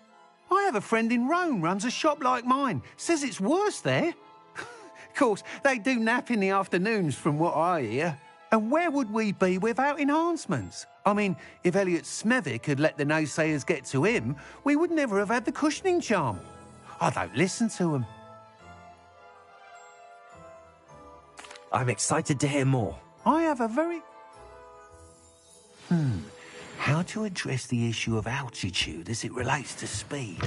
I have a friend in Rome runs a shop like mine, says it's worse there. Of course, they do nap in the afternoons from what I hear. And where would we be without enhancements? I mean, if Elliot Smethwick had let the naysayers get to him, we would never have had the cushioning charm. I don't listen to them. I'm excited to hear more. I have a very... How to address the issue of altitude as it relates to speed?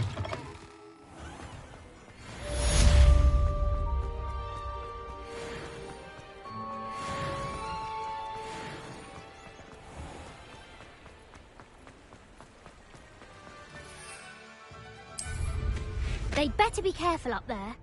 They'd better be careful up there.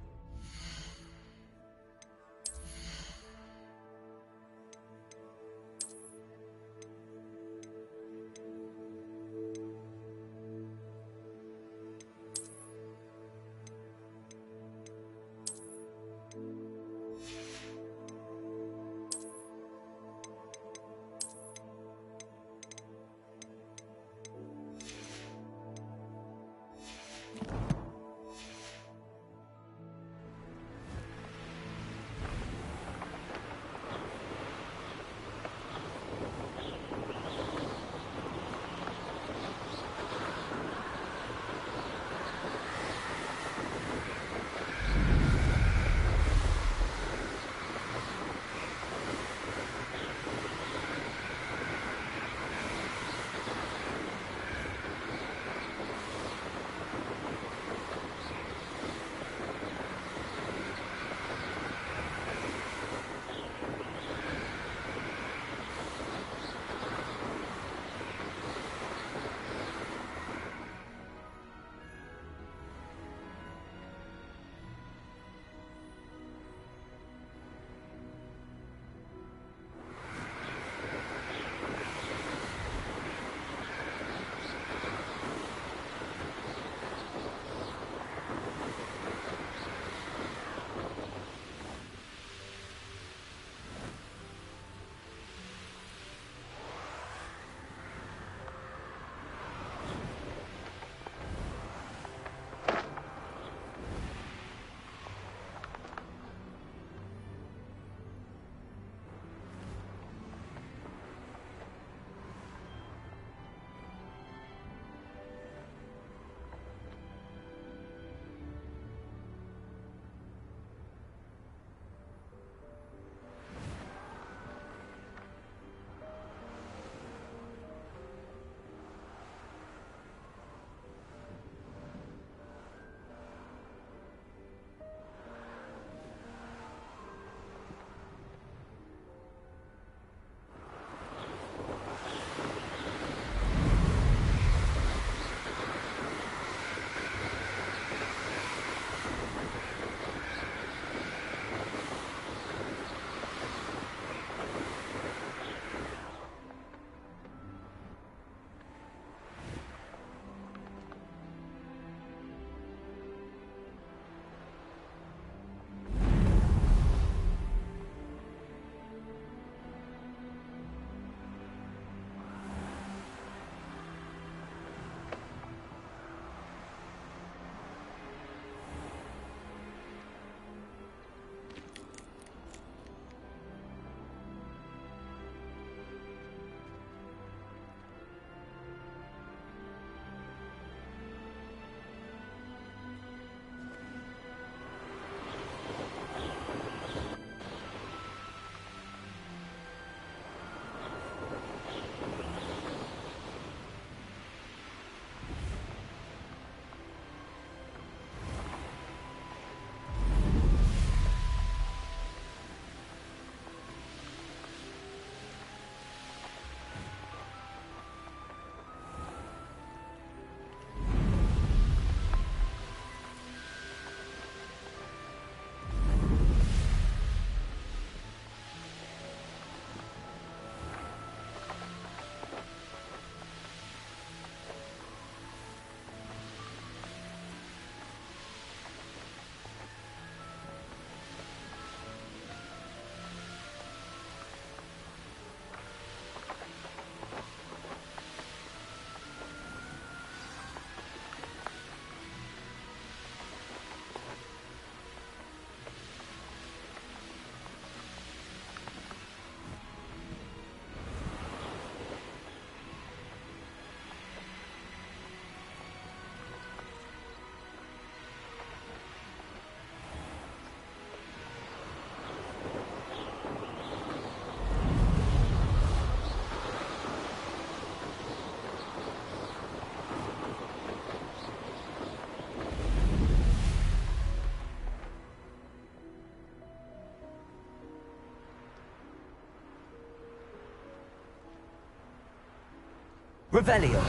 Revelio.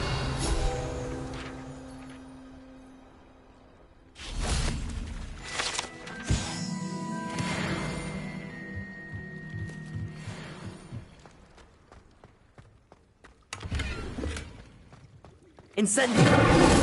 Incendio.